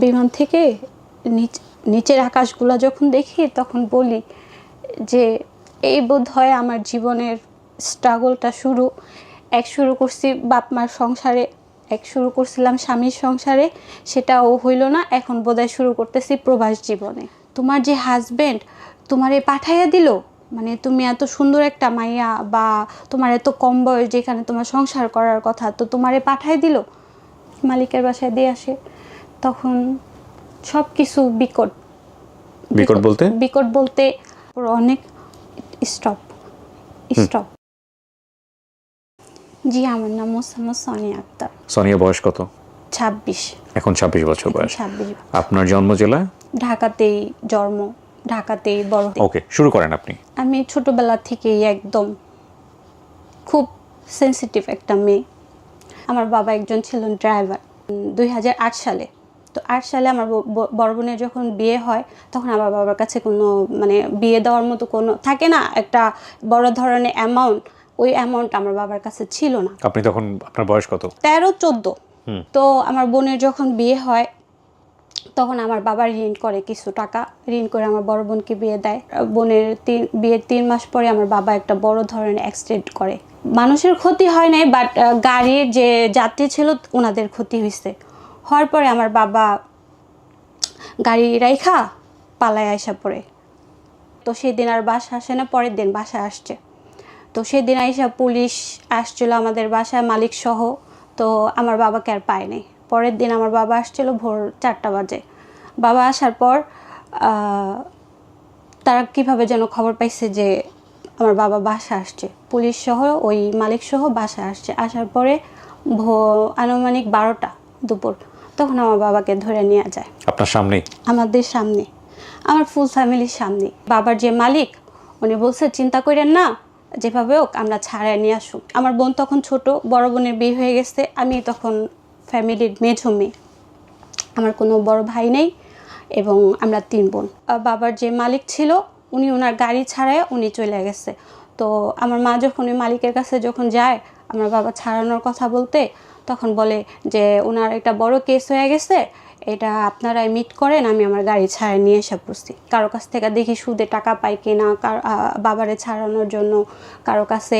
বিমান থেকে নিচের আকাশগুলো যখন দেখি তখন বলি যে এই বোধ হয় আমার জীবনের স্ট্রাগলটা শুরু করছি বাপ মার সংসারে, শুরু করছিলাম স্বামীর সংসারে, সেটাও হইল না, এখন বোধহয় শুরু করতেছি প্রবাস জীবনে। তোমার যে হাজবেন্ড তোমারে পাঠাইয়া দিল, মানে তুমি এত সুন্দর একটা মাইয়া, বা তোমার এত কম বয়স যেখানে তোমার সংসার করার কথা, তো তোমারে পাঠাই দিল, মালিকের বাসায় দিয়ে আসে। তখন সব কিছু বিকট বলতে অনেক স্টপ। জি, আমার নাম মোসাম্মদ সোনিয়া আক্তার। সোনিয়া, বয়স কত? 26। এখন 26 বছর বয়স। 26। আপনার জন্ম জেলা? ঢাকাতেই জন্ম, ঢাকাতেই বড়। ওকে, শুরু করেন আপনি। আমি ছোটবেলা থেকেই একদম খুব সেন্সিটিভ একটা মেয়ে। আমার বাবা একজন ছিলেন ড্রাইভার 2008 সালে। তো 8 সালে আমার বড় বোনের যখন বিয়ে হয়, তখন আমার বাবার কাছে কোনো মানে বিয়ে দেওয়ার মতো কোনো থাকে না, একটা বড় ধরনের অ্যামাউন্ট, ওই অ্যামাউন্ট আমার বাবার কাছে ছিল না। আপনি তখন, আপনার বয়স কত? 13-14। তো আমার বোনের যখন বিয়ে হয়, তখন আমার বাবা ঋণ করে কিছু টাকা, ঋণ করে আমার বড় বোনকে বিয়ে দেয়। বোনের বিয়ের 3 মাস পরে আমার বাবা একটা বড় ধরনের অ্যাক্সিডেন্ট করে। মানুষের ক্ষতি হয় নাই, বাট গাড়ির যে যাত্রী ছিল ওনাদের ক্ষতি হয়েছে। হওয়ার পরে আমার বাবা গাড়ি রাইখা পালায় আইসা পড়ে। তো সেদিন আর বাসা আসে না, পরের দিন বাসায় আসছে। তো সেদিন আইসা পুলিশ আসছিল আমাদের বাসায়, মালিক সহ। তো আমার বাবাকে আর পায় নাই। পরের দিন আমার বাবা আসছিল ভোর 4টা বাজে। বাবা আসার পর তারা কিভাবে যেন খবর পাইছে যে আমার বাবা বাসা আসছে, পুলিশ সহ ওই মালিক সহ বাসা আসছে। আসার পরে আনুমানিক 12টা দুপুর, তখন আমার বাবাকে ধরে নিয়ে যায়। আপনার সামনে? আমাদের সামনে, আমার ফুল ফ্যামিলির সামনে। বাবার যে মালিক উনি বলছে চিন্তা করেন না, যেভাবে হোক আমরা ছাড়াই নিয়ে আসুক। আমার বোন তখন ছোট, বড় বোনের বিয়ে হয়ে গেছে, আমি তখন ফ্যামিলির মেঝো মেয়ে, আমার কোনো বড় ভাই নেই, এবং আমরা 3 বোন। বাবার যে মালিক ছিল উনি ওনার গাড়ি ছাড়ায় উনি চলে গেছে। তো আমার মা যখন ওই মালিকের কাছে যখন যায় আমার বাবা ছাড়ানোর কথা বলতে, তখন বলে যে ওনার একটা বড় কেস হয়ে গেছে, এটা আপনারাই মিট করেন, আমি আমার গাড়ি ছাড়াই নিয়ে এসে পড়ছি। কারো কাছ থেকে দেখি সুদে টাকা পাই কিনা বাবারে ছাড়ানোর জন্য, কারো কাছে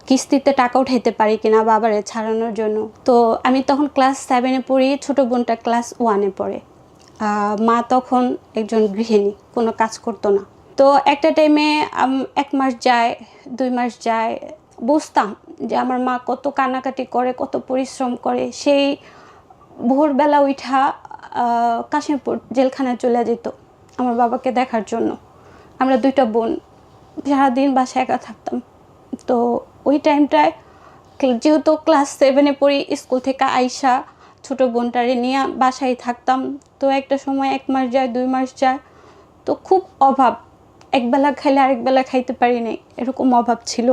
কিস্তিতে টাকা উঠাইতে পারি কিনা বাবারে ছাড়ানোর জন্য। তো আমি তখন ক্লাস 7-এ পড়ি, ছোটো বোনটা ক্লাস 1-এ পড়ে। মা তখন একজন গৃহিণী, কোনো কাজ করতো না। তো একটা টাইমে 1 মাস যায়, 2 মাস যায়, বুঝতাম যে আমার মা কত কান্নাকাটি করে, কত পরিশ্রম করে। সেই ভোরবেলা উঠা কাশিমপুর জেলখানায় চলে যেত আমার বাবাকে দেখার জন্য। আমরা 2টা বোন সারাদিন বাসায় একা থাকতাম। তো ওই টাইমটায় যেহেতু ক্লাস 7-এ পড়ি, স্কুল থেকে আইসা ছোটো বোনটারে নিয়ে বাসায় থাকতাম। তো একটা সময় 1 মাস যায়, 2 মাস যায়, তো খুব অভাব, একবেলা খাইলে আরেক বেলা খাইতে পারি নাই, এরকম অভাব ছিল।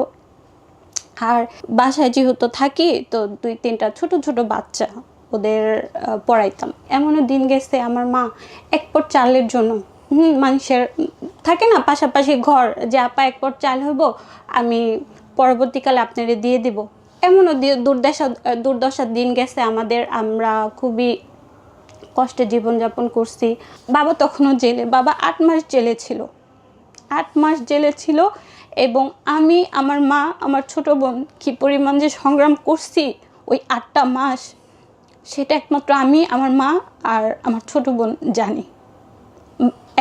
আর বাসায় যেহেতু থাকি, তো 2-3টা ছোট ছোট বাচ্চা, ওদের পড়াইতাম। এমনও দিন গেছে আমার মা 1 পট চালের জন্য, মানুষের থাকে না পাশাপাশি ঘর, যে আপা 1 পট চাল হইব, আমি পরবর্তীকালে আপনারে দিয়ে দিব, এমনও দুর্দশার দিন গেছে আমাদের। আমরা খুবই কষ্টে জীবনযাপন করছি। বাবা তখনও জেলে, বাবা 8 মাস জেলে ছিল, 8 মাস জেলে ছিল। এবং আমি, আমার মা, আমার ছোট বোন কী পরিমাণ যে সংগ্রাম করছি ওই 8টা মাস, সেটা একমাত্র আমি, আমার মা আর আমার ছোট বোন জানি।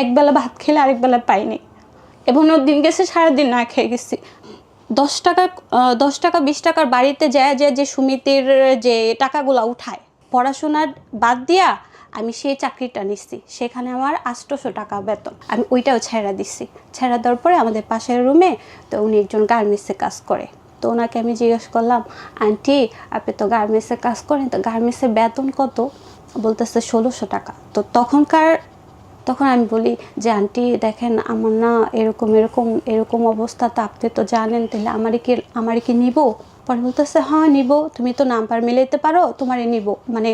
একবেলা ভাত খেলে আরেক বেলা পাইনি, এমনও দিন গেছে সারাদিন না খেয়ে গেছি। 10 টাকা 20 টাকার বাড়িতে যায় যে সমিতির যে টাকাগুলো উঠায়, পড়াশোনার বাদ দিয়া আমি সেই চাকরিটা নিচ্ছি, সেখানে আমার 800 টাকা বেতন, আমি ওইটাও ছেড়ে দিচ্ছি। ছেড়ে দেওয়ার পরে আমাদের পাশের রুমে তো উনি একজন গার্মেন্টসে কাজ করে। তো ওনাকে আমি জিজ্ঞেস করলাম, আন্টি আপনি তো গার্মেন্টসে কাজ করেন, তো গার্মেন্টসের বেতন কত? বলতেছে 1600 টাকা। তো তখন আমি বলি যে আন্টি দেখেন, আমার না এরকম অবস্থা, তো আপনি তো জানেন, তাহলে আমারে কি নিব? পরে বলতেছে হ্যাঁ নিব, তুমি তো নাম্বার মিলাইতে পারো, তোমারে নিব, মানে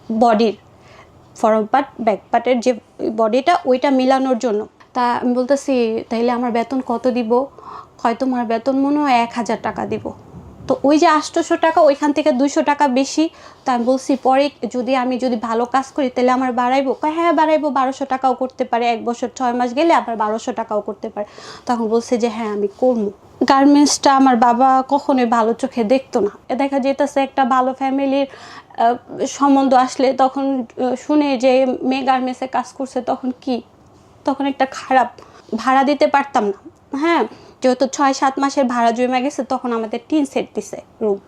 বডির ফরম পার্ট ব্যাক পার্টের যে বডিটা ওইটা মিলানোর জন্য। তা আমি বলতেছি তাইলে আমার বেতন কত দিব? হয়তো তোমার বেতন মনে হয় 1000 টাকা দিব। তো ওই যে 800 টাকা ওইখান থেকে 200 টাকা বেশি। তো আমি বলছি পরে আমি যদি ভালো কাজ করি তাহলে আমার বাড়াইবো, কয় হ্যাঁ বাড়াইবো, 1200 টাকাও করতে পারে, 1 বছর 6 মাস গেলে আবার 1200 টাকাও করতে পারে। তখন বলছে যে হ্যাঁ আমি করবো। গার্মেন্টসটা আমার বাবা কখনোই ভালো চোখে দেখতো না। দেখা যেতেছে একটা ভালো ফ্যামিলির সম্বন্ধ আসলে তখন শুনে যে মেয়ে গার্মেন্টসে কাজ করছে তখন একটা খারাপ, ভাড়া দিতে পারতাম না। হ্যাঁ, যেহেতু 6-7 মাসের ভাড়া জমে গেছে, তখন আমাদের টিন সেট দিছে রুম,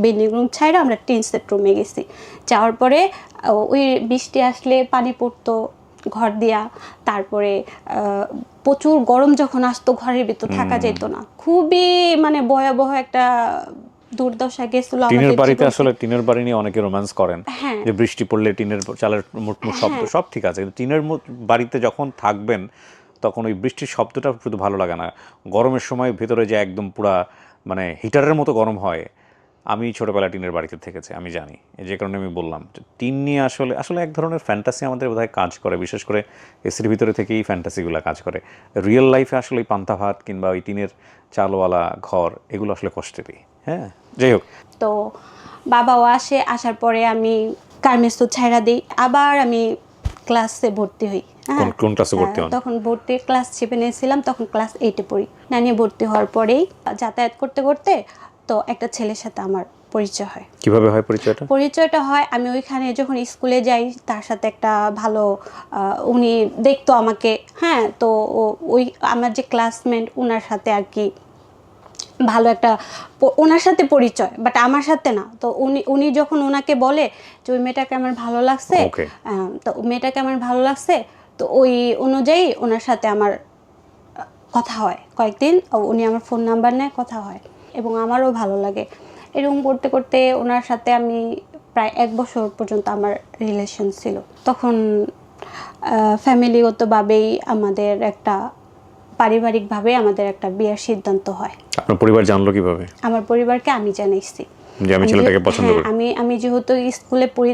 বিল্ডিং রুম ছাইড়া আমরা টিন সেট রুমে গেছি। যাওয়ার পরে ওই বৃষ্টি আসলে পানি পড়তো ঘর দিয়া, তারপরে প্রচুর গরম যখন আসতো ঘরের ভিতর থাকা যেত না, খুবই মানে ভয়াবহ একটা দুর্দশা গেছিল টিনের আমাদের বাড়িতে। জীবন আসলে টিনের বাড়ি নিয়ে অনেকে রোম্যান্স করেন, হ্যাঁ। যে বৃষ্টি পড়লে টিনের চালের মুটমুট শব্দ সব ঠিক আছে, কিন্তু টিনের বাড়িতে যখন থাকবেন তখন ওই বৃষ্টির শব্দটা শুধু ভালো লাগে না, গরমের সময় ভেতরে যে একদম পুরা মানে হিটারের মতো গরম হয়। আমি ছোটবেলায় টিনের বাড়িতে থেকেছি, আমি জানি, যে কারণে আমি বললাম টিন নিয়ে আসলে আসলে এক ধরনের ফ্যান্টাসি আমাদের বোধহয় কাজ করে, বিশেষ করে এসির ভিতরে থেকেই ফ্যান্টাসিগুলো কাজ করে। রিয়েল লাইফে আসলে ওই পান্তা ভাত কিংবা ওই টিনের চালওয়ালা ঘর এগুলো আসলে কষ্টেরই। হ্যাঁ, যাই হোক। তো বাবাও আসার পরে আমি গার্মেন্টস তো ছাইড়া দিই, আবার আমি ক্লাসে ভর্তি হই। কোন ক্লাসে ভর্তি হন? তখন ক্লাস 7 ছিলাম, তখন ক্লাস 8 পড়ি। নানি ভর্তি হওয়ার পরেই যাতায়াত করতে করতে তো একটা ছেলের সাথে আমার পরিচয় হয়। কিভাবে হয় পরিচয়টা? পরিচয়টা হয় আমি ওইখানে যখন স্কুলে যাই, তার সাথে একটা ভালো উনি দেখতো আমাকে। হ্যাঁ, তো ওই আমার যে ক্লাসমেট ওনার সাথে আর কি ভালো একটা ওনার সাথে পরিচয়, বাট আমার সাথে না। তো উনি যখন ওনাকে বলে যে ওই মেয়েটাকে আমার ভালো লাগছে, তো মেয়েটাকে আমার ভালো লাগছে, তো ওই অনুযায়ী ওনার সাথে আমার কথা হয় কয়েকদিন। উনি আমার ফোন নাম্বার নেয়, কথা হয়, এবং আমারও ভালো লাগে। এরকম করতে করতে ওনার সাথে আমি প্রায় 1 বছর পর্যন্ত আমার রিলেশন ছিল। তখন ফ্যামিলিগতভাবেই আমাদের একটা পারিবারিকভাবে আমাদের একটা বিয়ের সিদ্ধান্ত হয়। আপনার পরিবার জানলো কিভাবে? আমার পরিবারকে আমি জানাইছি যে আমি ছেলেটাকে পছন্দ করি। আমি যেহেতু স্কুলে পড়ি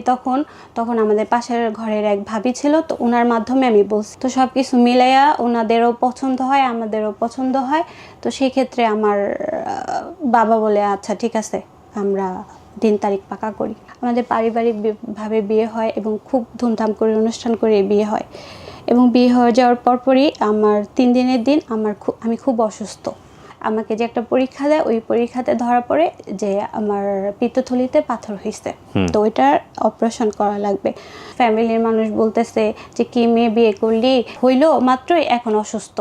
তখন আমাদের পাশের ঘরের এক ভাবি ছিল, তো ওনার মাধ্যমে আমি বলছি। তো সব কিছু মিলাইয়া ওনাদেরও পছন্দ হয়, আমাদেরও পছন্দ হয়। তো সেই ক্ষেত্রে আমার বাবা বলে আচ্ছা ঠিক আছে, আমরা দিন তারিখ পাকা করি। আমাদের পারিবারিক ভাবে বিয়ে হয় এবং খুব ধুমধাম করে অনুষ্ঠান করে বিয়ে হয়। এবং বিয়ে হয়ে যাওয়ার পরপরই আমার 3 দিনের দিন আমি খুব অসুস্থ। আমাকে যে একটা পরীক্ষা দেয়, ওই পরীক্ষাতে ধরা পড়ে যে আমার পিত্তথলিতে পাথর হয়েছে, তো ওইটার অপারেশন করা লাগবে। ফ্যামিলির মানুষ বলতেছে যে কি মেয়ে বিয়ে করলি, হইলো মাত্রই এখন অসুস্থ।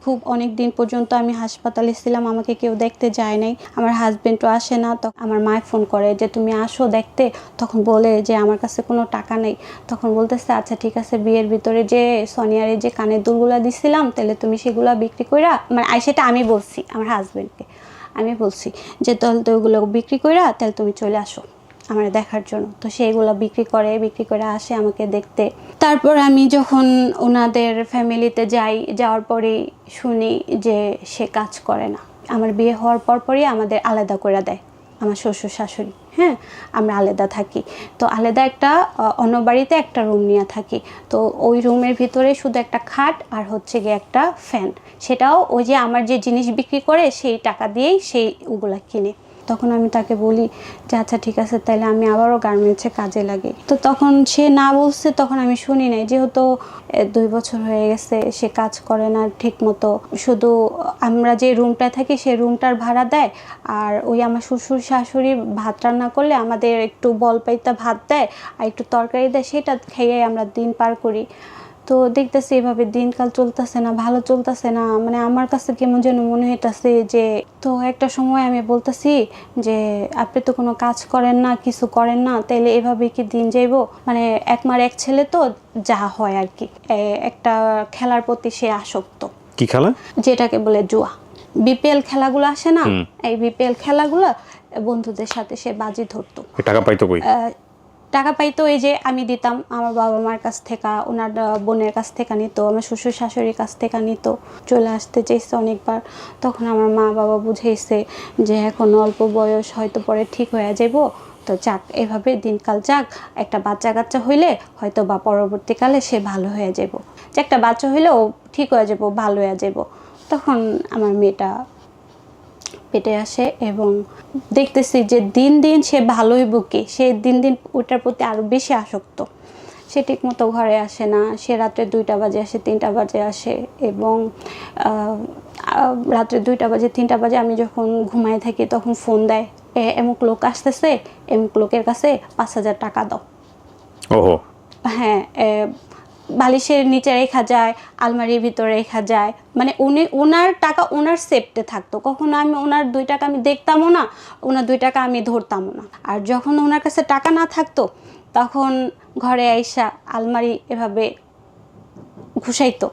খুব অনেক দিন পর্যন্ত আমি হাসপাতালে ছিলাম, আমাকে কেউ দেখতে যায় নাই, আমার হাজবেন্ডও আসে না। তো আমার মায় ফোন করে যে তুমি আসো দেখতে, তখন বলে যে আমার কাছে কোনো টাকা নেই। তখন বলতেছে আচ্ছা ঠিক আছে, বিয়ের ভিতরে যে সোনিয়ারে যে কানের দুলগুলা দিছিলাম, তাহলে তুমি সেগুলা বিক্রি কইরা, মানে সেটা আমি বলছি আমার হাজবেন্ডকে, আমি বলছি যে তাহলে তো ওগুলো বিক্রি কইরা তাহলে তুমি চলে আসো আমার দেখার জন্য। তো সেইগুলো বিক্রি করে আসে আমাকে দেখতে। তারপর আমি যখন ওনাদের ফ্যামিলিতে যাওয়ার পরে শুনি যে সে কাজ করে না। আমার বিয়ে হওয়ার পরই আমাদের আলাদা করে দেয় আমার শ্বশুর শাশুড়ি। হ্যাঁ, আমরা আলাদা থাকি। তো আলাদা একটা অন্য বাড়িতে একটা রুম নিয়ে থাকি। তো ওই রুমের ভিতরে শুধু একটা খাট আর হচ্ছে গিয়ে একটা ফ্যান, সেটাও ওই যে আমার যে জিনিস বিক্রি করে সেই টাকা দিয়েই ওগুলা কিনে। তখন আমি তাকে বলি যে আচ্ছা ঠিক আছে, তাহলে আমি আবারও গার্মেন্টসে কাজে লাগি। তো তখন সে না বলছে, তখন আমি শুনি নাই, যেহেতু 2 বছর হয়ে গেছে সে কাজ করে না ঠিক মতো। শুধু আমরা যে রুমটায় থাকি সেই রুমটার ভাড়া দেয়, আর ওই আমার শ্বশুর শাশুড়ি ভাত রান্না করলে আমাদের একটু বল পাইতা ভাত দেয় আর একটু তরকারি দেয়, সেটা খেয়ে আমরা দিন পার করি। তো দেখতেছি এভাবে দিনকাল চলতেছে না, ভালো চলতেছে না, মানে আমার কাছে কেমন যেন মনে হইতেছে যে। তো একটা সময় আমি বলতেছি যে আপনি তো কোনো কাজ করেন না, কিছু করেন না, তাইলে এভাবে কি দিন যাইব? মানে এক মার এক ছেলে তো যা হয় আর কি, একটা খেলার প্রতি সে আসক্ত। কি খেলা? যেটাকে বলে জুয়া। বিপিএল খেলাগুলো আসে না, এই বিপিএল খেলাগুলো বন্ধুদের সাথে সে বাজি ধরতো। টাকা পাইতো কই? টাকা পাইতো এই যে আমি দিতাম, আমার বাবা মার কাছ থেকে, ওনার বোনের কাছ থেকে নিত, আমার শ্বশুর শাশুড়ির কাছ থেকে নিত। চলে আসতে চাইছে অনেকবার, তখন আমার মা বাবা বুঝাইছে যে এখন অল্প বয়স, হয়তো পরে ঠিক হয়ে যাব, তো যাক এভাবে দিনকাল যাক, একটা বাচ্চা কাচ্চা হইলে হয়তো বা পরবর্তীকালে সে ভালো হয়ে যাব, যে একটা বাচ্চা হইলে ও ঠিক হয়ে যাব, ভালো হয়ে যাব। তখন আমার মেয়েটা পেটে আসে এবং দেখতেছি যে দিন দিন সে ভালোই বুকে, সে দিন দিন ওটার প্রতি আরও বেশি আসক্ত। সে ঠিকমতো ঘরে আসে না, সে রাত্রে 2টা বাজে আসে, 3টা বাজে আসে এবং রাত্রে 2টা বাজে 3টা বাজে আমি যখন ঘুমায় থাকি তখন ফোন দেয়, এমুক লোক আসতেছে, এমুক লোকের কাছে 5,000 টাকা দাও। ওহো। হ্যাঁ, বালিশের নিচে রেখা যায়, আলমারির ভিতরে রেখা যায়, মানে ওনার টাকা ওনার সেফটে থাকতো। কখনো আমি ওনার 2 টাকা আমি দেখতামও না, ওনার 2 টাকা আমি ধরতামও না। আর যখন ওনার কাছে টাকা না থাকতো তখন ঘরে আইসা আলমারি এভাবে ঘুষাইতো।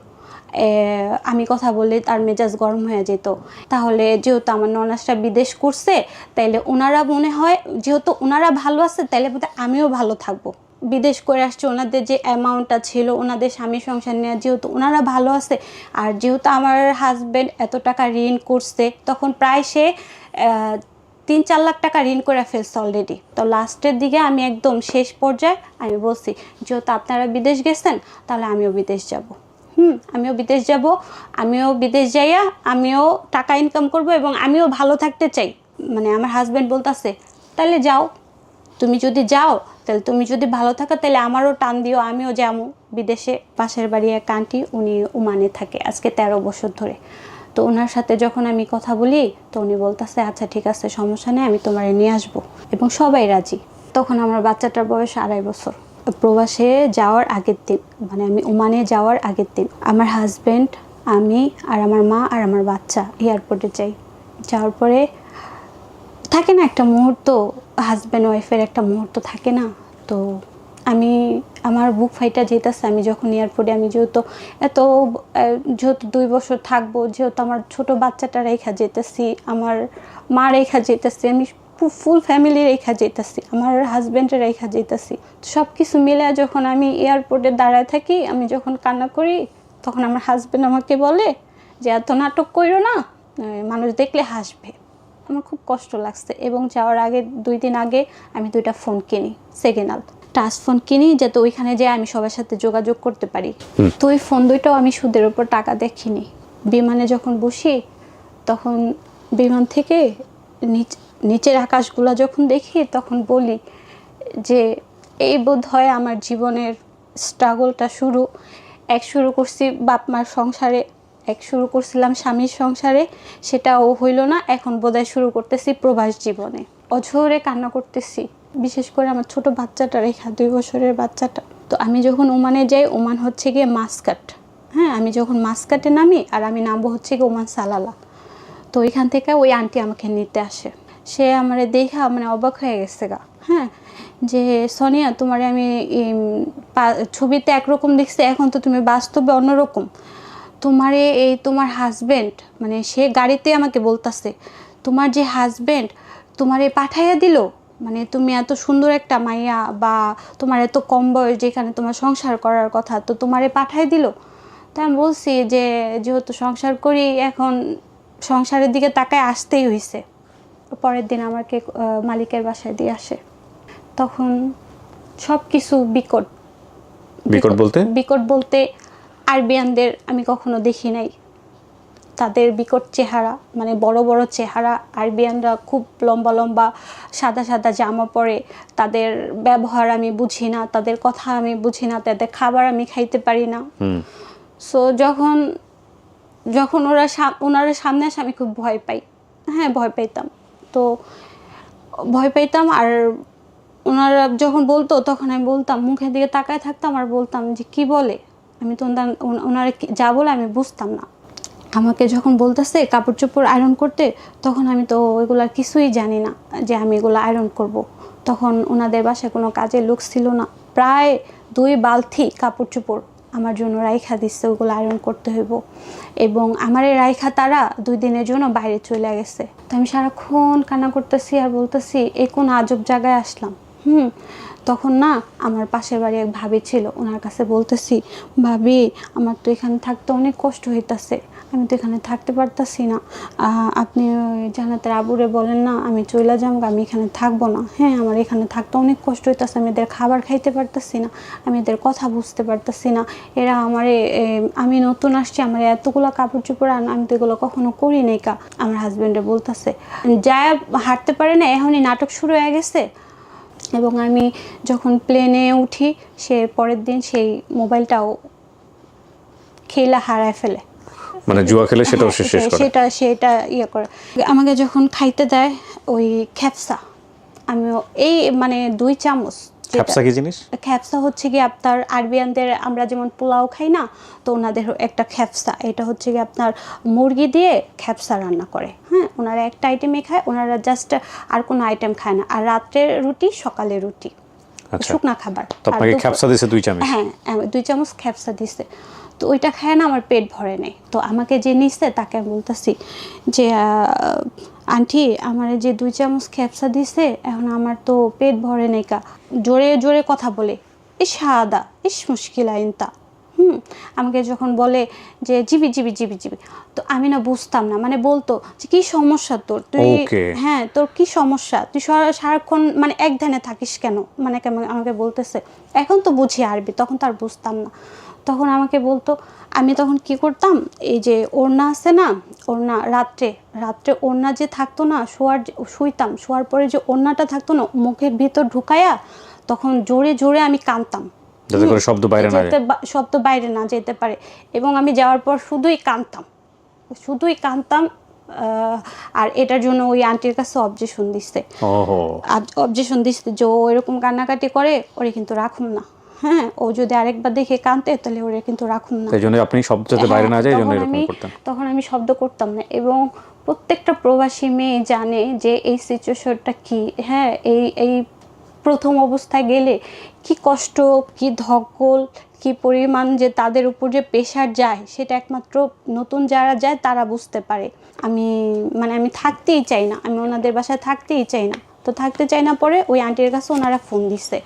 আমি কথা বললে তার মেজাজ গরম হয়ে যেত। তাহলে যেহেতু আমার ননাসরা বিদেশ করছে, তাইলে ওনারা মনে হয় যেহেতু ওনারা ভালো আছে তাইলে বোধহয় আমিও ভালো থাকবো। বিদেশ করে আসছে, ওনাদের যে অ্যামাউন্টটা ছিল ওনাদের স্বামী সংসার নিয়ে, যেহেতু ওনারা ভালো আছে, আর যেহেতু আমার হাজব্যান্ড এত টাকা ঋণ করছে, তখন প্রায় সে 3-4 লাখ টাকা ঋণ করে ফেলছে অলরেডি। তো লাস্টের দিকে আমি একদম শেষ পর্যায়ে আমি বলছি, যেহেতু আপনারা বিদেশ গেছেন তাহলে আমিও বিদেশ যাব। আমিও বিদেশ যাব, আমিও বিদেশ যাইয়া আমিও টাকা ইনকাম করব এবং আমিও ভালো থাকতে চাই। মানে আমার হাজব্যান্ড বলতেছে, তাহলে যাও, তুমি যদি যাও তাহলে তুমি যদি ভালো থাকো তাহলে আমারও টান দিও, আমিও যাবো বিদেশে। পাশের বাড়ি এক আন্টি, উনি ওমানে থাকে আজকে 13 বছর ধরে। তো ওনার সাথে যখন আমি কথা বলি তো উনি বলতেছে, আচ্ছা ঠিক আছে, সমস্যা নেই, আমি তোমার নিয়ে আসবো, এবং সবাই রাজি। তখন আমার বাচ্চাটার বয়স 2.5 বছর। প্রবাসে যাওয়ার আগের দিন, মানে আমি ওমানে যাওয়ার আগের দিন, আমার হাজব্যান্ড, আমি আর আমার মা আর আমার বাচ্চা এয়ারপোর্টে যাই। যাওয়ার পরে থাকে না একটা মুহূর্ত, হাজব্যান্ড ওয়াইফের একটা মুহূর্ত থাকে না, তো আমার বুক ফাইটা যেতেছে। আমি যখন এয়ারপোর্টে, আমি যেহেতু 2 বছর থাকবো, যেহেতু আমার ছোট বাচ্চাটা রেখা যেতেছি, আমার মা রেখা যেতেছি, আমি ফুল ফ্যামিলি রেখা যেতেছি, আমার হাজব্যান্ডের রেখা যেতেছি, সব কিছু মিলে যখন আমি এয়ারপোর্টে দাঁড়ায় থাকি, আমি যখন কান্না করি তখন আমার হাজব্যান্ড আমাকে বলে যে এত নাটক কইরো না, মানুষ দেখলে হাসবে। আমার খুব কষ্ট লাগছে এবং যাওয়ার আগে 2 দিন আগে আমি 2টা ফোন কিনি, সেকেন্ড হ্যান্ড টাচ ফোন কিনি, যাতে ওইখানে যেয়ে আমি সবার সাথে যোগাযোগ করতে পারি। তো ওই ফোন 2টাও আমি সুদের উপর টাকা দেখিনি। বিমানে যখন বসি তখন বিমান থেকে নিচের আকাশগুলো যখন দেখি তখন বলি যে এই বোধ হয় আমার জীবনের স্ট্রাগলটা শুরু করছি বাপ মার সংসারে, শুরু করছিলাম স্বামীর সংসারে, সেটাও হইল না, এখন বোধহয় শুরু করতেছি প্রবাস জীবনে। অঝরে কান্না করতেছি, বিশেষ করে আমার ছোট বাচ্চাটা রেখা, 2 বছরের বাচ্চাটা। তো আমি যখন ওমানে যাই, ওমান হচ্ছে গিয়ে মাসকাট, হ্যাঁ, আমি যখন মাসকাটে নামি আর আমি নামবো হচ্ছে গিয়ে ওমান সালালা। তো ওইখান থেকে ওই আন্টি আমাকে নিতে আসে। সে আমারে দেখা মানে অবাক হয়ে গেছে গা, হ্যাঁ, যে সোনিয়া, তোমারে আমি ছবিতে একরকম দেখছি, এখন তো তুমি বাস্তবে অন্যরকম। তোমার হাজব্যান্ড, মানে সে গাড়িতে আমাকে বলতেছে, তোমার যে হাজব্যান্ড তোমারে পাঠাইয়া দিল, মানে তুমি এত সুন্দর একটা মাইয়া, বা তোমার এত কম বয়স, যেখানে তোমার সংসার করার কথা, তো তোমারে পাঠাই দিল। তা আমি বলছি যে যেহেতু সংসার করি, এখন সংসারের দিকে তাকায় আসতেই হয়েছে। পরের দিন আমাকে মালিকের বাসায় দিয়ে আসে। তখন সব কিছু বিকট বলতে আরবিয়ানদের আমি কখনো দেখি নাই। তাদের বিকট চেহারা, মানে বড় বড় চেহারা। আরবিয়ানরা খুব লম্বা লম্বা সাদা সাদা জামা পরে, তাদের ব্যবহার আমি বুঝি না, তাদের কথা আমি বুঝি না, তাদের খাবার আমি খাইতে পারি না। সো যখন ওনারা সামনে আসে আমি খুব ভয় পাই, হ্যাঁ ভয় পাইতাম। আর ওনারা যখন বলতো তখন আমি বলতাম, মুখের দিকে তাকায় থাকতাম আর বলতাম যে কি বলে, আমি তো ওনারা যা বলে আমি বুঝতাম না। আমাকে যখন বলতেছে কাপড় চোপড় আয়রন করতে, তখন আমি তো ওইগুলার কিছুই জানি না যে আমি এগুলো আয়রন করব। তখন ওনাদের বাসায় কোনো কাজের লোক ছিল না, প্রায় 2 বালতি কাপড় চোপড় আমার জন্য রাইখা দিচ্ছে, ওগুলো আয়রন করতে হইব। এবং আমার এই রাইখা তারা 2 দিনের জন্য বাইরে চলে গেছে। তো আমি সারাক্ষণ কান্না করতেছি আর বলতেছি, এই কোন আজব জায়গায় আসলাম, তখন না আমার পাশের বাড়ি এক ভাবি ছিল, ওনার কাছে বলতেছি, ভাবি আমার তো এখানে থাকতে অনেক কষ্ট হইতাছে, আমি তো এখানে থাকতে পারতাছি না, আপনি ওই জান্নাতের আবুরে বলেন না আমি চলে যাবো, আমি এখানে থাকবো না। হ্যাঁ, আমার এখানে থাকতে অনেক কষ্ট হইতাছে, আমি এদের খাবার খাইতে পারতাছি না, আমি এদের কথা বুঝতে পারতাছি না, এরা আমারে আমি নতুন আসছি, আমার এতগুলো কাপড় চোপড় আমি তো এগুলো কখনো করি নাই কা। আমার হাজব্যান্ডে বলতেছে যায় হাঁটতে পারে না, এখনই নাটক শুরু হয়ে গেছে। এবং আমি যখন প্লেনে উঠি সে পরের দিন সেই মোবাইলটাও খেলা হারায় ফেলে, মানে জুয়া খেলে সেটাও শেষ করে। সেটা ইয়ে করে। আমাকে যখন খাইতে দেয় ওই খ্যাপসা, আমিও এই মানে 2 চামচ। খ্যাপসা কি জিনিস? খ্যাপসা হচ্ছে কি আপনার আরবিয়ানদের আমরা যেমন পোলাও খাই না, তো ওনাদের একটা খ্যাপসা, এটা হচ্ছে কি আপনার মুরগি দিয়ে খ্যাপসা রান্না করে। হ্যাঁ, ওনারা একটা আইটেমই খায়, ওনারা জাস্ট আর কোনো আইটেম খায় না। আর রাত্রের রুটি, সকালে রুটি, শুকনা খাবার। তো আপনাকে খ্যাপসা দিয়েছে 2 চামচ? হ্যাঁ, 2 চামচ খ্যাপসা দিছে। তো ওইটা খায় না আমার পেট ভরে নেই। তো আমাকে যে নিচ্ছে তাকে বলতেছি যে আন্টি আমার যে 2 চামচ খ্যাপসা দিছে, এখন আমার তো পেট ভরে নেই কা। জোরে জোরে কথা বলে, ইস হাদা ইস মুশকিলা ইনতা। আমাকে যখন বলে যে জিবি জিবি জিবি জিবি, তো আমি না বুঝতাম না, মানে বলতো যে কি সমস্যা তোর, তুই হ্যাঁ তোর কি সমস্যা, তুই সারাক্ষণ মানে এক ধ্যানে থাকিস কেন, মানে আমাকে বলতেছে। এখন তো বুঝি আরবি, তখন তো আর বুঝতাম না। তখন আমাকে বলতো, আমি তখন কি করতাম, এই যে ওড়না আছে না, ওড়না রাত্রে ওড়না যে থাকতো না, শুইতাম, শোয়ার পরে যে ওড়নাটা থাকতো না মুখের ভিতর ঢুকায়া, তখন জোরে জোরে আমি কাঁদতাম, যাতে করে শব্দ বাইরে না যেতে পারে। এবং আমি যাওয়ার পর শুধুই কাঁদতাম। আর এটার জন্য ওই আন্টির কাছে অবজেকশন দিচ্ছে যে ও এরকম কান্নাকাটি করে, ওরে কিন্তু রাখুন না। হ্যাঁ, ও যদি আরেকবার দেখে কাঁদতে তাহলে ওরে কিন্তু রাখুন না। তাই জন্য আপনি শব্দ যাতে বাইরে না যায় জন্য এরকম করতেন। তখন আমি শব্দ করতাম না। এবং প্রত্যেকটা প্রবাসী মেয়ে জানে যে এই সিচুয়েশনটা কি। হ্যাঁ, এই প্রথম অবস্থায় গেলে কি কষ্ট, কি ধকল, কি পরিমাণ যে তাদের উপর যে প্রেশার যায়, সেটা একমাত্র নতুন যারা যায় তারা বুঝতে পারে। আমি থাকতেই চাই না, আমি ওনাদের বাসায় থাকতেই চাই না। তো থাকতে চাই না, পরে ওই আন্টির কাছে ওনারা ফোন দিচ্ছে।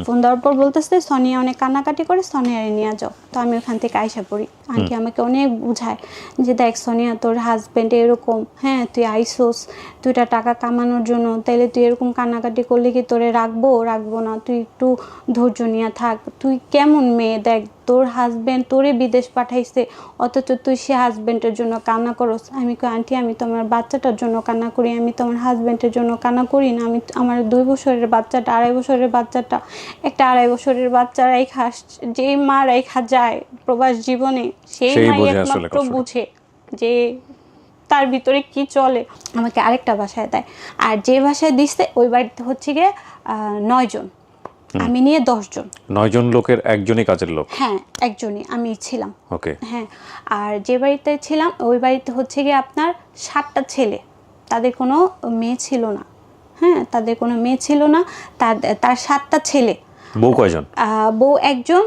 ফোন দেওয়ার পর বলতেছে সোনিয়া অনেক কান্নাকাটি করে, সোনিয়ারে নিয়ে যাও। তো আমি ওখান থেকে আইসা পড়ি। আন্টি আমাকে অনেক বুঝায় যে দেখ সোনিয়া, তোর হাজব্যান্ড এরকম, হ্যাঁ তুই আইসোস 2টা টাকা কামানোর জন্য, তাইলে তুই এরকম কান্নাকাটি করলে কি তোরে রাখবো না, তুই একটু ধৈর্য নিয়ে থাক। তুই কেমন মেয়ে, দেখ তোর হাজব্যান্ড তোরে বিদেশ পাঠাইছে, অথচ তুই সে হাজব্যান্ডের জন্য কান্না করস। আমি কই আন্টি, আমি তো আমার বাচ্চাটার জন্য কান্না করি, আমি তো আমার হাজব্যান্ডের জন্য কান্না করি না। আমি আমার 2 বছরের বাচ্চাটা, 2.5 বছরের বাচ্চাটা, একটা 2.5 বছরের বাচ্চা রাইখা, যে মা রাইখা যায় প্রবাস জীবনে, সেই মাই একমাত্র বুঝে যে তার ভিতরে কি চলে। আমাকে আরেকটা বাসায় দেয়, আর যে বাসায় দিচ্ছে ওই বাড়িতে হচ্ছে গিয়ে 9 জন, আমি নিয়ে 10 জন। 9 জন লোকের একজনই কাজের লোক? হ্যাঁ, একজনই আমি ছিলাম। ওকে। হ্যাঁ, আর যে বাড়িতে ছিলাম ওই বাড়িতে হচ্ছে গিয়ে আপনার 7টা ছেলে, তাদের কোনো মেয়ে ছিল না। হ্যাঁ, তাদের কোনো মেয়ে ছিল না, তার 7টা ছেলে। বউ কয়জন? বউ একজন,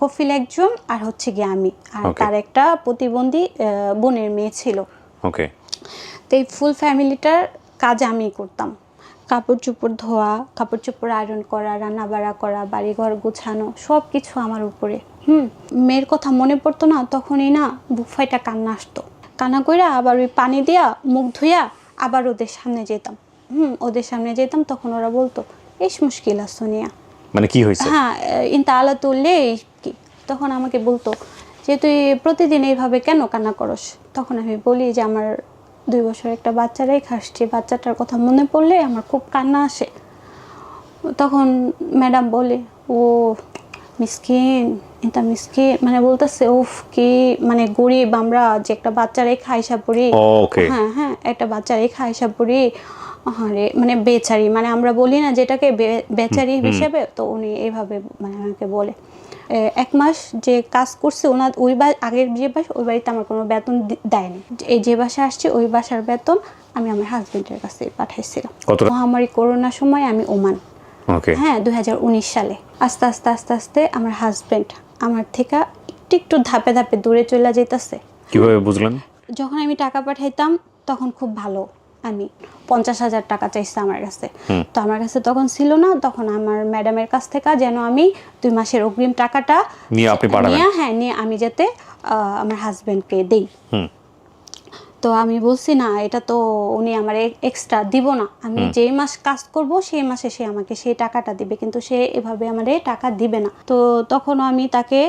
কফিল একজন, আর হচ্ছে গিয়ে আমি, আর তার একটা প্রতিবন্ধী বোনের মেয়ে ছিল। ওকে। তো এই ফুল ফ্যামিলিটার কাজ আমি করতাম। কাপড় চোপড় ধোয়া, কাপড় চোপড় আয়রন করা, রান্না বাড়া করা, বাড়িঘর গোছানো, সব কিছু আমার উপরে। মেয়ের কথা মনে পড়তো না, তখনই না বুক ফাইটা কান্না আসতো। কান্না কইরা আবার ওই পানি দিয়া মুখ ধুইয়া আবার ওদের সামনে যেতাম। তখন ওরা বলতো ইস মুশকিলা সোনিয়া, মানে কি হয়েছে? হ্যাঁ, ইনতা আলা তুললে কি। তখন আমাকে বলতো যে তুই প্রতিদিন এইভাবে কেন কান্না করস। তখন আমি বলি যে আমার 2 বছর একটা বাচ্চা রেখে আসছি, বাচ্চাটার কথা মনে পড়লে আমার খুব কান্না আসে। তখন ম্যাডাম বলে ও মিসকিন, এটা মিসকিন, মানে বলতেছে উফ কি মানে গরিব আমরা, যে একটা বাচ্চা রেখে আইসা পড়ি। হ্যাঁ, একটা বাচ্চা রেখে আইসা পড়ি, আরে মানে বেচারি, মানে আমরা বলি না যেটাকে বেচারি হিসেবে, তো উনি এইভাবে মানে আমাকে বলে। 1 মাস যে কাজ করছে ওনার ওই আগের যে বাসা, ওই বাড়িতে আমার কোনো বেতন দেয়নি। এই যে বাসা আসছে ওই বাসার বেতন আমি আমার হাজবেন্ডের কাছে পাঠাইছিলাম। মহামারী করোনার সময় আমি ওমান, হ্যাঁ 2019 সালে। আস্তে আস্তে আমার হাজবেন্ড আমার থেকে একটু ধাপে দূরে চলে যেতেছে। কিভাবে বুঝলেন? যখন আমি টাকা পাঠাইতাম তখন খুব ভালো, আমি 50,000 টাকা চাইছে আমার কাছে। তো আমার কাছে তখন ছিল না, তখন আমার ম্যাডামের কাছ থেকে যেন আমি 2 মাসের অগ্রিম টাকাটা নিয়ে আপনি পাঠাবেন। নিয়ে আমি যাতে আমার হাজবেন্ডকে দেই। তো আমি বলছি না, এটা তো উনি আমার এক্সট্রা দিব না, আমি যেই মাস কাজ করব সেই মাসে সে আমাকে সেই টাকাটা দিবে, কিন্তু সে এভাবে আমারে টাকা দিবে না। তো তখন আমি তাকে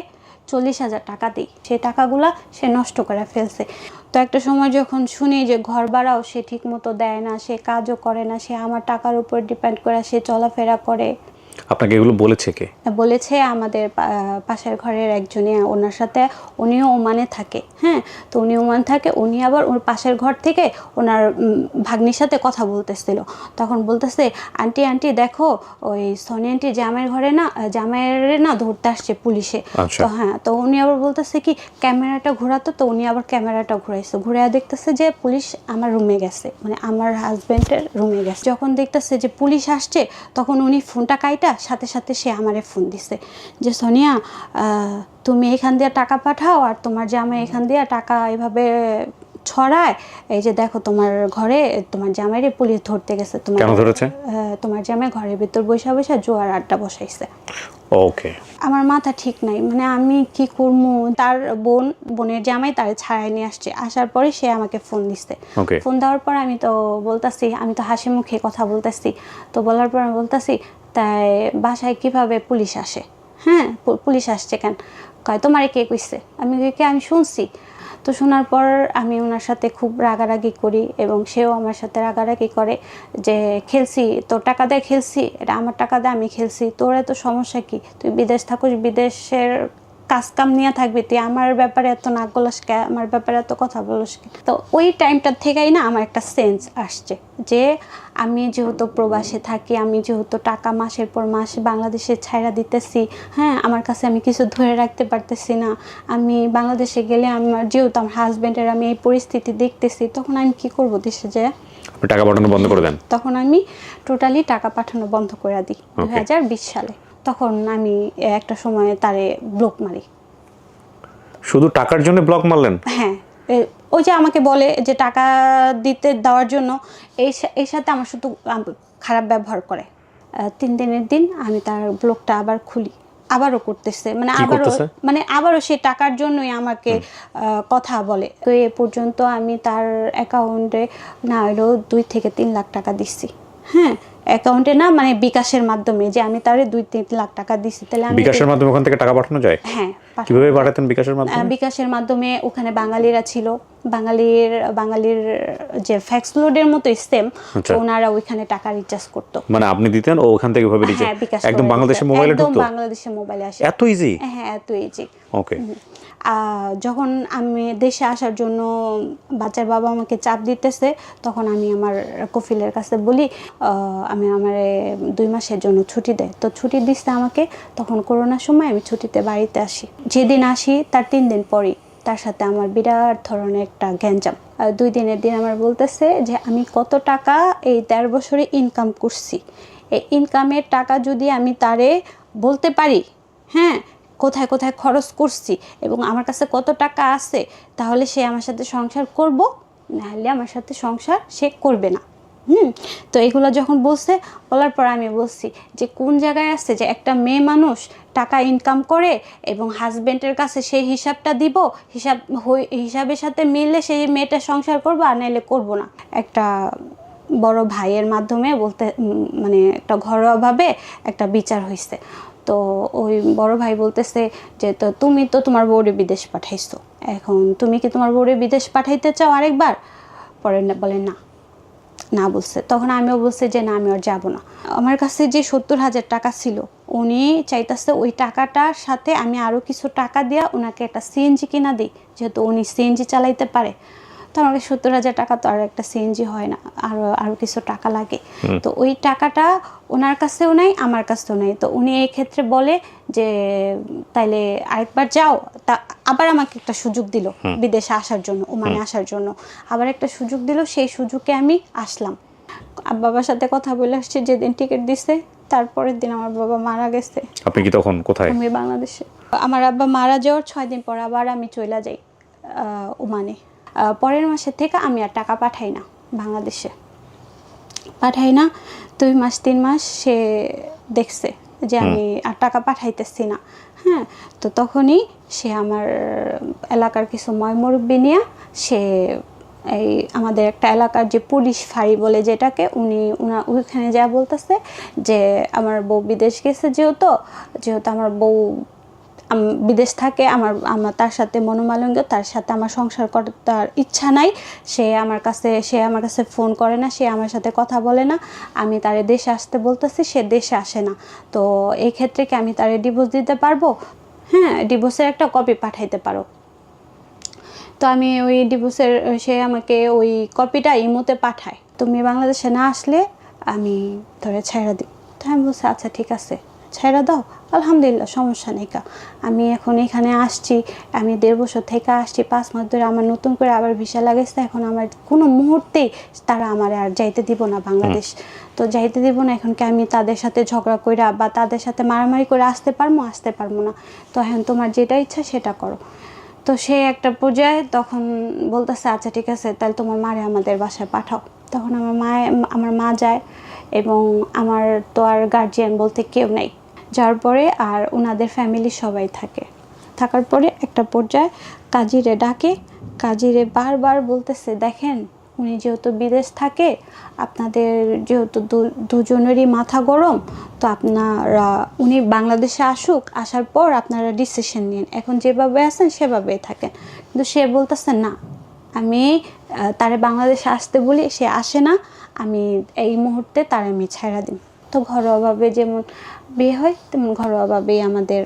40,000 টাকা দিই, সেই টাকাগুলা সে নষ্ট করে ফেলছে। তো একটা সময় যখন শুনি যে ঘর ভাড়াও সে ঠিক মতো দেয় না, সে কাজও করে না, সে আমার টাকার উপর ডিপেন্ড করে সে চলাফেরা করে। আপনাকে এগুলো বলেছে কে? বলেছে আমাদের পাশের ঘরের একজনই, ওনার সাথে উনিও ওমানে থাকে। হ্যাঁ, তো উনি ওমান থাকে, উনি আবার ওর পাশের ঘর থেকে ওনার ভাগ্নির সাথে কথা বলতেছিল। তখন বলতেছে, আন্টি আন্টি দেখো, ওই সনি আন্টি জামাইয়ের ঘরে না, জামাইয়ের না ধরতে আসছে পুলিশে। তো হ্যাঁ, তো উনি আবার বলতেছে কি ক্যামেরাটা ঘোরাতো, তো উনি আবার ক্যামেরাটা ঘুরাইছে, ঘুরে দেখতেছে যে পুলিশ আমার রুমে গেছে, মানে আমার হাজবেন্ডের রুমে গেছে। যখন দেখতেছে যে পুলিশ আসছে, তখন উনি ফোনটা কাইটা সাথে সাথে সে আমারে ফোন দিছে যে সোনিয়া, তুমি এখান দিয়ে টাকা পাঠাও, আর তোমার জামাই এখান দিয়ে টাকা এভাবে ছড়ায়, এই যে দেখো তোমার ঘরে তোমার জামাইরে পুলিশ ধরতে গেছে। তোমার জামাই ঘরের ভিতর বসে বসে জুয়ার আড্ডা বসাইছে। ওকে, আমার মাথা ঠিক নাই, মানে আমি কি করবো। তার বোনের জামাই তারে ছাড়াই নিয়ে আসছে, আসার পরে সে আমাকে ফোন দিচ্ছে। ফোন দেওয়ার পর আমি তো বলতাছি, আমি তো হাসি মুখে কথা বলতেছি, তো বলার পর আমি বলতাছি, তাই বাসায় কিভাবে পুলিশ আসে? হ্যাঁ, পুলিশ আসছে কেন? কয় তোমারে কে কইছে? আমি শুনছি। তো শোনার পর আমি ওনার সাথে খুব রাগারাগি করি, এবং সেও আমার সাথে রাগারাগি করে যে খেলছি, তোর টাকা দিয়ে খেলছি, এটা আমার টাকা দিয়ে আমি খেলছি, তোর এত সমস্যা কি? তুই বিদেশ থাকুস, বিদেশের কাজ কাম নিয়ে থাকবি, তুই আমার ব্যাপারে এত নাক গলাস কে, আমার ব্যাপারে এত কথা বলস কে? তো ওই টাইমটার থেকেই না আমার একটা সেন্স আসছে যে আমি যেহেতু প্রবাসে থাকি, আমি যেহেতু টাকা মাসের পর মাস বাংলাদেশে ছাইরা দিতেছি, হ্যাঁ, আমার কাছে আমি কিছু ধরে রাখতে পারতেছি না। আমি বাংলাদেশে গেলে আমার যেহেতু আমার হাজব্যান্ডের আমি এই পরিস্থিতি দেখতেছি, তখন আমি কি করব? দেশে যেয়ে টাকা পাঠানো বন্ধ করে দেন? তখন আমি টোটালি টাকা পাঠানো বন্ধ করে দিই 2020 সালে। তখন আমি একটা সময় তারে ব্লক মারি। শুধু টাকার জন্য ব্লক মারলেন? হ্যাঁ, ওই যে আমাকে বলে যে টাকা দেওয়ার জন্য, এর সাথে আমার শুধু খারাপ ব্যবহার করে। 3 দিনের দিন আমি তার ব্লকটা আবার খুলি, আবারও করতেছে, আবারও সে টাকার জন্যই আমাকে কথা বলে। তো এ পর্যন্ত আমি তার অ্যাকাউন্টে না হলেও 2 থেকে 3 লাখ টাকা দিচ্ছি। হ্যাঁ, অ্যাকাউন্টে না, মানে বিকাশের মাধ্যমে, যে আমি তারে 2-3 লাখ টাকা দিচ্ছি। তাহলে আমি বিকাশের মাধ্যমে ওখান থেকে টাকা পাঠানো যায়? হ্যাঁ। কিভাবে পাঠাতেন বিকাশের মাধ্যমে? বিকাশের মাধ্যমে ওখানে বাঙালিরা ছিল, বাঙালির যে ফ্যাক্স লোডের মতো সেম, ওনারা ওইখানে টাকা রিচার্জ করতো। মানে আপনি দিতেন, ও ওখান থেকে ভাবে রিচার্জ? একদম বাংলাদেশের মোবাইলে ঢুকতো? একদম বাংলাদেশের মোবাইলে আসে। এত ইজি? হ্যাঁ, এত ইজি। ওকে। যখন আমি দেশে আসার জন্য বাচ্চার বাবা আমাকে চাপ দিতেছে, তখন আমি আমার কফিলের কাছে বলি আমার 2 মাসের জন্য ছুটি দেয়। তো ছুটি দিচ্ছে আমাকে, তখন করোনার সময় আমি ছুটিতে বাড়িতে আসি। যেদিন আসি তার 3 দিন পরই তার সাথে আমার বিরাট ধরনের একটা গ্যাঞ্জাম। 2 দিনের দিন আমার বলতেছে যে আমি কত টাকা এই 13 বছরে ইনকাম করছি, এই ইনকামের টাকা যদি আমি তারে বলতে পারি, হ্যাঁ, কোথায় কোথায় খরচ করছি এবং আমার কাছে কত টাকা আছে, তাহলে সে আমার সাথে সংসার করব, নাহলে আমার সাথে সংসার সে করবে না। তো এগুলো যখন বলার পর আমি বলছি যে কোন জায়গায় আছে যে একটা মেয়ে মানুষ টাকা ইনকাম করে এবং হাজবেন্ডের কাছে সেই হিসাবটা দিব, হিসাবের সাথে মিললে সেই মেয়েটা সংসার করবো, আর নাইলে করবো না। একটা বড় ভাইয়ের মাধ্যমে মানে একটা ঘরোয়াভাবে একটা বিচার হয়েছে। তো ওই বড় ভাই বলতেছে যে তুমি তো তোমার বউরে বিদেশ পাঠাইছো, এখন তুমি কি তোমার বউরে বিদেশ পাঠাইতে চাও আরেকবার? পরে বলে না বলছে। তখন আমিও বলছি যে না, আমি আর যাবো না। আমার কাছে যে 70,000 টাকা ছিল, উনি চাইতেছে ওই টাকাটার সাথে আমি আরও কিছু টাকা দিয়া ওনাকে একটা সিএনজি কিনা দিই, যেহেতু উনি সিএনজি চালাইতে পারে। তো আমাকে 70,000 টাকা তো আর একটা সিএনজি হয় না, আরও কিছু টাকা লাগে। তো ওই টাকাটা ওনার কাছেও নাই, আমার কাছেও নাই। তো উনি এই ক্ষেত্রে বলে যে তাইলে আরেকবার যাও। তা আবার আমাকে একটা সুযোগ দিল বিদেশে আসার জন্য, ওমানে আসার জন্য আবার একটা সুযোগ দিল। সেই সুযোগে আমি আসলাম। বাবার সাথে কথা বলে আসছি, যেদিন টিকিট দিছে তারপরের দিন আমার বাবা মারা গেছে। আপনি কি তখন কোথায়? আমি বাংলাদেশে। আমার আব্বা মারা যাওয়ার 6 দিন পর আবার আমি চলে যাই ওমানে। পরের মাসের থেকে আমি আর টাকা পাঠাই না বাংলাদেশে। পাঠাই না, 2 মাস 3 মাস সে দেখছে যে আমি আর টাকা পাঠাইতেছি না। হ্যাঁ, তো তখনই সে আমার এলাকার কিছু মুরব্বি নিয়ে সে এই আমাদের একটা এলাকার যে পুলিশ ফাঁড়ি বলে যেটাকে, ওইখানে যা বলতেছে যে আমার বউ বিদেশ গেছে, যেহেতু আমার বউ বিদেশ থাকে, আমার তার সাথে মনোমালিন্য, তার সাথে আমার সংসার করার ইচ্ছা নাই, সে আমার কাছে ফোন করে না, সে আমার সাথে কথা বলে না, আমি তারে দেশে আসতে বলতেছি, সে দেশে আসে না, তো এই ক্ষেত্রে কি আমি তারে ডিভোর্স দিতে পারবো? হ্যাঁ, ডিভোর্সের একটা কপি পাঠাইতে পারো। তো আমি ওই ডিভোর্সের, সে আমাকে ওই কপিটা ইমোতে পাঠায়, তুমি বাংলাদেশে না আসলে আমি ধরে ছেড়ে দিই। তো আমি বলছি আচ্ছা ঠিক আছে, ছেড়ে দাও, আলহামদুলিল্লাহ, সমস্যা নেই। আমি এখন এখানে আসছি, আমি 1.5 বছর থেকে আসছি, 5 মাস ধরে আমার নতুন করে আবার ভিসা লাগাইছে, এখন আমার কোনো মুহূর্তেই তারা আমার আর যাইতে দিব না বাংলাদেশ, তো যাইতে দিব না। এখন কি আমি তাদের সাথে ঝগড়া কইরা বা তাদের সাথে মারামারি করে আসতে পারবো না, তো এখন তোমার যেটা ইচ্ছা সেটা করো। তো সে একটা পর্যায়ে তখন বলতেছে আচ্ছা ঠিক আছে, তাহলে তোমার মারে আমাদের বাসায় পাঠাও। তখন আমার মা যায়, এবং আমার তো আর গার্জিয়ান বলতে কেউ নেই। যাওয়ার পরে আর ওনাদের ফ্যামিলি সবাই থাকার পরে একটা পর্যায়ে কাজীরে ডাকে, কাজীরে বারবার বলতেছে দেখেন উনি যেহেতু বিদেশ থাকে, আপনাদের যেহেতু দুজনেরই মাথা গরম, তো উনি বাংলাদেশে আসার পর আপনারা ডিসিশন নিন, এখন যেভাবে আছেন সেভাবেই থাকেন। কিন্তু সে বলতেছে না, আমি তারে বাংলাদেশে আসতে বলি, সে আসে না, আমি এই মুহূর্তে তার আমি ছেড়ে দিন। তো ঘরোয়াভাবে যেমন বিয়ে হয় তেমন ঘরোয়াভাবেই আমাদের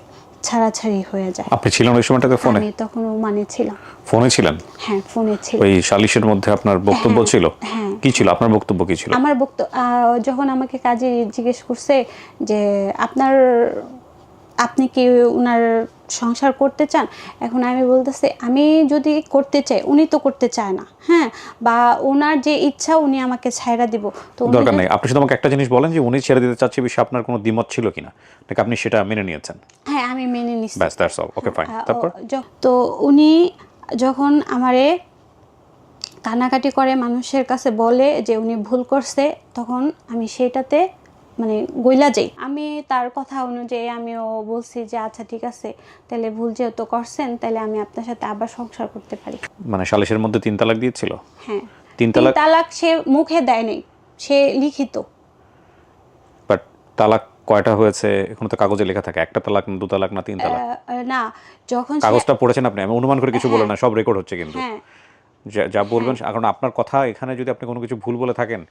ছাড়াছাড়ি হয়ে যায়। আপনি ছিলেন ওই সময়টাতে ফোনে? আমি তখন ওমানে ছিলাম। ফোনে ছিলেন? হ্যাঁ, ফোনে ছিলাম। ওই সালিশের মধ্যে আপনার বক্তব্য ছিল? হ্যাঁ। কি ছিল আপনার বক্তব্য? কি ছিল আমার বক্তব্য? যখন আমাকে কাজে জিজ্ঞেস করছে যে আপনি কি উনার সংসার করতে চান, এখন আমি বলতেছি আমি যদি করতে চাই, উনি তো করতে চায় না, হ্যাঁ, বা ওনার যে ইচ্ছা উনি আমাকে ছাইরা দিব, তো দরকার নেই। আপনি শুধু আমাকে একটা জিনিস বলেন যে উনি ছেড়ে দিতে চাচ্ছে বিষয়ে আপনার কোনো দ্বিমত ছিল কিনা, নাকি আপনি সেটা মেনে নিয়েছেন? হ্যাঁ, আমি মেনে নিচ্ছি। ব্যাস, দ্যাটস অল। Okay, fine. তারপর তো উনি যখন আমারে কান্নাকাটি করে, মানুষের কাছে বলে যে উনি ভুল করছে, তখন আমি সেটাতে মানে গইলা যাই। আমি তার কথা অনুযায়ী আমিও বলছি যে আচ্ছা ঠিক আছে, তাহলে ভুল যেহেতু করছেন, তাহলে আমি আপনার সাথে আবার সংসার করতে পারি। মানে সালিশের মধ্যে 3 তালাক দিয়েছিল? হ্যাঁ, 3 তালাক সে মুখে দেয় নাই, সে লিখিত। বাট তালাক কয়টা হয়েছে এখন তো কাগজে লেখা থাকে, 1 তালাক না 2 তালাক না 3 তালাক? না, যখন কাগজটা পড়েছেন আপনি? আমি অনুমান করে কিছু বলে না, সব রেকর্ড হচ্ছে কিন্তু। হ্যাঁ, যা বলবেন, কারণ আপনার কথা এখানে যদি আপনি কোনো কিছু ভুল বলে থাকেন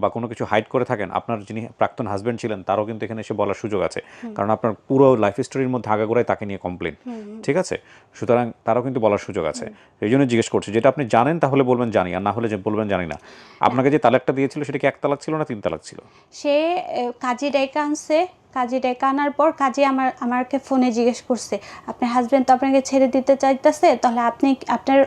বা কোনো কিছু হাইড করে থাকেন, আপনার যিনি প্রাক্তন হাজব্যান্ড ছিলেন তারও কিন্তু এখানে এসে বলার সুযোগ আছে, কারণ আপনার পুরো লাইফ স্টোরির মধ্যে আগাগোড়ায় তাকে নিয়ে কমপ্লেন, ঠিক আছে? সুতরাং তারও কিন্তু বলার সুযোগ আছে। এই জন্য জিজ্ঞেস করছি, যেটা আপনি জানেন তাহলে বলবেন জানি, আর না হলে যে বলবেন জানি না। আপনাকে যে তালাকটা দিয়েছিল সেটা কি 1 তালাক ছিল না 3 তালাক ছিল? সে কাজী ডেকে আনছে, কাজী ডেকে আনার পর কাজী আমাকে ফোনে জিজ্ঞেস করছে আপনার হাজব্যান্ড তো আপনাকে ছেড়ে দিতে চাইতেছে, তাহলে আপনার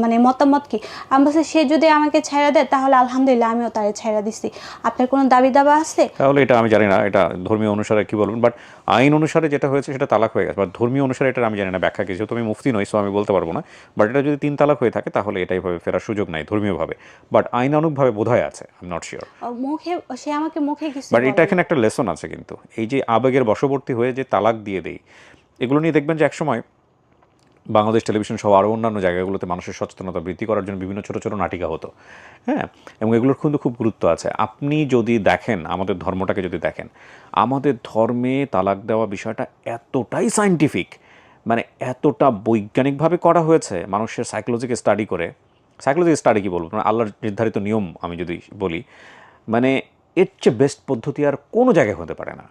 মানে মতামত কি? আমি বলছি সে যদি আমাকে ছেড়ে দেয় তাহলে আলহামদুলিল্লাহ, আমিও তারে ছেড়ে দিচ্ছি, আপনার কোনো দাবি দাবা আছে? তাহলে এটা আমি জানি না, এটা ধর্মীয় অনুসারে কি বলবেন, বাট আইন অনুসারে যেটা হয়েছে সেটা তালাক হয়ে গেছে, বাট ধর্মীয় অনুসারে এটা আমি জানি না ব্যাখ্যা কিছু, তুমি মুফতি নই, সো আমি বলতে পারবো না। বাট এটা যদি 3 তালাক হয়ে থাকে তাহলে এটাই ভাবে ফেরার সুযোগ নাই ধর্মীয়ভাবে, বাট আইনানুগভাবে বোধহয় আছে, আই এম নট শিওর। সে আমাকে মুখে কিছু বাট এটা এখানে একটা লেসন আছে কিন্তু, এই যে আবেগের বশবর্তী হয়ে যে তালাক দিয়ে দেই, এগুলো নিয়ে দেখবেন যে একসময় বাংলাদেশ টেলিভিশন সহ আরও অন্যান্য জায়গাগুলোতে মানুষের সচেতনতা বৃদ্ধি করার জন্য বিভিন্ন ছোটো ছোটো নাটিকা হতো, হ্যাঁ, এবং এগুলোর কিন্তু খুব গুরুত্ব আছে। আপনি যদি দেখেন, আমাদের ধর্মটাকে যদি দেখেন, আমাদের ধর্মে তালাক দেওয়া বিষয়টা এতটাই সায়েন্টিফিক, মানে এতটা বৈজ্ঞানিকভাবে করা হয়েছে, মানুষের সাইকোলজিকে স্টাডি করে। সাইকোলজি স্টাডি কী বলবো, মানে আল্লাহর নির্ধারিত নিয়ম আমি যদি বলি, মানে এর চেয়ে বেস্ট পদ্ধতি আর কোনো জায়গায় হতে পারে না।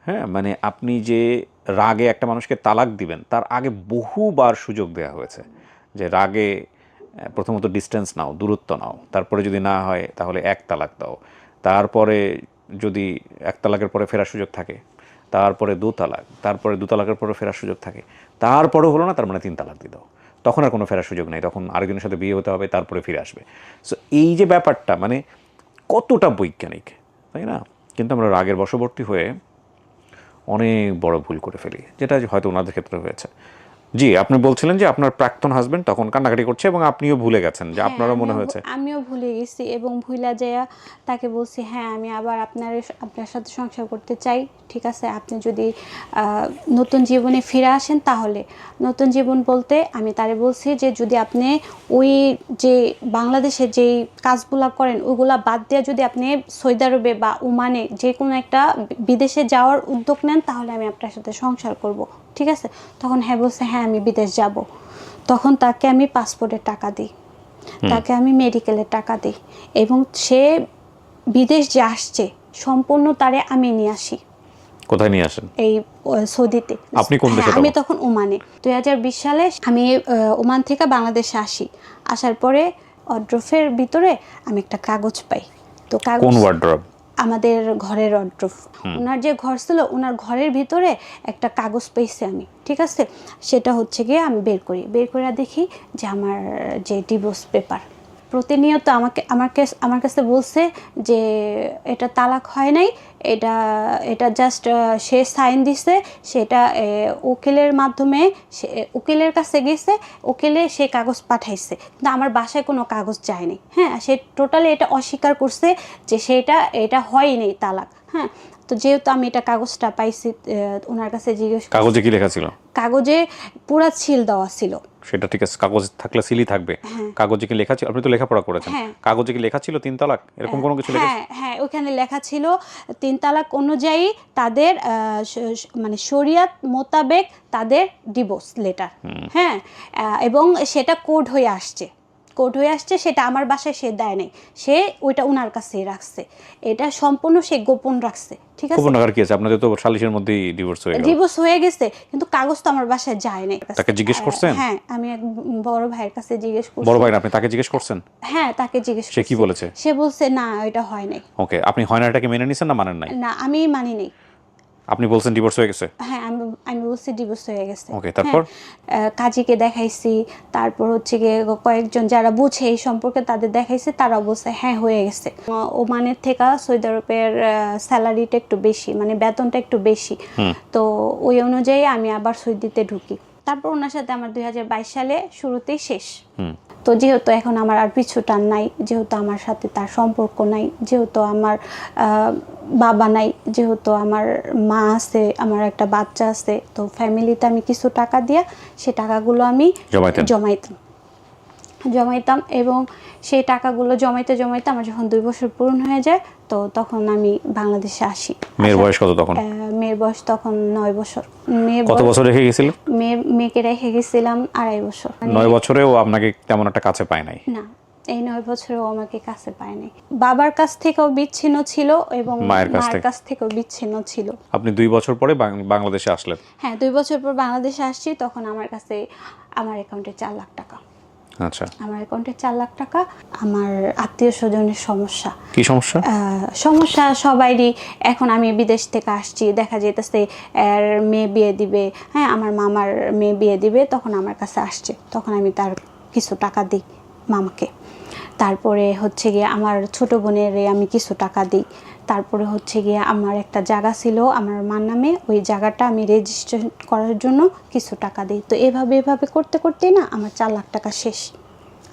হ্যাঁ, মানে আপনি যে রাগে একটা মানুষকে তালাক দিবেন, তার আগে বহুবার সুযোগ দেওয়া হয়েছে যে রাগে প্রথমত ডিস্টেন্স নাও, দূরত্ব নাও, তারপরে যদি না হয় তাহলে 1 তালাক দাও, তারপরে যদি 1 তালাকের পরে ফেরার সুযোগ থাকে, তারপরে 2 তালাক, তারপরে 2 তালাকের পরে ফেরার সুযোগ থাকে, তারপরে হলো না, তার মানে 3 তালাক দিয়ে দাও, তখন আর কোনো ফেরার সুযোগ নেই, তখন আরেকজনের সাথে বিয়ে হতে হবে, তারপরে ফিরে আসবে। সো এই যে ব্যাপারটা, মানে কতটা বৈজ্ঞানিক, তাই না? কিন্তু আমরা রাগের বশবর্তী হয়ে অনেক বড় ভুল করে ফেলি, যেটা হয়তো ওনাদের ক্ষেত্রে হয়েছে। জি, আপনি বলছিলেন যে আপনার প্রাক্তন হাজবেন্ড তখন কান্নাকাটি করছে এবং আপনিও ভুলে গেছেন যে হ্যাঁ, আপনারও মনে হয়েছে। আমিও ভুলে গেছি এবং ভুলা যাইয়া তাকে বলছি হ্যাঁ আমি আবার আপনার সাথে সংসার করতে চাই, ঠিক আছে আপনি যদি নতুন জীবনে ফিরে আসেন তাহলে। নতুন জীবন বলতে আমি তারে বলছি যে যদি আপনি ওই যে বাংলাদেশে যেই কাজগুলা করেন ওইগুলা বাদ দিয়ে যদি আপনি সৌদি আরবে বা ওমানে যে কোনো একটা বিদেশে যাওয়ার উদ্যোগ নেন তাহলে আমি আপনার সাথে সংসার করব, ঠিক আছে। তখন হ্যাঁ বলছে হ্যাঁ আমি বিদেশ যাব। তখন তাকে আমি পাসপোর্টের টাকা দিই, তাকে আমি মেডিকেলের টাকা দিই এবং সে বিদেশ যে আসছে সম্পূর্ণ তারে আমি নিয়ে আসি। কোথায় নিয়ে আসেন? এই সৌদিতে। আপনি কোন দেশে? আমি তখন ওমানে। 2020 সালে আমি ওমান থেকে বাংলাদেশে আসি। আসার পরে ওয়ার্ড্রোফের ভিতরে আমি একটা কাগজ পাই। তো কাগজ কোন ওয়ার্ড্রোব? আমাদের ঘরের ওয়ার্ড্রোব। ওনার যে ঘর ছিল ওনার ঘরের ভিতরে একটা কাগজ পেয়েছি আমি, ঠিক আছে। সেটা হচ্ছে গিয়ে আমি বের করে দেখি যে আমার যে ডিভোর্স পেপার। প্রতিনিয়ত আমার কাছে বলছে যে এটা তালাক হয় নাই, এটা জাস্ট সে সাইন দিছে, সেটা উকিলের মাধ্যমে উকিলের কাছে গেছে, উকিলে সে কাগজ পাঠাইছে কিন্তু আমার বাসায় কোনো কাগজ যায়নি। হ্যাঁ, সে টোটালি এটা অস্বীকার করছে যে এটা হয়নি তালাক। হ্যাঁ, তো যেহেতু আমি এটা কাগজটা পাইছি ওনার কাছে জিজ্ঞেস। কাগজে কি লেখা ছিল? কাগজে পুরা সিল দেওয়া ছিল। সেটা ঠিক আছে, কাগজ থাকলে সিলই থাকবে। কাগজে কি লেখা ছিল? আপনি তো লেখাপড়া করেছেন, কাগজে কি লেখা ছিল 3 তালাক এরকম কোনো কিছু লেখা? হ্যাঁ, ওখানে লেখা ছিল 3 তালাক অনুযায়ী তাদের মানে শরিয়াত মোতাবেক তাদের ডিভোর্স লেটার। হ্যাঁ, এবং সেটা কোড হয়ে আসছে, সেটা আমার বাসায় সে দেয় নাই, সে ওইটা ওনার কাছেই রাখছে। এটা সম্পূর্ণ সে গোপন রাখছে, ঠিক আছে। গোপন রাখার কি আছে? আপনাদের তো সালিশের মধ্যেই ডিভোর্স হয়ে গেছে কিন্তু কাগজ তো আমার বাসায় যায় নাই। তাকে জিজ্ঞেস করছেন? হ্যাঁ, আমি এক বড় ভাইয়ের কাছে জিজ্ঞেস করছি। বড় ভাই আপনি তাকে জিজ্ঞেস করছেন? হ্যাঁ, তাকে জিজ্ঞেস করছি। সে কি বলেছে? সে বলছে না এটা হয় নাই। ওকে, আপনি হয় না এটাকে মেনে নিছেন না মানেন নাই? না, আমি মানি নাই। আপনি বলছেন ডিভোর্স হয়ে গেছে? হ্যাঁ, আমি বলছি ডিভোর্স হয়ে গেছে। ওকে, তারপর? কাজীকে দেখাইছি, তারপর হচ্ছে গিয়ে কয়েকজন যারা বুঝে এই সম্পর্কে তাদের দেখাইছে, তারা বলছে হ্যাঁ হয়ে গেছে। ওমানের থেকে সৌদি আরবের স্যালারিটা একটু বেশি, মানে বেতনটা একটু বেশি, তো ওই অনুযায়ী আমি আবার সৌদিতে ঢুকি। তারপর ওনার সাথে আমার 2022 সালে শুরুতেই শেষ। তো যেহেতু এখন আমার আর পিছু টান নাই, যেহেতু আমার সাথে তার সম্পর্ক নাই, যেহেতু আমার বাবা নাই, যেহেতু আমার মা আছে, আমার একটা বাচ্চা আছে, তো ফ্যামিলিতে আমি কিছু টাকা দিয়ে সে টাকাগুলো আমি জমাইতাম এবং সেই টাকাগুলো জমাইতে আমার যখন 2 বছর পূর্ণ হয়ে যায় তো তখন আমি বাংলাদেশে আসি। মেয়ের বয়স কত তখন? মেয়ের বয়স তখন 9 বছর। কত বছর রেখে গেছিলেন? মেয়েকে রেখে গেছিলাম 2.5 বছর। 9 বছরেও আপনাকে তেমন একটা কাছে পায় নাই? না, এই 9 বছরেও আমাকে কাছে পায় নাই। বাবার কাছ থেকেও বিচ্ছিন্ন ছিল এবং মায়ের কাছ থেকেও বিচ্ছিন্ন ছিল। আপনি 2 বছর পরে বাংলাদেশে আসলেন? হ্যাঁ, 2 বছর পর বাংলাদেশে আসছি, তখন আমার কাছে আমার অ্যাকাউন্টে 4 লাখ টাকা। আচ্ছা, আমার অ্যাকাউন্টে 4 লাখ টাকা। আমার আত্মীয় স্বজনের সমস্যা। কি সমস্যা? সমস্যা সবাইরই। এখন আমি বিদেশ থেকে আসছি, দেখা যেতেছে এর মেয়ে বিয়ে দিবে, হ্যাঁ আমার মামার মেয়ে বিয়ে দিবে, তখন আমার কাছে আসছে, তখন আমি তার কিছু টাকা দিই মামাকে। তারপরে হচ্ছে গিয়ে আমার ছোট বোনের আমি কিছু টাকা দিই। তারপরে হচ্ছে গিয়ে আমার একটা জায়গা ছিল আমার মার নামে, ওই জায়গাটা আমি রেজিস্ট্রেশন করার জন্য কিছু টাকা দিই। তো এভাবে করতে করতেই না আমার 4 লাখ টাকা শেষ।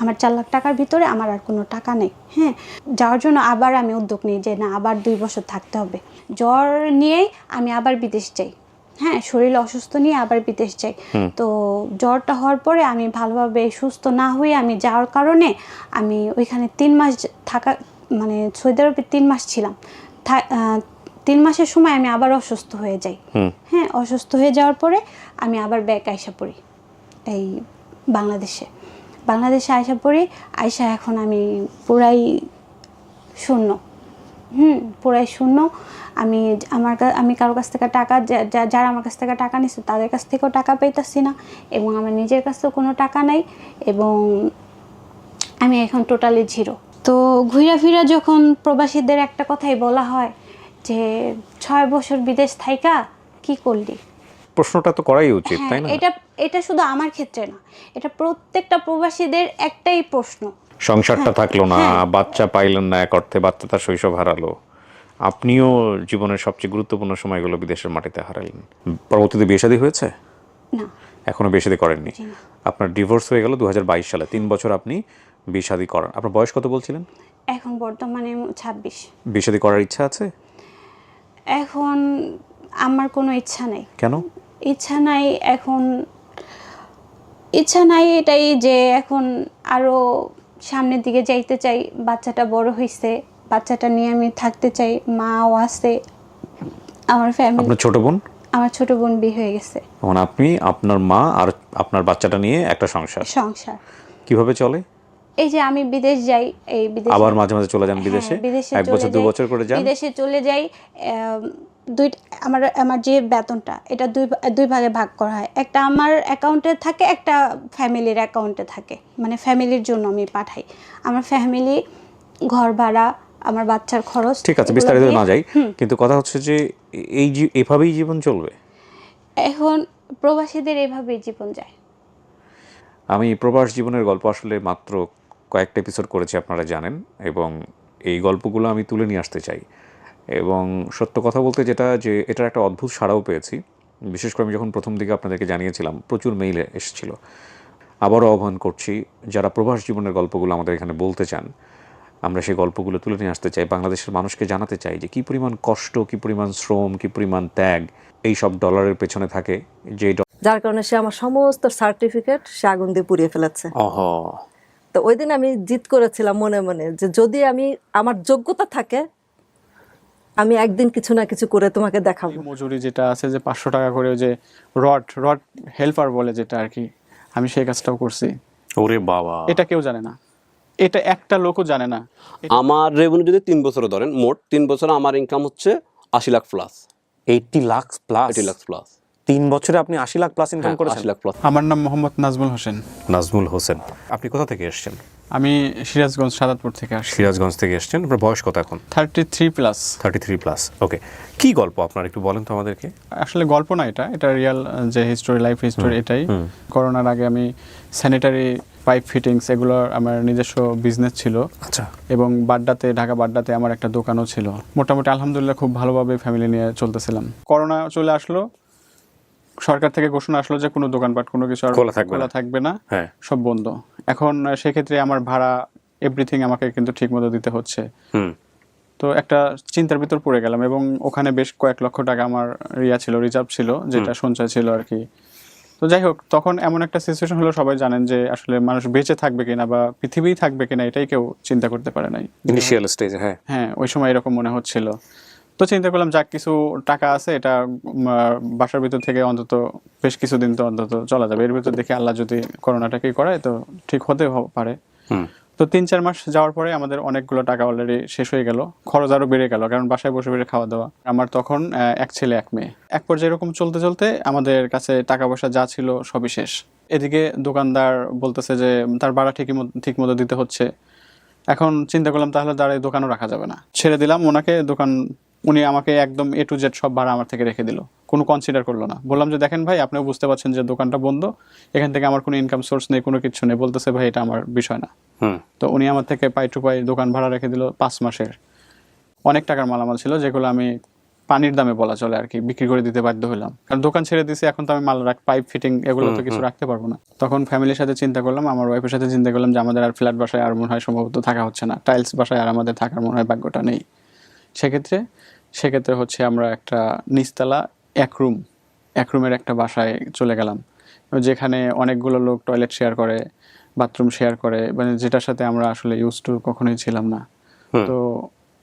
আমার 4 লাখ টাকার ভিতরে আমার আর কোনো টাকা নেই। হ্যাঁ, যাওয়ার জন্য আবার আমি উদ্যোগ নিই যে না আবার 2 বছর থাকতে হবে। জ্বর নিয়েই আমি আবার বিদেশ যাই। হ্যাঁ, শরীর অসুস্থ নিয়ে আবার বিদেশ যাই। তো জ্বরটা হওয়ার পরে আমি ভালোভাবে সুস্থ না হয়ে আমি যাওয়ার কারণে আমি ওইখানে 3 মাস থাকা, মানে সৌদি আরবে 3 মাস ছিলাম। 3 মাসের সময় আমি আবার অসুস্থ হয়ে যাই। হ্যাঁ, অসুস্থ হয়ে যাওয়ার পরে আমি আবার ব্যাক আইসা পড়ি এই বাংলাদেশে আইসা পড়ি। এখন আমি পুরাই শূন্য। পুরাই শূন্য। আমি কারোর কাছ থেকে টাকা, যারা আমার কাছ থেকে টাকা নিচ্ছে তাদের কাছ থেকেও টাকা পাইতেছি না এবং আমার নিজের কাছেও কোনো টাকা নাই এবং আমি এখন টোটালি জিরো। তো ঘুরা যখন প্রবাসীদের একটা কথাই বলা হয় যে 6 বছর বিদেশ থাইকা কি করলি? প্রশ্নটা তো করাই উচিত, তাই না? এটা শুধু আমার ক্ষেত্রে না, এটা প্রত্যেকটা প্রবাসীদের একটাই প্রশ্ন। সংসারটা থাকলো না, বাচ্চা পাইলেন না, এক অর্থে বাচ্চা তার শৈশব হারালো। আপনিও জীবনের সবচেয়ে গুরুত্বপূর্ণ সময়গুলো বিদেশের মাটিতে হারালেন। পরবর্তীতে বিয়ে শাদী হয়েছে? না। এখনো বিয়ে শাদী করেননি। জি না। আপনার ডিভোর্স হয়ে গেল 2022 সালে, 3 বছর আপনি বিয়ে শাদী করেন। আপনার বয়স কত বলছিলেন? এখন বর্তমানে 26। বিয়ে শাদী করার ইচ্ছা আছে? এখন আমার কোনো ইচ্ছা নাই। কেন? ইচ্ছা নাই এখন, ইচ্ছা নাই এটাই যে এখন আরও সামনের দিকে যাইতে চাই। বাচ্চাটা বড় হয়েছে, বাচ্চাটা নিয়ে আমি থাকতে চাই। মাও আছে, আমার ফ্যামিলি। আপনার ছোট বোন? আমার ছোট বোন বিয়ে হয়ে গেছে। মানে আপনি, আপনার মা আর আপনার বাচ্চাটা নিয়ে একটা সংসার। কিভাবে চলে? এই যে আমি বিদেশ যাই, এই বিদেশে আবার মাঝে মাঝে চলে যান বিদেশে, বিদেশে 1 বছর 2 বছর করে যান। বিদেশে চলে যাই। দুই আমার আমার যে বেতনটা এটা দুই ভাগে ভাগ করা হয়। একটা আমার অ্যাকাউন্টে থাকে, একটা ফ্যামিলির অ্যাকাউন্টে থাকে। মানে ফ্যামিলির জন্য আমি পাঠাই। আমার ফ্যামিলি, ঘর ভাড়া, আমার বাচ্চার খরচ। ঠিক আছে, বিস্তারিত না যাই, কিন্তু কথা হচ্ছে যে এভাবেই জীবন চলবে। এখন প্রবাসীদের এভাবেই জীবন যায়। আমি প্রবাস জীবনের গল্প আসলে মাত্র কয়েকটা এপিসোড করেছি, আপনারা জানেন, এবং এই গল্পগুলো আমি তুলে নিয়ে আসতে চাই। এবং সত্য কথা বলতে যেটা, যে এটার একটা অদ্ভুত সাড়াও পেয়েছি। বিশেষ করে আমি যখন প্রথম দিকে আপনাদেরকে জানিয়েছিলাম, প্রচুর মেইল এসেছিল। আবারও আহ্বান করছি, যারা প্রবাস জীবনের গল্পগুলো আমাদের এখানে বলতে চান, আমরা সেই গল্পগুলো তুলে নিয়ে আসতে চাই। বাংলাদেশের মানুষকে জানাতে চাই যে কী পরিমাণ কষ্ট, কী পরিমাণ শ্রম, কী পরিমাণ ত্যাগ এই সব ডলারের পেছনে থাকে, যে যার কারণে সে আমার সমস্ত সার্টিফিকেট সে আগুন দিয়ে পুড়িয়ে ফেলেছে। তো ওই দিন আমি জিদ করেছিলাম মনে মনে যে যদি আমি আমার যোগ্যতা থাকে আমি একদিন কিছু না কিছু করে তোমাকে দেখাবো। মজুরি যেটা আছে যে 500 টাকা করে, যে রড হেল্পার বলে যেটা আর কি, আমি সেই কাজটাও করছি। ওরে বাবা, এটা কেউ জানে না, এটা একটা লোকও জানে না। আমার রেভিনিউ যদি 3 বছরে ধরেন, মোট 3 বছরে আমার ইনকাম হচ্ছে 80 lakh plus. 80 lakh plus? 80 lakh plus 3 বছরে আপনি 80 লাখ প্লাস ইনকাম করেছেন? 80 লাখ প্লাস। আমার নাম মোহাম্মদ নাজমুল হোসেন। নাজমুল হোসেন, আপনি কোথা থেকে এসেছেন? আমি সিরাজগঞ্জ সাদাতপুর থেকে আসছি। সিরাজগঞ্জ থেকে এসেছেন। আপনার বয়স কত এখন? 33 প্লাস। 33 প্লাস, ওকে। কি গল্প আপনার, একটু বলেন তো আমাদেরকে। আসলে গল্প না, এটা রিয়েল যে হিস্টোরি, লাইফ হিস্টোরি এটাই। করোনার আগে আমি স্যানিটারি পাইপ ফিটিংস এগুলো আমার নিজস্ব বিজনেস ছিল। আচ্ছা। এবং ঢাকা বাড্ডাতে আমার একটা দোকানও ছিল। মোটামুটি আলহামদুলিল্লাহ খুব ভালোভাবে ফ্যামিলি নিয়ে চলতেছিলাম। করোনা চলে আসলো, সরকার থেকে ঘোষণা আসলো যে কোনো দোকানপাট কোনো কিছু আর খোলা থাকবে না, সব বন্ধ। এখন সেক্ষেত্রে আমার ভাড়া এভরিথিং আমাকে কিন্তু ঠিক মতো দিতে হচ্ছে। তো একটা চিন্তার ভিতর পড়ে গেলাম, এবং ওখানে বেশ কয়েক লক্ষ টাকা আমার ছিল, রিজার্ভ ছিল, যেটা সঞ্চয় ছিল আর কি। তো যাই হোক, তখন এমন একটা সিচুয়েশন হলো, সবাই জানেন যে আসলে মানুষ বেঁচে থাকবে কিনা বা পৃথিবী থাকবে কিনা এটাই কেউ চিন্তা করতে পারে নাই ইনিশিয়াল স্টেজে। হ্যাঁ, ওই সময় এরকম মনে হচ্ছিল। তো চিন্তা করলাম যাক, কিছু টাকা আছে, এটা বাসার ভিতর থেকে অন্তত বেশ কিছুদিন তো অন্তত চলা যাবে। এর ভিতর দেখে আল্লাহ যদি করোনাটাকেই করায় তো ঠিক হতে পারে। তো 3-4 মাস যাওয়ার পরে আমাদের অনেকগুলো টাকা অলরেডি শেষ হয়ে গেল, খরচ আরো বেড়ে গেল, কারণ বাসায় বসে বসে খাওয়া দাওয়া। আমার তখন 1 ছেলে 1 মেয়ে। এক পর্যায়ে এরকম চলতে চলতে আমাদের কাছে টাকা পয়সা যা ছিল সবই শেষ। এদিকে দোকানদার বলতেছে যে তার ভাড়া ঠিক মতো দিতে হচ্ছে। এখন চিন্তা করলাম তাহলে দাঁড়ায় দোকানও রাখা যাবে না, ছেড়ে দিলাম ওনাকে দোকান। উনি আমাকে একদম A to Z সব ভাড়া আমার থেকে রেখে দিল, কোনো কনসিডার করলো না। বললাম যে দেখেন ভাই, আপনিও বুঝতে পারছেন যে দোকানটা বন্ধ, এখান থেকে আমার কোনো ইনকাম সোর্স নেই, কোনো কিছু নেই। বলতেছে ভাই এটা আমার বিষয় না। তো উনি আমার থেকে পাই টু পাই দোকান ভাড়া রেখে দিল 5 মাসের। অনেক টাকার মালামাল ছিল, যেগুলো আমি পানির দামে বলা চলে আর কি বিক্রি করে দিতে বাধ্য হলাম, কারণ দোকান ছেড়ে দিয়েছি। এখন তো আমি মাল পাইপ ফিটিং এগুলো তো কিছু রাখতে পারবো না। তখন ফ্যামিলির সাথে চিন্তা করলাম, আমার ওয়াইফের সাথে চিন্তা করলাম যে আমাদের আর ফ্ল্যাট বাসায় আর মনে হয় সম্ভবত থাকা হচ্ছে না, টাইলস বাসায় আর আমাদের থাকার মনে হয় ভাগ্যটা নেই। সেক্ষেত্রে হচ্ছে আমরা একটা নিচতলা এক রুমের একটা বাসায় চলে গেলাম, যেখানে অনেকগুলো লোক টয়লেট শেয়ার করে, বাথরুম শেয়ার করে, মানে যেটার সাথে আমরা আসলে ইউজ টু কখনোই ছিলাম না। তো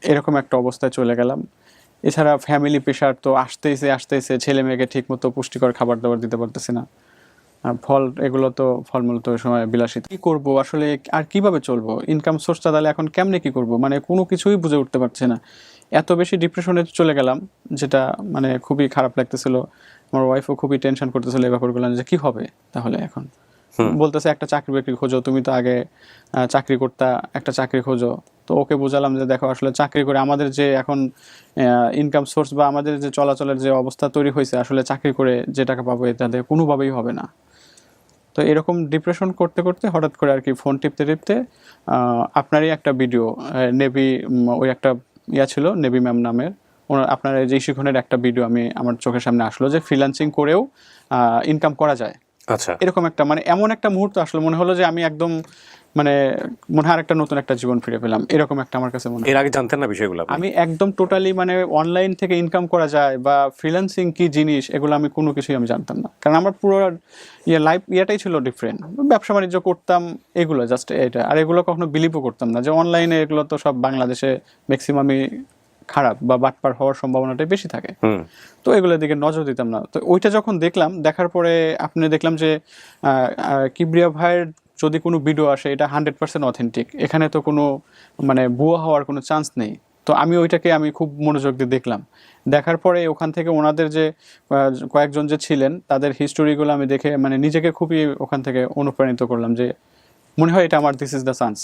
এরকম একটা অবস্থায় চলে গেলাম। এছাড়া ফ্যামিলি প্রেশার তো আসতেইছে, ছেলে মেয়েকে ঠিক মতো পুষ্টিকর খাবার দাবার দিতে পারতেছি না। এগুলো তো ফলমূল তো ওই সময় বিলাসিত। কি করব আসলে, আর কিভাবে চলবো, ইনকাম সোর্সটা তাহলে এখন কেমনে কি করব, মানে কোনো কিছুই বুঝে উঠতে পারছি না। এত বেশি ডিপ্রেশনে চলে গেলাম, যেটা মানে খুবই খারাপ লাগতেছিল। আমার ওয়াইফও খুবই টেনশন করতেছিল এই ব্যাপারগুলো, যে কি হবে তাহলে এখন। বলতেছে একটা চাকরি বাকরি খোঁজো, তুমি তো আগে চাকরি করতা, একটা চাকরি খোঁজো। তো ওকে বোঝালাম যে দেখো আসলে চাকরি করে আমাদের যে এখন ইনকাম সোর্স বা আমাদের যে চলাচলের যে অবস্থা তৈরি হয়েছে, আসলে চাকরি করে যে টাকা পাবো এটাতে কোনোভাবেই হবে না। তো এরকম ডিপ্রেশন করতে করতে হঠাৎ করে আর কি ফোন টিপতে আপনারই একটা ভিডিও, নেভি ওই একটা ছিল নেভি ম্যাম নামের, আপনার যে শিখনের একটা ভিডিও আমার চোখের সামনে আসলো, যে ফ্রিল্যান্সিং করেও ইনকাম করা যায়। আচ্ছা এরকম একটা মানে এমন একটা মুহূর্ত আসলে মনে হলো যে আমি একদম মানে মনে হয় একটা নতুন একটা জীবন ফিরে পেলাম, এরকম একটা আমার কাছে মনে হয়। এর আগে জানতেন না বিষয়গুলো আপনি? আমি একদম টোটালি মানে অনলাইন থেকে ইনকাম করা যায় বা ফ্রিল্যান্সিং কি জিনিস এগুলো আমি কোনো কিছুই আমি জানতাম না, কারণ আমার পুরো লাইফ ইয়াটাই ছিল ডিফারেন্ট। ব্যবসা বাণিজ্য করতাম এগুলো জাস্ট এটা, আর এগুলো কখনো বিলিভও করতাম না যে অনলাইনে এগুলো তো সব বাংলাদেশে ম্যাক্সিমামই খারাপ বা বাটপার হওয়ার সম্ভাবনাটাই বেশি থাকে। তো এগুলোর দিকে নজর দিতাম না। তো ওইটা যখন দেখলাম, দেখার পরে আপনি দেখলাম যে কিবরিয়া ভাইয়ের যদি কোনো ভিডিও আসে এটা 100% অথেন্টিক, এখানে তো কোনো মানে ভুয়া হওয়ার কোনো চান্স নেই। তো আমি ওইটাকে আমি খুব মনোযোগ দিয়ে দেখলাম। দেখার পরে ওখান থেকে ওনাদের যে কয়েকজন যে ছিলেন তাদের হিস্টোরিগুলো আমি দেখে মানে নিজেকে খুবই ওখান থেকে অনুপ্রাণিত করলাম যে মনে হয় এটা আমার দিস ইজ দ্য চান্স।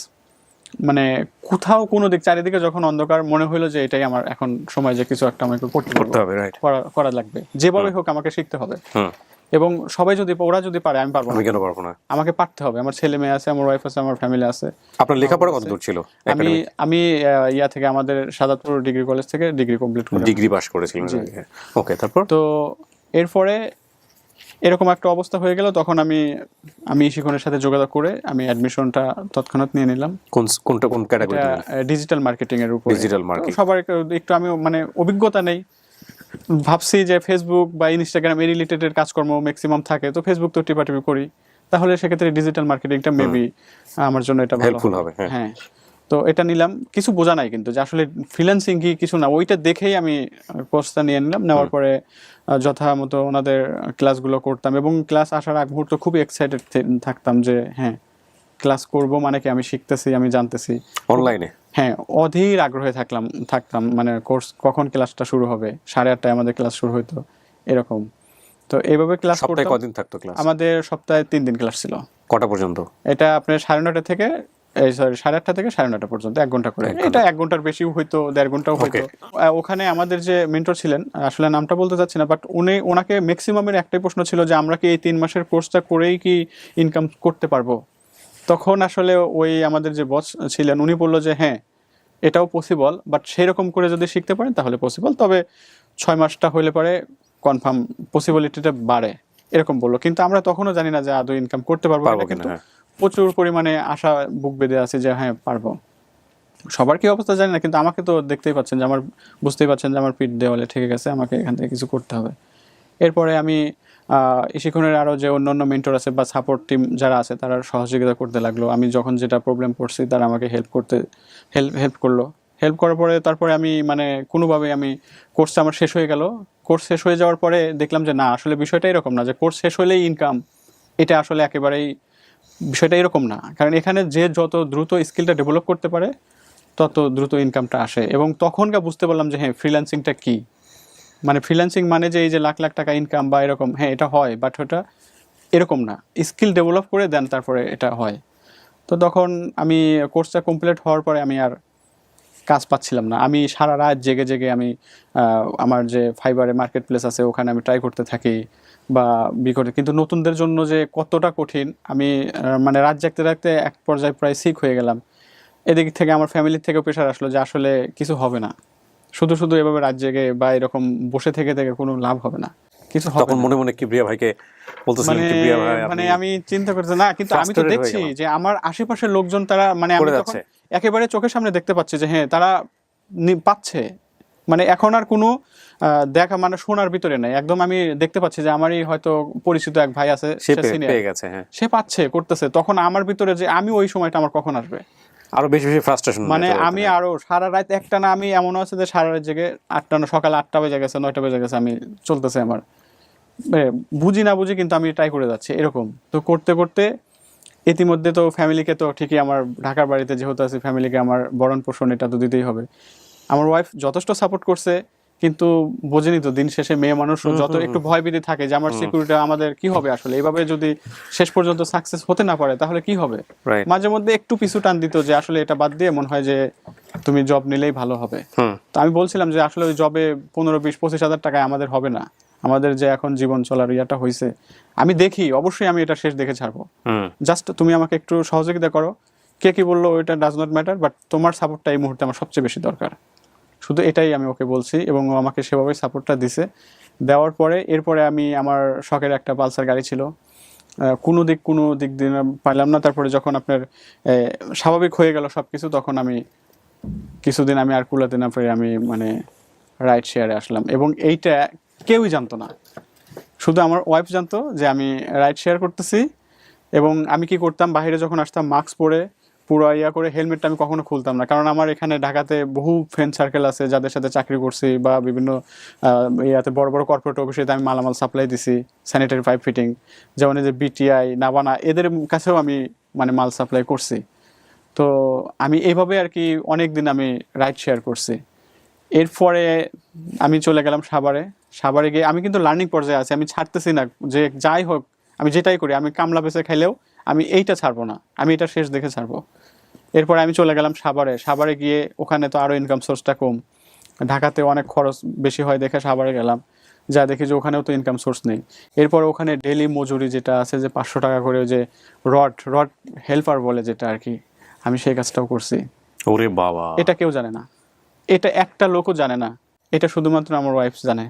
মানে কোথাও কোনো দিক চারিদিকে যখন অন্ধকার, মনে হলো যে এটাই আমার এখন সময় যে কিছু একটা আমাকে করতে হবে, রাইট, করা লাগবে, যেভাবে হোক আমাকে শিখতে হবে। এবং সবাই যদি ওরা যদি পারে আমি পারবো না, কেন পারবো না? আমাকে পারতে হবে। আমার ছেলে মেয়ে আছে, আমার ওয়াইফ আছে, আমার ফ্যামিলি আছে। আপনার লেখাপড়া কত দূর ছিল? আমি ইয়া থেকে আমাদের সাদাতপুর ডিগ্রি কলেজ থেকে ডিগ্রি কমপ্লিট করে ডিগ্রি পাস করেছিলেন। ওকে, তারপর তো এরপরে এরকম একটা অবস্থা হয়ে গেল, তখন আমি শিখনের সাথে যোগাযোগ করে আমি অ্যাডমিশনটা তৎক্ষণাৎ নিয়ে নিলাম। কোন ক্যাটাগরি? ডিজিটাল মার্কেটিং এর উপর। Digital marketing. সবার একটু আমি মানে অভিজ্ঞতা নেই, ভাবছি যে ফেসবুক বা ইনস্টাগ্রাম এই রিলেটেড কাজকর্ম ম্যাক্সিমাম থাকে, তো ফেসবুক তো টিপাটিপি করি, তাহলে সেক্ষেত্রে ডিজিটাল মার্কেটিংটা মেবি আমার জন্য এটা হেল্পফুল হবে। হ্যাঁ, তো এটা নিলাম। কিছু বোঝা নাই কিন্তু যে আসলে ফ্রিল্যান্সিং কি কিছু না, ওইটা দেখেই আমি কোর্সটা নিয়ে নিলাম। নেওয়ার পরে যথামতো ওনাদের ক্লাসগুলো করতাম এবং ক্লাস আসার আগ মুহূর্ত খুবই এক্সাইটেড থাকতাম যে হ্যাঁ ক্লাস করব, মানে কি আমি শিখতেছি, আমি জানতেছি অনলাইনে। হ্যাঁ, অধীর আগ্রহে থাকতাম মানে কোর্স কখন ক্লাসটা শুরু হবে। 8:30টায় আমাদের ক্লাস শুরু হতো এরকম। তো এইভাবে ক্লাস করতাম। সপ্তাহে কদিন থাকতো ক্লাস? আমাদের সপ্তাহে 3 দিন ক্লাস ছিল। কটা পর্যন্ত? এটা আপনার 9:30 থেকে 8:30 থেকে 9:30 পর্যন্ত 1 ঘন্টা করে। এটা 1 ঘন্টার বেশিও হয়তো, 1.5 ঘন্টাও হয়তো। ওখানে আমাদের যে মেন্টর ছিলেন, আসলে নামটা বলতে চাচ্ছি না, বাট ওনাকে ম্যাক্সিমামের একটাই প্রশ্ন ছিল যে আমরা কি এই 3 মাসের কোর্সটা করেই কি ইনকাম করতে পারবো? তখন আসলে ওই আমাদের যে বস ছিলেন উনি বললো যে হ্যাঁ এটাও পসিবল, বাট সেরকম করে যদি শিখতে পারেন তাহলে পসিবল, তবে 6 মাসটা হইলে পরে কনফার্ম পসিবিলিটিটা বাড়ে, এরকম বললো। কিন্তু আমরা তখনও জানি না যে আদৌ ইনকাম করতে পারবো কিনা, কিন্তু প্রচুর পরিমাণে আশা বুক বেঁধে আছে যে হ্যাঁ পারবো। সবার কি অবস্থা জানি না, কিন্তু আমাকে তো দেখতেই পাচ্ছেন যে বুঝতেই পাচ্ছেন যে আমার পিঠ দেওয়ালে ঠেকে গেছে, আমাকে এখান থেকে কিছু করতে হবে। এরপরে আমি শিক্ষণের আরও যে অন্যান্য মেন্টর আছে বা সাপোর্ট টিম যারা আছে তারা সহযোগিতা করতে লাগলো। আমি যখন যেটা প্রবলেম পড়ছি তারা আমাকে হেল্প করলো। হেল্প করার পরে তারপরে আমি মানে কোনোভাবে আমি কোর্সটা আমার শেষ হয়ে গেল। কোর্স শেষ হয়ে যাওয়ার পরে দেখলাম যে না, আসলে বিষয়টা এরকম না যে কোর্স শেষ হলেই ইনকাম, এটা আসলে একেবারেই বিষয়টা এরকম না। কারণ এখানে যে যত দ্রুত স্কিলটা ডেভেলপ করতে পারে তত দ্রুত ইনকামটা আসে। এবং তখনকার বুঝতে পারলাম যে হ্যাঁ ফ্রিল্যান্সিংটা কী, মানে ফ্রিল্যান্সিং মানে যে এই যে লাখ লাখ টাকা ইনকাম বা এরকম, হ্যাঁ এটা হয়, বাট ওটা এরকম না, স্কিল ডেভেলপ করে দেন তারপরে এটা হয়। তো তখন আমি কোর্সটা কমপ্লিট হওয়ার পরে আমি আর কাজ পাচ্ছিলাম না। আমি সারা রাত জেগে আমি আমার যে ফাইবারে মার্কেট প্লেস আছে ওখানে আমি ট্রাই করতে থাকি বা কিন্তু নতুনদের জন্য যে কতটা কঠিন, আমি মানে রাত জাগতে এক পর্যায়ে প্রায় সিক হয়ে গেলাম। এদিক থেকে আমার ফ্যামিলির থেকেও প্রেশার আসলো যে আসলে কিছু হবে না, শুধু এভাবে রাত জেগে বা এরকম বসে থেকে কোনো লাভ হবে না, কিছু হবে না। তখন মনে মনে কিবরিয়া ভাইকে বলতেছিলেন, কিবরিয়া ভাই মানে আমি চিন্তা করতে না, কিন্তু আমি তো দেখছি যে আমার আশেপাশের লোকজন তারা মানে আমি তখন একেবারে চোখের সামনে দেখতে পাচ্ছি যে হ্যাঁ তারা পাচ্ছে, মানে এখন আর কোনো দেখা মানে শোনার ভিতরে নাই, একদম আমি দেখতে পাচ্ছি যে আমারই হয়তো পরিচিত এক ভাই আছে, সে পাচ্ছে করতেছে। তখন আমার ভিতরে যে আমি ওই সময়টা আমার কখন আসবে, আরো বেশি ফ্রাস্ট্রেশন, মানে আমি আরো সারা রাত একটা না, আমি এমন আছে যে সারা রাত জেগে 8টা না সকাল 8টা বেজে গেছে 9টা বেজে গেছে আমি চলতেছে আমার, বুঝি না বুঝি কিন্তু আমি ট্রাই করে যাচ্ছি এরকম। তো করতে করতে ইতিমধ্যে তো ফ্যামিলিকে তো ঠিকই, আমার ঢাকার বাড়িতে যেহেতু আছে ফ্যামিলিকে আমার ভরণ পোষণ এটা তো দিতেই হবে। আমার ওয়াইফ যথেষ্ট সাপোর্ট করছে, কিন্তু বোঝেনি তো দিন শেষে মেয়ে মানুষ যত একটু ভয়ভীতি থাকে যে আমার সিকিউরিটি আমাদের কি হবে, আসলে এইভাবে যদি শেষ পর্যন্ত সাকসেস হতে না পারে তাহলে কি হবে। মাঝে মধ্যে একটু পিছু টান দিত যে আসলে এটা বাদ দিয়ে মনে হয় যে তুমি জব নিলেই ভালো হবে। তো আমি বলছিলাম যে আসলে ওই জবে 15-20-25 হাজার টাকায় আমাদের হবে না, আমাদের যে এখন জীবন চলার ইয়াটা হয়েছে আমি দেখি অবশ্যই আমি এটা শেষ দেখে ছাড়বো, জাস্ট তুমি আমাকে একটু সহযোগিতা করো। কে কি বললো ওইটা ডাজ নট ম্যাটার, বাট তোমার সাপোর্টটা এই মুহূর্তে আমার সবচেয়ে বেশি দরকার, শুধু এটাই আমি ওকে বলছি। এবং ও আমাকে সেভাবে সাপোর্টটা দিছে। দেওয়ার পরে এরপরে আমি আমার শখের একটা পালসার গাড়ি ছিল, কোনো দিক দিয়ে পাইলাম না। তারপরে যখন আপনার স্বাভাবিক হয়ে গেল সবকিছু, তখন আমি কিছুদিন আমি আর কুলাতে না পেরে আমি মানে রাইড শেয়ারে আসলাম। এবং এইটা কেউই জানতো না, শুধু আমার ওয়াইফ জানতো যে আমি রাইড শেয়ার করতেছি। এবং আমি কি করতাম, বাইরে যখন আসতাম মাস্ক পরে পুরো করে, হেলমেটটা আমি কখনো খুলতাম না, কারণ আমার এখানে ঢাকাতে বহু ফ্রেন্ড সার্কেল আছে যাদের সাথে চাকরি করছি বা বিভিন্ন ইয়াতে বড় বড় কর্পোরেট অফিসে আমি মালামাল সাপ্লাই দিছি, স্যানিটারি পাইপ ফিটিং, যেমন এই যে বিটিআই, নাবানা, এদের কাছেও আমি মানে মাল সাপ্লাই করছি। তো আমি এইভাবে আর কি অনেক দিন আমি রাইড শেয়ার করছি। এরপরে আমি চলে গেলাম সাভারে গিয়ে আমি কিন্তু লার্নিং পর্যায়ে আছি, আমি ছাড়তেছি না যে যাই হোক আমি যেটাই করি, আমি কামলা বেচে খাইলেও আমি এইটা ছাড়বো না, আমি এটা শেষ দেখে ছাড়বো। এরপরে আমি চলে গেলাম সাভারে গিয়ে ওখানে তো আরও ইনকাম সোর্সটা কম, ঢাকাতে অনেক খরচ বেশি হয় দেখে সাভারে গেলাম, যা দেখি যে ওখানেও তো ইনকাম সোর্স নেই। এরপর ওখানে ডেইলি মজুরি যেটা আছে যে 500 টাকা করে, যে রড হেল্পার বলে যেটা আর কি, আমি সেই কাজটাও করছি। ওরে বাবা, এটা কেউ জানে না, এটা একটা লোকও জানে না, এটা শুধুমাত্র আমার ওয়াইফ জানে।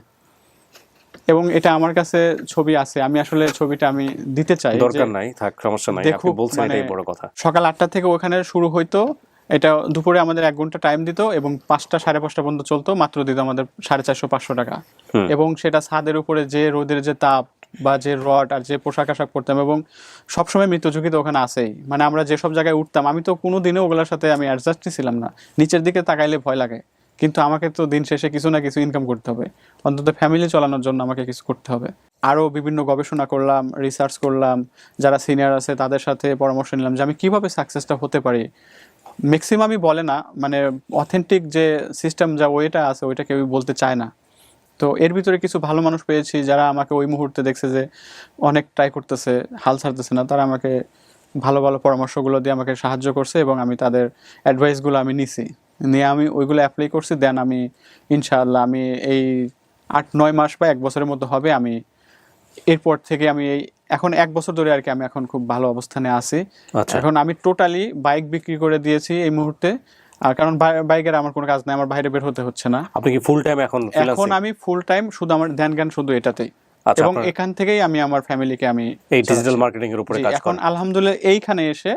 এবং এটা আমার কাছে ছবি আছে, আমি আসলে ছবিটা আমি দিতে চাই, দরকার নাই, থাক, সমস্যা নাই, আপনি বলছেন এটাই বড় কথা। সকাল 8টা থেকে ওখানে শুরু হইতো, এটা দুপুরে আমাদের 1 ঘন্টা টাইম দিত এবং 5টা 5:30 পর্যন্ত চলতো, মাত্র দিত আমাদের 450-500 টাকা। এবং সেটা ছাদের উপরে যে রোদের যে তাপ বা যে রড আর যে পোশাক আশাক পরতাম, এবং সবসময় মৃত্যু ঝুঁকি তো ওখানে আছেই, মানে আমরা যেসব জায়গায় উঠতাম আমি তো কোনো দিনও ওগুলোর সাথে আমি অ্যাডজাস্টই ছিলাম না, নিচের দিকে তাকাইলে ভয় লাগে, কিন্তু আমাকে তো দিন শেষে কিছু না কিছু ইনকাম করতে হবে, অন্তত ফ্যামিলি চালানোর জন্য আমাকে কিছু করতে হবে। আরও বিভিন্ন গবেষণা করলাম, রিসার্চ করলাম, যারা সিনিয়র আছে তাদের সাথে পরামর্শ নিলাম যে আমি কীভাবে সাকসেসটা হতে পারি। ম্যাক্সিমামই বলে না, মানে অথেন্টিক যে সিস্টেম যা ওইটা আছে ওইটা কেউই বলতে চায় না। তো এর ভিতরে কিছু ভালো মানুষ পেয়েছি যারা আমাকে ওই মুহূর্তে দেখছে যে অনেক ট্রাই করতেছে, হাল ছাড়তেছে না, তারা আমাকে ভালো ভালো পরামর্শগুলো দিয়ে আমাকে সাহায্য করছে এবং আমি তাদের অ্যাডভাইসগুলো আমি নিয়ে আমি ওইগুলো অ্যাপ্লাই করছি। দেন আমি ইনশাআল্লাহ আমি এই 8-9 মাস বা 1 বছরের মতো হবে, আমি এরপর থেকে আমি এখন 1 বছর ধরে আর কি আমি এখন খুব ভালো অবস্থানে আছি। এখন আমি টোটালি বাইক বিক্রি করে দিয়েছি এই মুহূর্তে, আর কারণ বাইকের আমার কোনো কাজ নাই, আমার বাইরে বের হতে হচ্ছে না। আপনি কি ফুল টাইম এখন? এখন আমি ফুল টাইম শুধু আমার ধ্যান জ্ঞান শুধু এটাতেই, এবং এখান থেকেই আমি আমার ফ্যামিলিকে আমি এই ডিজিটাল মার্কেটিং এর উপরে কাজ করি। এখন আলহামদুলিল্লাহ এইখানে এসে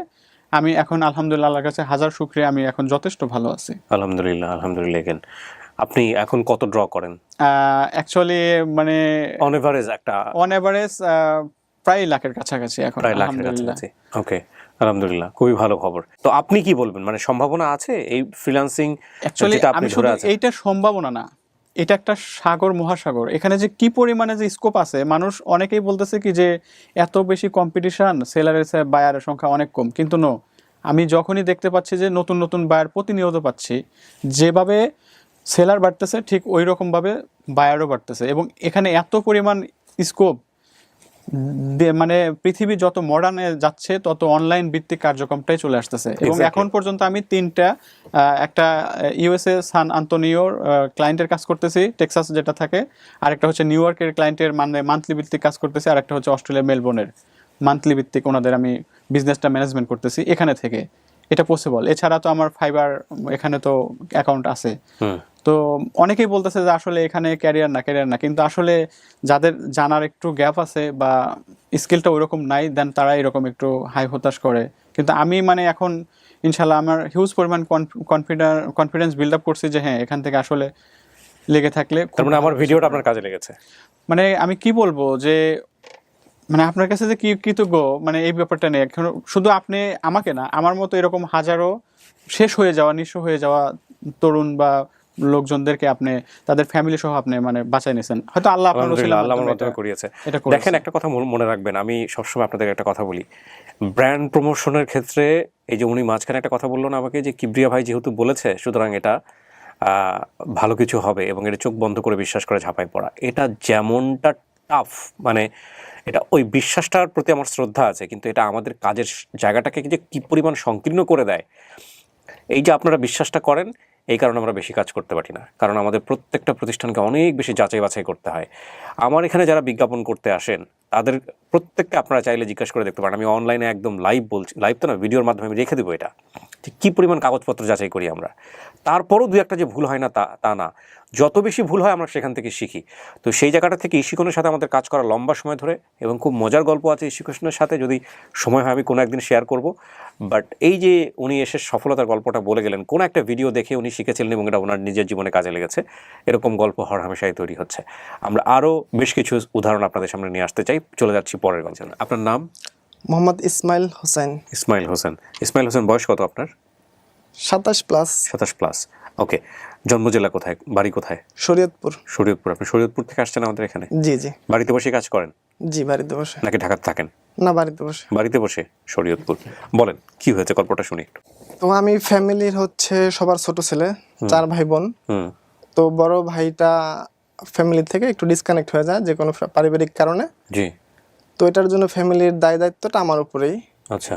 আমি এখন আলহামদুলিল্লাহ আল্লাহর কাছে হাজার শুকরিয়া, আমি এখন যথেষ্ট ভালো আছি আলহামদুলিল্লাহ। আপনি এখন কত ড্র করেন অ্যাকচুয়ালি, মানে অন এভারেজ? অন এভারেজ প্রায় লাখের কাছাকাছি এখন, আলহামদুলিল্লাহ। ওকে, আলহামদুলিল্লাহ, খুবই ভালো খবর। তো আপনি কি বলবেন, মানে সম্ভাবনা আছে এই ফ্রিল্যান্সিং? অ্যাকচুয়ালি আমি শুধু এইটা সম্ভাবনা না, এটা একটা সাগর, মহাসাগর, এখানে যে কি পরিমাণে যে স্কোপ আছে, মানুষ অনেকেই বলতেছে কি যে এত বেশি কম্পিটিশন, সেলারের চেয়ে বায়ারের সংখ্যা অনেক কম, কিন্তু নো, আমি যখনই দেখতে পাচ্ছি যে নতুন নতুন বায়ার প্রতিনিয়ত পাচ্ছি, যেভাবে সেলার বাড়তেছে ঠিক ওই রকমভাবে বায়ারও বাড়তেছে, এবং এখানে এত পরিমাণ স্কোপ, মানে পৃথিবী যত মডার্নে যাচ্ছে তত অনলাইন ভিত্তিক কার্যক্রমটাই চলে আসতেছে। এবং এখন পর্যন্ত আমি 3টা, একটা ইউএসএ সান আন্তোনিওর ক্লায়েন্টের কাজ করতেছি, টেক্সাস যেটা থাকে, আরেকটা হচ্ছে নিউ ইয়র্কের ক্লায়েন্টের মানে মান্থলি ভিত্তিক কাজ করতেছি, আরেকটা হচ্ছে অস্ট্রেলিয়া মেলবোর্নের মান্থলি ভিত্তিক, ওনাদের আমি বিজনেসটা ম্যানেজমেন্ট করতেছি এখানে থেকে। এটা পসিবল। এছাড়া তো আমার ফাইবার এখানে তো অ্যাকাউন্ট আছে। তো অনেকেই বলতেছে যে আসলে এখানে ক্যারিয়ার না, কিন্তু আসলে যাদের জানার একটু গ্যাপ আছে বা স্কিলটা ওইরকম নাই, দেন তারা এরকম একটু হাই হতাশ করে। কিন্তু আমি মানে এখন ইনশাল্লাহ আমার হিউজ পরিমাণ কনফিডেন্স বিল্ড আপ করছি যে হ্যাঁ, এখান থেকে আসলে লেগে থাকলে, মানে আমার ভিডিওটা আপনার কাজে লেগেছে। মানে আমি কি বলবো যে মানে আপনার কাছে যে কি কৃতজ্ঞ মানে এই ব্যাপারটা নিয়ে, শুধু আপনি আমাকে না, আমার মতো এরকম হাজারো শেষ হয়ে যাওয়া, নিঃস্ব হয়ে যাওয়া তরুণ বা লোকজনদেরকে আপনি তাদের ফ্যামিলি সহ আপনি মানে বাঁচাই নিয়েছেন, হয়তো আল্লাহ আপনার মাধ্যমে করিয়েছে। দেখেন, একটা কথা মনে রাখবেন, আমি সবসময় আপনাদের একটা কথা বলি, ব্র্যান্ড প্রমোশনের ক্ষেত্রে এই যে উনি মাঝখানে একটা কথা বললো না আমাকে, যে কিবরিয়া ভাই যেহেতু বলেছে সুতরাং এটা ভালো কিছু হবে, এবং এটা চোখ বন্ধ করে বিশ্বাস করে ঝাঁপাই পড়া, এটা যেমনটা টাফ, মানে এটা ওই বিশ্বাসটার প্রতি আমার শ্রদ্ধা আছে, কিন্তু এটা আমাদের কাজের জায়গাটাকে যে কী পরিমাণ সংকীর্ণ করে দেয়। এই যে আপনারা বিশ্বাসটা করেন, এই কারণে আমরা বেশি কাজ করতে পারি না, কারণ আমাদের প্রত্যেকটা প্রতিষ্ঠানকে অনেক বেশি যাচাই বাছাই করতে হয়। আমার এখানে যারা বিজ্ঞাপন করতে আসেন তাদের প্রত্যেককে আপনারা চাইলে জিজ্ঞাসা করে দেখতে পারেন, আমি অনলাইনে একদম লাইভ বলছি, লাইভ তো না, ভিডিওর মাধ্যমে আমি রেখে দেবো এটা, যে কী পরিমাণ কাগজপত্র যাচাই করি আমরা। তারপরও দু একটা যে ভুল হয় না তা না, যত বেশি ভুল হয় আমরা সেখান থেকে শিখি। তো সেই জায়গাটা থেকে ইশিকনের সাথে আমাদের কাজ করা লম্বা সময় ধরে, এবং খুব মজার গল্প আছে ইশিকনের সাথে, যদি সময় হয় আমি কোনো একদিন শেয়ার করব। বাট এই যে উনি এসে সফলতার গল্পটা বলে গেলেন, কোনো একটা ভিডিও দেখে উনি শিখেছিলেন এবং এটা ওনার নিজের জীবনে কাজে লেগেছে, এরকম গল্প হর হামেশাই তৈরি হচ্ছে। আমরা আরও বেশ কিছু উদাহরণ আপনাদের সামনে নিয়ে আসতে চাই। চলে যাচ্ছি পরের গল্পে। আপনার নাম? মোহাম্মদ ইসমাইল হোসেন। ইসমাইল হোসেন। ইসমাইল হোসেন, বয়স কত আপনার? 27+। 27+। ওকে। জন্ম জেলা কোথায়, বাড়ি কোথায়? শরীয়তপুর। শরীয়তপুর। আপনি শরীয়তপুর থেকে আসছেন আমাদের এখানে? জি জি। বাড়িতে বসে কাজ করেন? জি, বাড়িতে বসে। নাকি ঢাকাতে থাকেন? না, বাড়িতে বসে। বাড়িতে বসে, শরীয়তপুর। বলেন কি হয়েছে, গল্পটা শুনি একটু। তো আমি ফ্যামিলির হচ্ছে সবার ছোট ছেলে, 4 ভাই বোন। হুম। তো বড় ভাইটা ফ্যামিলি থেকে একটু ডিসকানেক্ট হয়ে যায় যে কোনো পারিবারিক কারণে। জি। তো এটার জন্য ফ্যামিলির দায় দায়িত্বটা আমার উপরেই। আচ্ছা।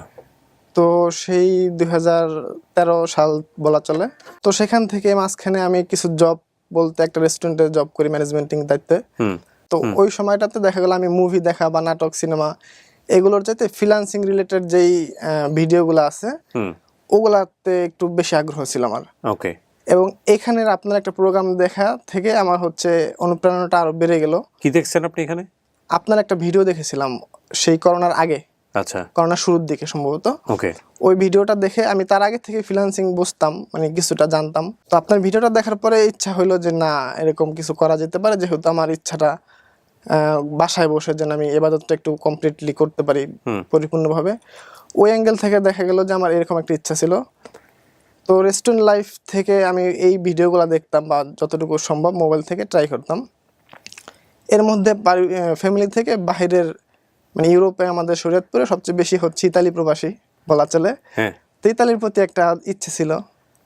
তো সেই 2013 সাল বলা চলে। তো সেখান থেকে মাঝখানে আমি কিছু জব বলতে একটা রেস্টুরেন্টে জব করি ম্যানেজমেন্টিং দায়িত্বে। তো ওই সময়টাতে দেখা গেল আমি মুভি দেখা বা নাটক সিনেমা এগুলোর চাইতে ফ্রিল্যান্সিং রিলেটেড যেই ভিডিওগুলো আছে ওগুলাতে একটু বেশি আগ্রহ ছিল আমার। ওকে। এবং এখানের আপনার একটা প্রোগ্রাম দেখা থেকে আমার হচ্ছে অনুপ্রেরণাটা আরো বেড়ে গেল। কি দেখছেন আপনি এখানে? আপনার একটা ভিডিও দেখেছিলাম সেই করোনার আগে, আচ্ছা, করোনার শুরুর দিকে সম্ভবত। ওকে। ওই ভিডিওটা দেখে আমি তার আগে থেকে ফ্রিল্যান্সিং বুঝতাম, মানে কিছুটা জানতাম। তো আপনার ভিডিওটা দেখার পরে ইচ্ছা হইলো যে না, এরকম কিছু করা যেতে পারে, যেহেতু আমার ইচ্ছাটা বাসায় বসে যেন আমি ইবাদতটা একটু কমপ্লিটলি করতে পারি পরিপূর্ণভাবে। ওই অ্যাঙ্গেল থেকে দেখা গেল যে আমার এরকম একটা ইচ্ছা ছিল। তো রেস্টুরেন্ট লাইফ থেকে আমি এই ভিডিওগুলো দেখতাম বা যতটুকু সম্ভব মোবাইল থেকে ট্রাই করতাম। এর মধ্যে ফ্যামিলি থেকে বাইরের মানে ইউরোপে আমাদের শরীয়তপুরে সবচেয়ে বেশি হচ্ছে ইতালি প্রবাসী বলা চলে। হ্যাঁ। তো ইতালির প্রতি একটা ইচ্ছে ছিল।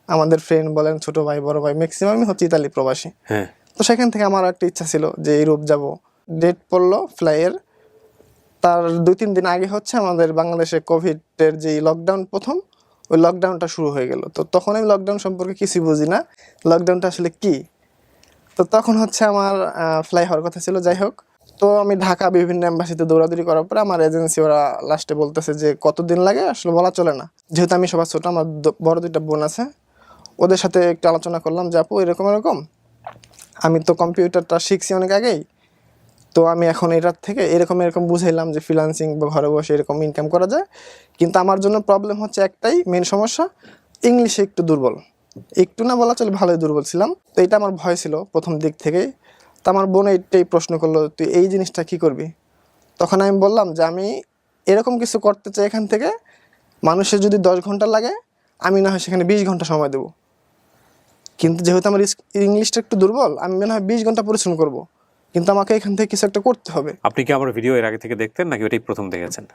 আমাদের ফ্রেন্ড বলেন, ছোট ভাই বড় ভাই ম্যাক্সিমামই হচ্ছে ইতালি প্রবাসী। হ্যাঁ। তো সেখান থেকে আমার একটা ইচ্ছা ছিল যে ইউরোপ যাব। ডেট পড়লো ফ্লাইয়ের, তার 2-3 দিন আগে হচ্ছে আমাদের বাংলাদেশে কোভিডের যে লকডাউন প্রথম, ওই লকডাউনটা শুরু হয়ে গেল। তো তখন আমি লকডাউন সম্পর্কে কিছুই বুঝি না, লকডাউনটা আসলে কি। তো তখন হচ্ছে আমার ফ্লাই হওয়ার কথা ছিল। যাই হোক, তো আমি ঢাকা বিভিন্ন এম্বাসিতে দৌড়াদৌড়ি করার পরে আমার এজেন্সি ওরা লাস্টে বলতেছে যে কতদিন লাগে আসলে বলা চলে না, যেহেতু আমি সবার ছোট, আমার বড় 2টা বোন আছে। ওদের সাথে একটু আলোচনা করলাম যে আপু এরকম এরকম, আমি তো কম্পিউটারটা শিখছি অনেক আগেই, তো আমি এখন এটার থেকে এরকম এরকম বুঝাইলাম যে ফ্রিল্যান্সিং বা ঘরে বসে এরকম ইনকাম করা যায়। কিন্তু আমার জন্য প্রবলেম হচ্ছে একটাই মেন সমস্যা, ইংলিশে একটু দুর্বল। একটু না বলা চলে, ভালোই দুর্বল ছিলাম। তো এটা আমার ভয় ছিল প্রথম দিক থেকেই। তো আমার বোন এইটাই প্রশ্ন করলো, তুই এই জিনিসটা কি করবি? তখন আমি বললাম যে আমি এরকম কিছু করতে চাই, এখান থেকে মানুষের যদি 10 ঘন্টা লাগে আমি না হয় সেখানে 20 ঘন্টা সময় দেবো। কিন্তু যেহেতু আমার ইংলিশটা একটু দুর্বল, আমি মনে হয় 20 ঘন্টা পরিশ্রম করব, কিন্তু আমাকে এখান থেকে কিছু একটা করতে হবে। আপনি কি আমার ভিডিও এর আগে থেকে দেখতেন নাকি ওটাই প্রথম দেখেছেন?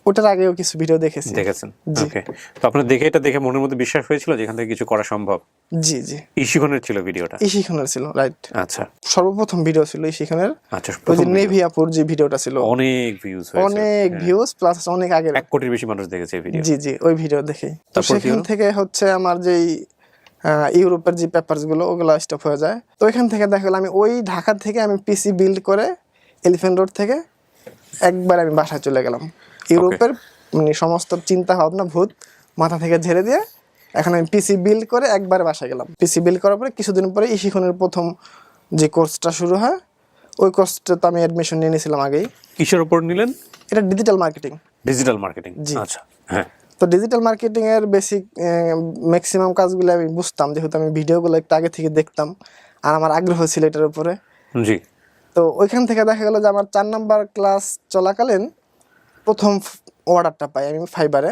ওটার আগেও কিছু ভিডিও দেখেছি। দেখেছেন, ওকে। তো আপনার এটা দেখে মনের মধ্যে বিশ্বাস হয়েছিল যে এখান থেকে কিছু করা সম্ভব? জি জি। ইশিখনের ছিল ভিডিওটা? ইশিখনের ছিল, রাইট। আচ্ছা, সর্বপ্রথম ভিডিও ছিল ইশিখনের। আচ্ছা। ওই যে নেভি আপুর যে ভিডিওটা ছিল, অনেক ভিউজ হয়েছে, অনেক ভিউজ প্লাস অনেক আগের 1 কোটির বেশি মানুষ দেখেছে এই ভিডিও। জি জি, ওই ভিডিও দেখেই। তো তারপর কি সেখান হলো? থেকে হচ্ছে আমার যেই ইউরোপের যে পেপারসগুলো ওগুলো স্টপ হয়ে যায়। তো এখান থেকে দেখা গেল আমি ওই ঢাকা থেকে আমি পিসি বিল্ড করে এলিফ্যান্ট রোড থেকে একবার আমি বাসায় চলে গেলাম। ইউরোপের মানে সমস্ত চিন্তা ভাবনা ভূত মাথা থেকে ঝেড়ে দিয়ে এখন আমি পিসি বিল্ড করে একবার বাসায় গেলাম। পিসি বিল্ড করার পরে কিছুদিন পরে ইশিখনের প্রথম যে কোর্সটা শুরু হয়, ওই কোর্সটা তো আমি অ্যাডমিশন নিয়ে নিয়েছিলাম আগেই। কিসের উপর নিলেন? এটা ডিজিটাল মার্কেটিং। ডিজিটাল মার্কেটিং, জি। আচ্ছা, হ্যাঁ। তো ডিজিটাল মার্কেটিং এর বেসিক ম্যাক্সিমাম কাজগুলো আমি বুঝতাম, যেহেতু আমি ভিডিওগুলো একটু আগে থেকে দেখতাম আর আমার আগ্রহ ছিল এটার উপরে। জি। তো ওইখান থেকে দেখা গেল যে আমার 4 নাম্বার ক্লাস চলাকালীন প্রথম অর্ডারটা পাই আমি ফাইবারে।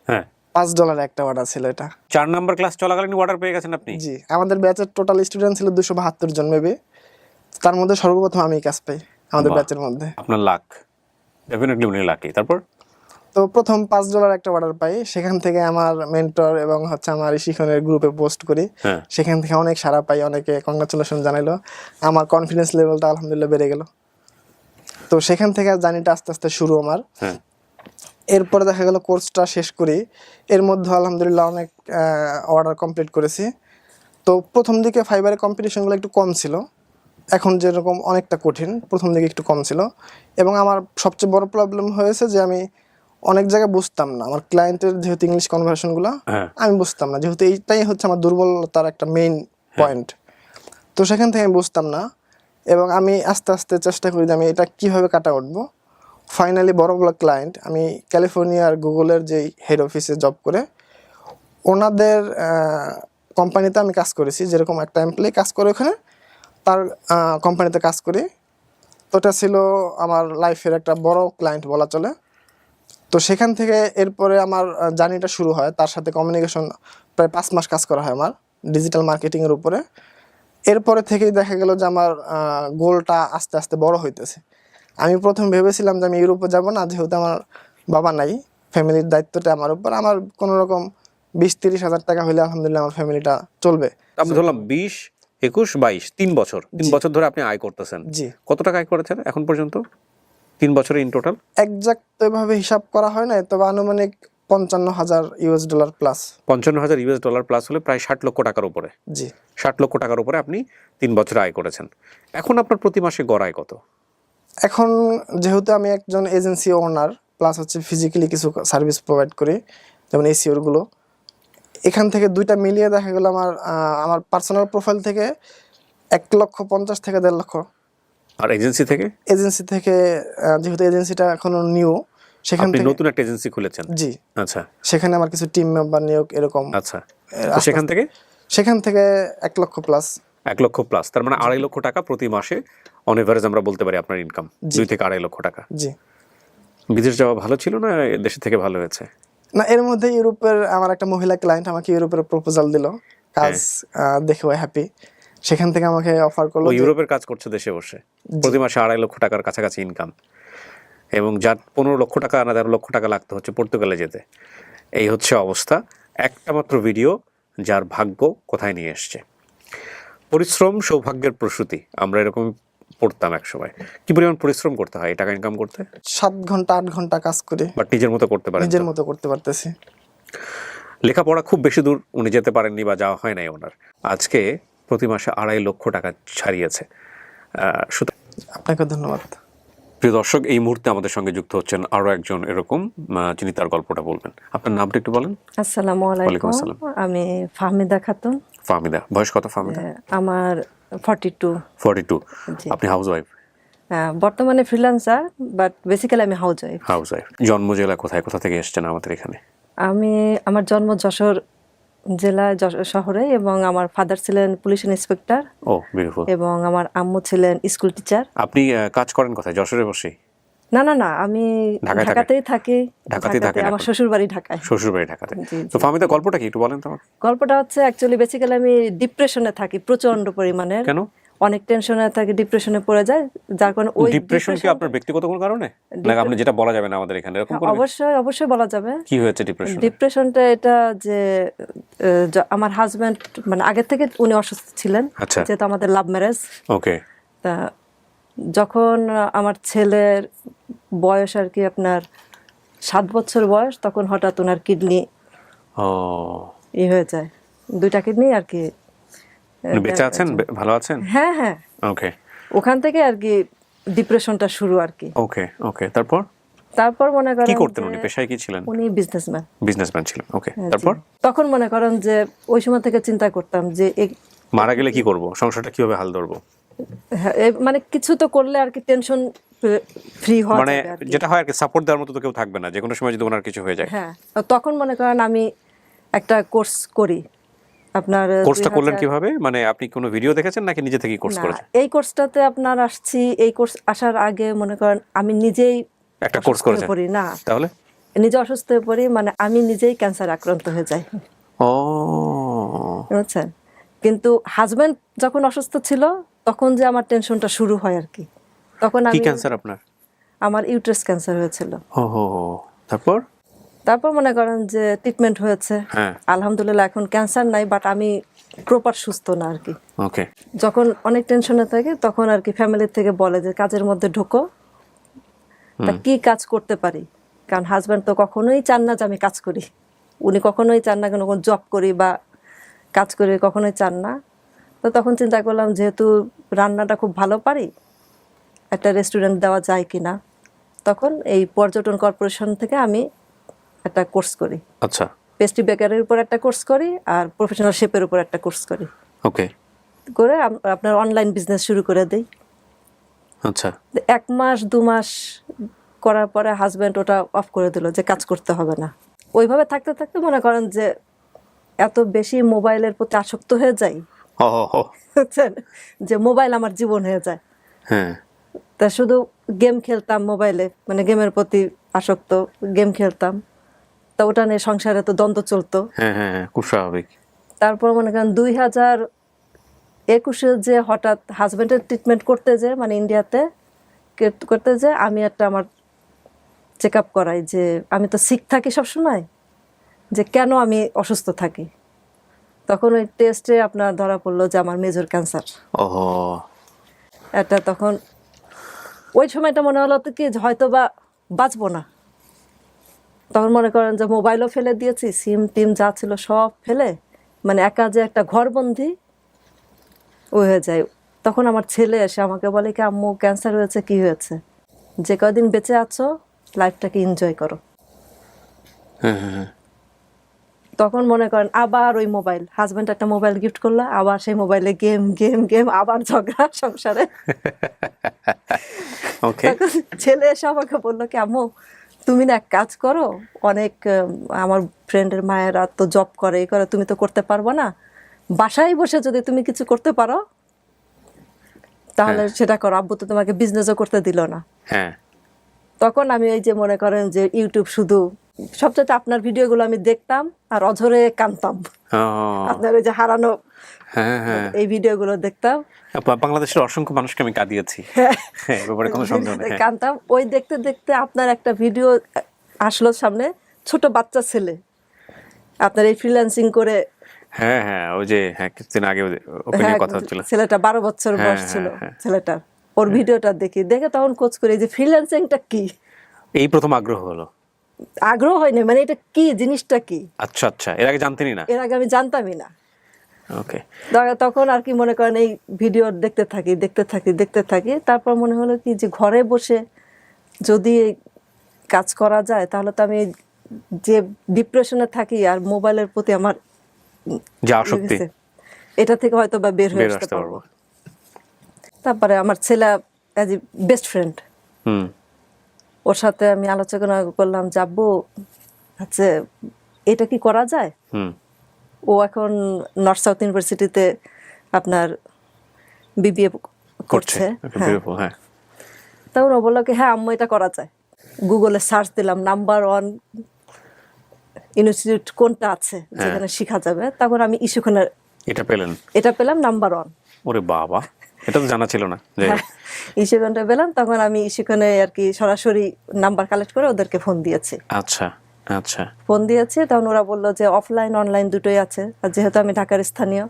হ্যাঁ। $5 একটা অর্ডার ছিল এটা। 4 নাম্বার ক্লাস চলাকালীন অর্ডার পেয়ে গেছেন আপনি? জি, আমাদের ব্যাচের টোটাল স্টুডেন্ট ছিল 272 জন মেবি, তার মধ্যে সর্বপ্রথম আমি কাজ পাই আমাদের ব্যাচের মধ্যে। আপনার লাক, ডেফিনেটলি উনি লাকি। তারপর তো প্রথম $5 একটা অর্ডার পাই, সেখান থেকে আমার মেন্টর এবং হচ্ছে আমার ইশিখনের গ্রুপে পোস্ট করি। সেখান থেকে অনেক সাড়া পাই, অনেকে কংগ্রাচুলেশন জানাইলো, আমার কনফিডেন্স লেভেলটা আলহামদুলিল্লাহ বেড়ে গেল। তো সেখান থেকে জার্নিটা আস্তে আস্তে শুরু আমার। এরপরে দেখা গেল কোর্সটা শেষ করি, এর মধ্যে আলহামদুলিল্লাহ অনেক অর্ডার কমপ্লিট করেছি। তো প্রথম দিকে ফাইবারে কম্পিটিশনগুলো একটু কম ছিল, এখন যেরকম অনেকটা কঠিন, প্রথম দিকে একটু কম ছিল। এবং আমার সবচেয়ে বড় প্রবলেম হয়েছে যে আমি অনেক জায়গায় বুঝতাম না, আমার ক্লায়েন্টের যেহেতু ইংলিশ কনভার্সনগুলো হ্যাঁ। আমি বুঝতাম না, যেহেতু এইটাই হচ্ছে আমার দুর্বলতার একটা মেইন পয়েন্ট। তো সেখান থেকে আমি বুঝতাম না, এবং আমি আস্তে আস্তে চেষ্টা করি যে আমি এটা কীভাবে কাটা উঠবো। ফাইনালি বড় বড় ক্লায়েন্ট, আমি ক্যালিফোর্নিয়ার গুগলের যেই হেড অফিসে জব করে ওনাদের কোম্পানিতে আমি কাজ করেছি, যেরকম একটা এমপ্লয়ি কাজ করে ওখানে তার কোম্পানিতে কাজ করি। তো এটা ছিল আমার লাইফের একটা বড় ক্লায়েন্ট বলা চলে। তো সেখান থেকে এরপরে আমার জার্নিটা শুরু হয়, তার সাথে কমিউনিকেশন প্রায় 5 মাস কাজ করা হয় আমার ডিজিটাল মার্কেটিংয়ের উপরে। এরপরে থেকেই দেখা গেল যে আমার গোলটা আস্তে আস্তে বড় হইতেছে। আমি প্রথম ভেবেছিলাম যে আমি ইউরোপে যাব না, যেহেতু আমার বাবা নাই, ফ্যামিলির দায়িত্বটা আমার উপর, আমার কোনো রকম 20-30 হাজার টাকা হলে আলহামদুলিল্লাহ আমার ফ্যামিলিটা চলবে। আমি ধরলাম 20, 21, 22 3 বছর, 3 বছর ধরে আপনি আয় করতেছেন। জি। কত টাকা আয় করেছেন এখন পর্যন্ত 3 বছরে ইন টোটাল? একজাক্ট এভাবে হিসাব করা হয় না, তবে আনুমানিক $55,000 প্লাস। $55,000 প্লাস হলে প্রায় 60 লক্ষ টাকার উপরে। জি। 60 লক্ষ টাকার উপরে আপনি 3 বছরে আয় করেছেন। এখন আপনার প্রতি মাসে গড় আয় কত? এখন যেহেতু আমি একজন এজেন্সি ওনার প্লাস হচ্ছে ফিজিক্যালি কিছু সার্ভিস প্রোভাইড করি, যেমন এসিওরগুলো, এখান থেকে দুইটা মিলিয়ে দেখা গেল আমার পার্সোনাল প্রোফাইল থেকে 1,50,000 থেকে 1.5 লক্ষ। আর এজেন্সি থেকে? এজেন্সি থেকে যেহেতু এজেন্সিটা এখনো নিউ, সেখান আপনি থেকে নতুন একটা এজেন্সি খুলেছেন? জি। আচ্ছা সেখানে আমার কিছু টিম মেম্বার নিয়োগ এরকম। আচ্ছা, তো সেখান থেকে? সেখান থেকে 1 লক্ষ প্লাস। 1 লক্ষ প্লাস, তার মানে 2.5 লক্ষ টাকা প্রতি মাসে অন এভারেজ আমরা বলতে পারি আপনার ইনকাম। 2 থেকে 2.5 লক্ষ টাকা। জি। বিদেশ যাওয়া ভালো ছিল না দেশে থেকে ভালো হয়েছে? না, এর মধ্যে ইউরোপের আমার একটা মহিলা ক্লায়েন্ট আমাকে ইউরোপের প্রপোজাল দিল, কাজ দেখে হ্যাপি, সেখান থেকে আমাকে অফার করলো। ও ইউরোপের কাজ করছে দেশে বসে, প্রতি মাসে 2.5 লক্ষ টাকার কাছাকাছি ইনকাম, এবং যার 15 লক্ষ টাকা না 13 লক্ষ টাকা লাগতে হচ্ছে পর্তুগালে যেতে। এই হচ্ছে অবস্থা। একটা মাত্র ভিডিও যার ভাগ্য কোথায় নিয়ে এসছে। পরিশ্রম সৌভাগ্যের প্রসূতি, আমরা এরকম পড়তাম এক সময়। কি পরিমাণ পরিশ্রম করতে হয় এই টাকা ইনকাম করতে? 7 ঘন্টা 8 ঘন্টা কাজ করি, বাট নিজের মতো করতে পারেন? নিজের মতো করতে পারতেছি। লেখাপড়া খুব বেশি দূর উনি যেতে পারেননি বা যাওয়া হয় নাই ওনার। আজকে প্রতি মাসে 2.5 লক্ষ টাকা ছাড়িয়েছে। আপনাকে ধন্যবাদ। প্রিয় দর্শক, এই মুহূর্তে আমাদের সঙ্গে যুক্ত হচ্ছেন আরো একজন এরকম, যিনি তার গল্পটা বলবেন। আপনার নামটা একটু বলেন। আসসালামু ওয়ালাইকুম আলাইকুম, আসসালাম। আমি ফাহমিদা খাতুন। ফাহমিদা, বয়স কত ফাহমিদা? আমার 42। 42। জি। আপনি হাউস ওয়াইফ? বর্তমানে ফ্রিল্যান্সার, বাট বেসিক্যালি আমি হাউস ওয়াইফ। House wife. জন্ম জেলা কোথায়, কোথা থেকে এসেছেন আমাদের এখানে? আমার জন্ম যশোর জেলা শহরে, এবং আমার ফাদার ছিলেন পুলিশ ইন্সপেক্টর। ও বিউটিফুল। এবং আমার আম্মু ছিলেন স্কুল টিচার। আপনি কাজ করেন কোথায়, যশোরে বসেই? না না না, আমি ঢাকাতেই থাকি। ঢাকাতেই থাকেন? আমার শ্বশুর বাড়ি ঢাকায়। শ্বশুর বাড়ি ঢাকাতে। জি, তো ফাহমিদা, গল্পটা কি একটু বলেন তো আমাকে। গল্পটা হচ্ছে অ্যাকচুয়ালি বেসিক্যালি আমি ডিপ্রেশনে থাকি প্রচন্ড পরিমাণের। কেন? অনেক টেনশনে থাকি, ডিপ্রেশনে পড়ে যায়, যার কারণে ওই ডিপ্রেশন কি আপনার ব্যক্তিগত কোনো কারণে, নাকি আপনি যেটা বলা যাবে না আমাদের এখানে এরকম কোনো? অবশ্যই অবশ্যই বলা যাবে। কি হয়েছে ডিপ্রেশন? ডিপ্রেশনটা এটা যে আমার হাজবেন্ড মানে আগে থেকে উনি অসুস্থ ছিলেন, আচ্ছা। যেহেতু আমাদের লাভ ম্যারেজ। ওকে। তা যখন আমার ছেলের বয়স আর কি আপনার 7 বছর বয়স, তখন হঠাৎ ওনার কিডনি ও হয়ে যায়, 2টা কিডনি আর কি। উনি বেঁচে আছেন, ভালো আছেন? হ্যাঁ হ্যাঁ। ওকে। ওখান থেকে আর কি ডিপ্রেশনটা শুরু আর কি। ওকে ওকে। তারপর মনে করেন কি করতেন উনি, পেশায় কি ছিলেন? উনি বিজনেসম্যান। বিজনেসম্যান ছিলেন। ওকে। তারপর তখন মনে করেন যে ওই সময় থেকে চিন্তা করতাম যে মারা গেলে কি করব, সংসারটা কিভাবে হাল ধরবো? মানে কিছু তো করলে আর কি টেনশন ফ্রি হওয়া মানে যাবে আর কি। যেটা হয় আর কি, সাপোর্ট দেওয়ার মতো তো কেউ থাকবে না যে কোনো সময় যদি ওনার কিছু হয়ে যায়। হ্যাঁ, তখন মনে করেন আমি একটা কোর্স করি। আপনার কোর্সটা করলেন কিভাবে, মানে আপনি কোনো ভিডিও দেখেছেন নাকি নিজে থেকেই কোর্স করেছেন? এই কোর্সটাতে আপনার আসছি, এই কোর্স আসার আগে মনে করেন আমি নিজেই একটা কোর্স করেছেন? পড়ি না, তাহলে নিজে অসুস্থ হয়ে পড়ি, মানে আমি নিজেই ক্যান্সার আক্রান্ত হয়ে যাই। ও বুঝছেন? কিন্তু হাজবেন্ড যখন অসুস্থ ছিল তখন যে আমার টেনশনটা শুরু হয় আর কি। তখন কি আমি ক্যান্সার আপনার? আমার ইউটেরাস ক্যান্সার হয়েছিল। ও তারপর মনে করেন যে ট্রিটমেন্ট হয়েছে, হ্যাঁ। আলহামদুলিল্লাহ এখন ক্যান্সার নাই, বাট আমি প্রপার সুস্থ না আর কি। ওকে। যখন অনেক টেনশনে থাকে তখন আর কি ফ্যামিলির থেকে বলে যে কাজের মধ্যে ঢোকো, তা কি কাজ করতে পারি, কারণ হাজব্যান্ড তো কখনোই চান না যে আমি কাজ করি, উনি কখনোই চান না কোনো জব করি বা কাজ করি, কখনোই চান না। তো তখন চিন্তা করলাম যেহেতু রান্নাটা খুব ভালো পারি, একটা রেস্টুরেন্ট দেওয়া যায় কিনা। তখন এই পর্যটন কর্পোরেশন থেকে আমি একটা কোর্স করি, আচ্ছা, পেস্ট্রি বেকারের উপর একটা কোর্স করি আর প্রফেশনাল শেফের উপর একটা কোর্স করি, ওকে, করে আপনার অনলাইন বিজনেস শুরু করে দিই। আচ্ছা, 1 মাস 2 মাস করার পরে হাজব্যান্ড ওটা অফ করে দিল যে কাজ করতে হবে না। ওইভাবে থাকতে থাকতে মনে করেন যে এত বেশি মোবাইলের প্রতি আসক্ত হয়ে যাই, বুঝছেন, যে মোবাইল আমার জীবন হয়ে যায়। হ্যাঁ, তা শুধু গেম খেলতাম মোবাইলে, মানে গেমের প্রতি আসক্ত, গেম খেলতাম। তা ওটা নিয়ে সংসারে তো দ্বন্দ্ব চলতো। হ্যাঁ, হ্যাঁ, হ্যাঁ, খুব স্বাভাবিক। তারপর মনে করেন 2021-এ যে হঠাৎ হাজব্যান্ডের ট্রিটমেন্ট করতে যে, মানে ইন্ডিয়াতে করতে যে, আমি একটা আমার চেক আপ করাই যে আমি তো সিক থাকি সবসময়, যে কেন আমি অসুস্থ থাকি। তখন ওই টেস্টে আপনার ধরা পড়লো যে আমার মেজর ক্যান্সার। ওহো, এটা তখন ওই সময়টা মনে হলো তো কি যে হয়তো বা বাঁচবো না। তখন মনে করেন যে মোবাইলও ফেলে দিয়েছি, সিম টিম যা ছিল সব ফেলে, মানে একা যে একটা ঘরবন্দি হয়ে যায়। তখন আমার ছেলে এসে আমাকে বলে কি, আম্মু ক্যান্সার হয়েছে, কি হয়েছে, যে কদিন বেঁচে আছো লাইফটাকে এনজয় করো। হ্যাঁ, হ্যাঁ, হ্যাঁ। তখন মনে করেন আবার ওই মোবাইল, হাজব্যান্ড একটা মোবাইল গিফট করলো, আবার সেই মোবাইলে গেম গেম গেম, আবার ঝগড়া সংসারে। ওকে, তখন ছেলে এসে আমাকে বললো কি, আম্মু তুমি না এক কাজ করো, অনেক আমার ফ্রেন্ডের মায়েরা তো জব করে, এই করে, তুমি তো করতে পারবো না, বাসায় বসে যদি তুমি কিছু করতে পারো তাহলে সেটা করো, আব্বু তো তোমাকে বিজনেসও করতে দিল না। হ্যাঁ, তখন আমি ওই যে মনে করেন যে ইউটিউব, শুধু সবচেয়ে আপনার ভিডিওগুলো আমি দেখতাম আর অঝরে কাঁদতাম। ও, আপনার ওই যে হারানো হ্যাঁ, হ্যাঁ। এই ভিডিওগুলো দেখতাম, বাংলাদেশের অসংখ্য মানুষকে আমি কাঁদিয়েছি, হ্যাঁ, এ ব্যাপারে কোনো সন্দেহ নেই। হ্যাঁ। কাঁদতাম। ওই দেখতে দেখতে আপনার একটা ভিডিও আসলো সামনে, ছোট বাচ্চা ছেলে আপনার এই ফ্রিল্যান্সিং করে, হ্যাঁ, হ্যাঁ, ওই যে হ্যাঁ, কিছুদিন আগে ওকে নিয়ে কথা হচ্ছিল। ছেলেটা 12 বছর হ্যাঁ, বয়স ছিল হ্যাঁ, হ্যাঁ। ছেলেটার। ওর ভিডিওটা দেখে তখন খোঁজ করে যে ফ্রিল্যান্সিংটা কি, এই প্রথম আগ্রহ হলো। আগ্রহ হয়নি, মানে এটা কি জিনিসটা কি, আচ্ছা, আচ্ছা, এর আগে জানতেনই না। এর আগে আমি জানতামই না। ওকে, তখন আর কি মনে করেন এই ভিডিও দেখতে থাকি। তারপর মনে হলো কি যে ঘরে বসে যদি এই কাজ করা যায় তাহলে তো আমি যে ডিপ্রেশনে থাকি আর মোবাইলের প্রতি আমার যে আসক্তি, এটা থেকে হয়তো বা বের হয়ে আসতে পারবো। তারপরে আমার ছেলে অ্যাজ এ বেস্ট ফ্রেন্ড, হুম, ওর সাথে আমি আলোচনা করলাম, যাবো আচ্ছা এটা কি করা যায়। হুম, ও এখন নর্থ সাউথ ইউনিভার্সিটিতে আপনার বিবিএ করছে। হ্যাঁ, বিউটিফুল, হ্যাঁ। তখন ও বললো কি, হ্যাঁ আম্মু এটা করা যায়। গুগলে সার্চ দিলাম নাম্বার 1 ইনস্টিটিউট কোনটা আছে যেখানে শেখা যাবে। তখন আমি ইস্যুখানে এটা পেলাম নাম্বার 1। ওরে বাবা, এটা তো জানা ছিল না। ইস্যুখানটা পেলাম, তখন আমি ইস্যুখানে আর কি সরাসরি নাম্বার কালেক্ট করে ওদেরকে ফোন দিয়েছি। আচ্ছা, আচ্ছা, ফোন দিয়েছি, তখন ওরা বললো যে অফলাইন অনলাইন দুটোই আছে। আর যেহেতু আমি ঢাকার স্থানীয়,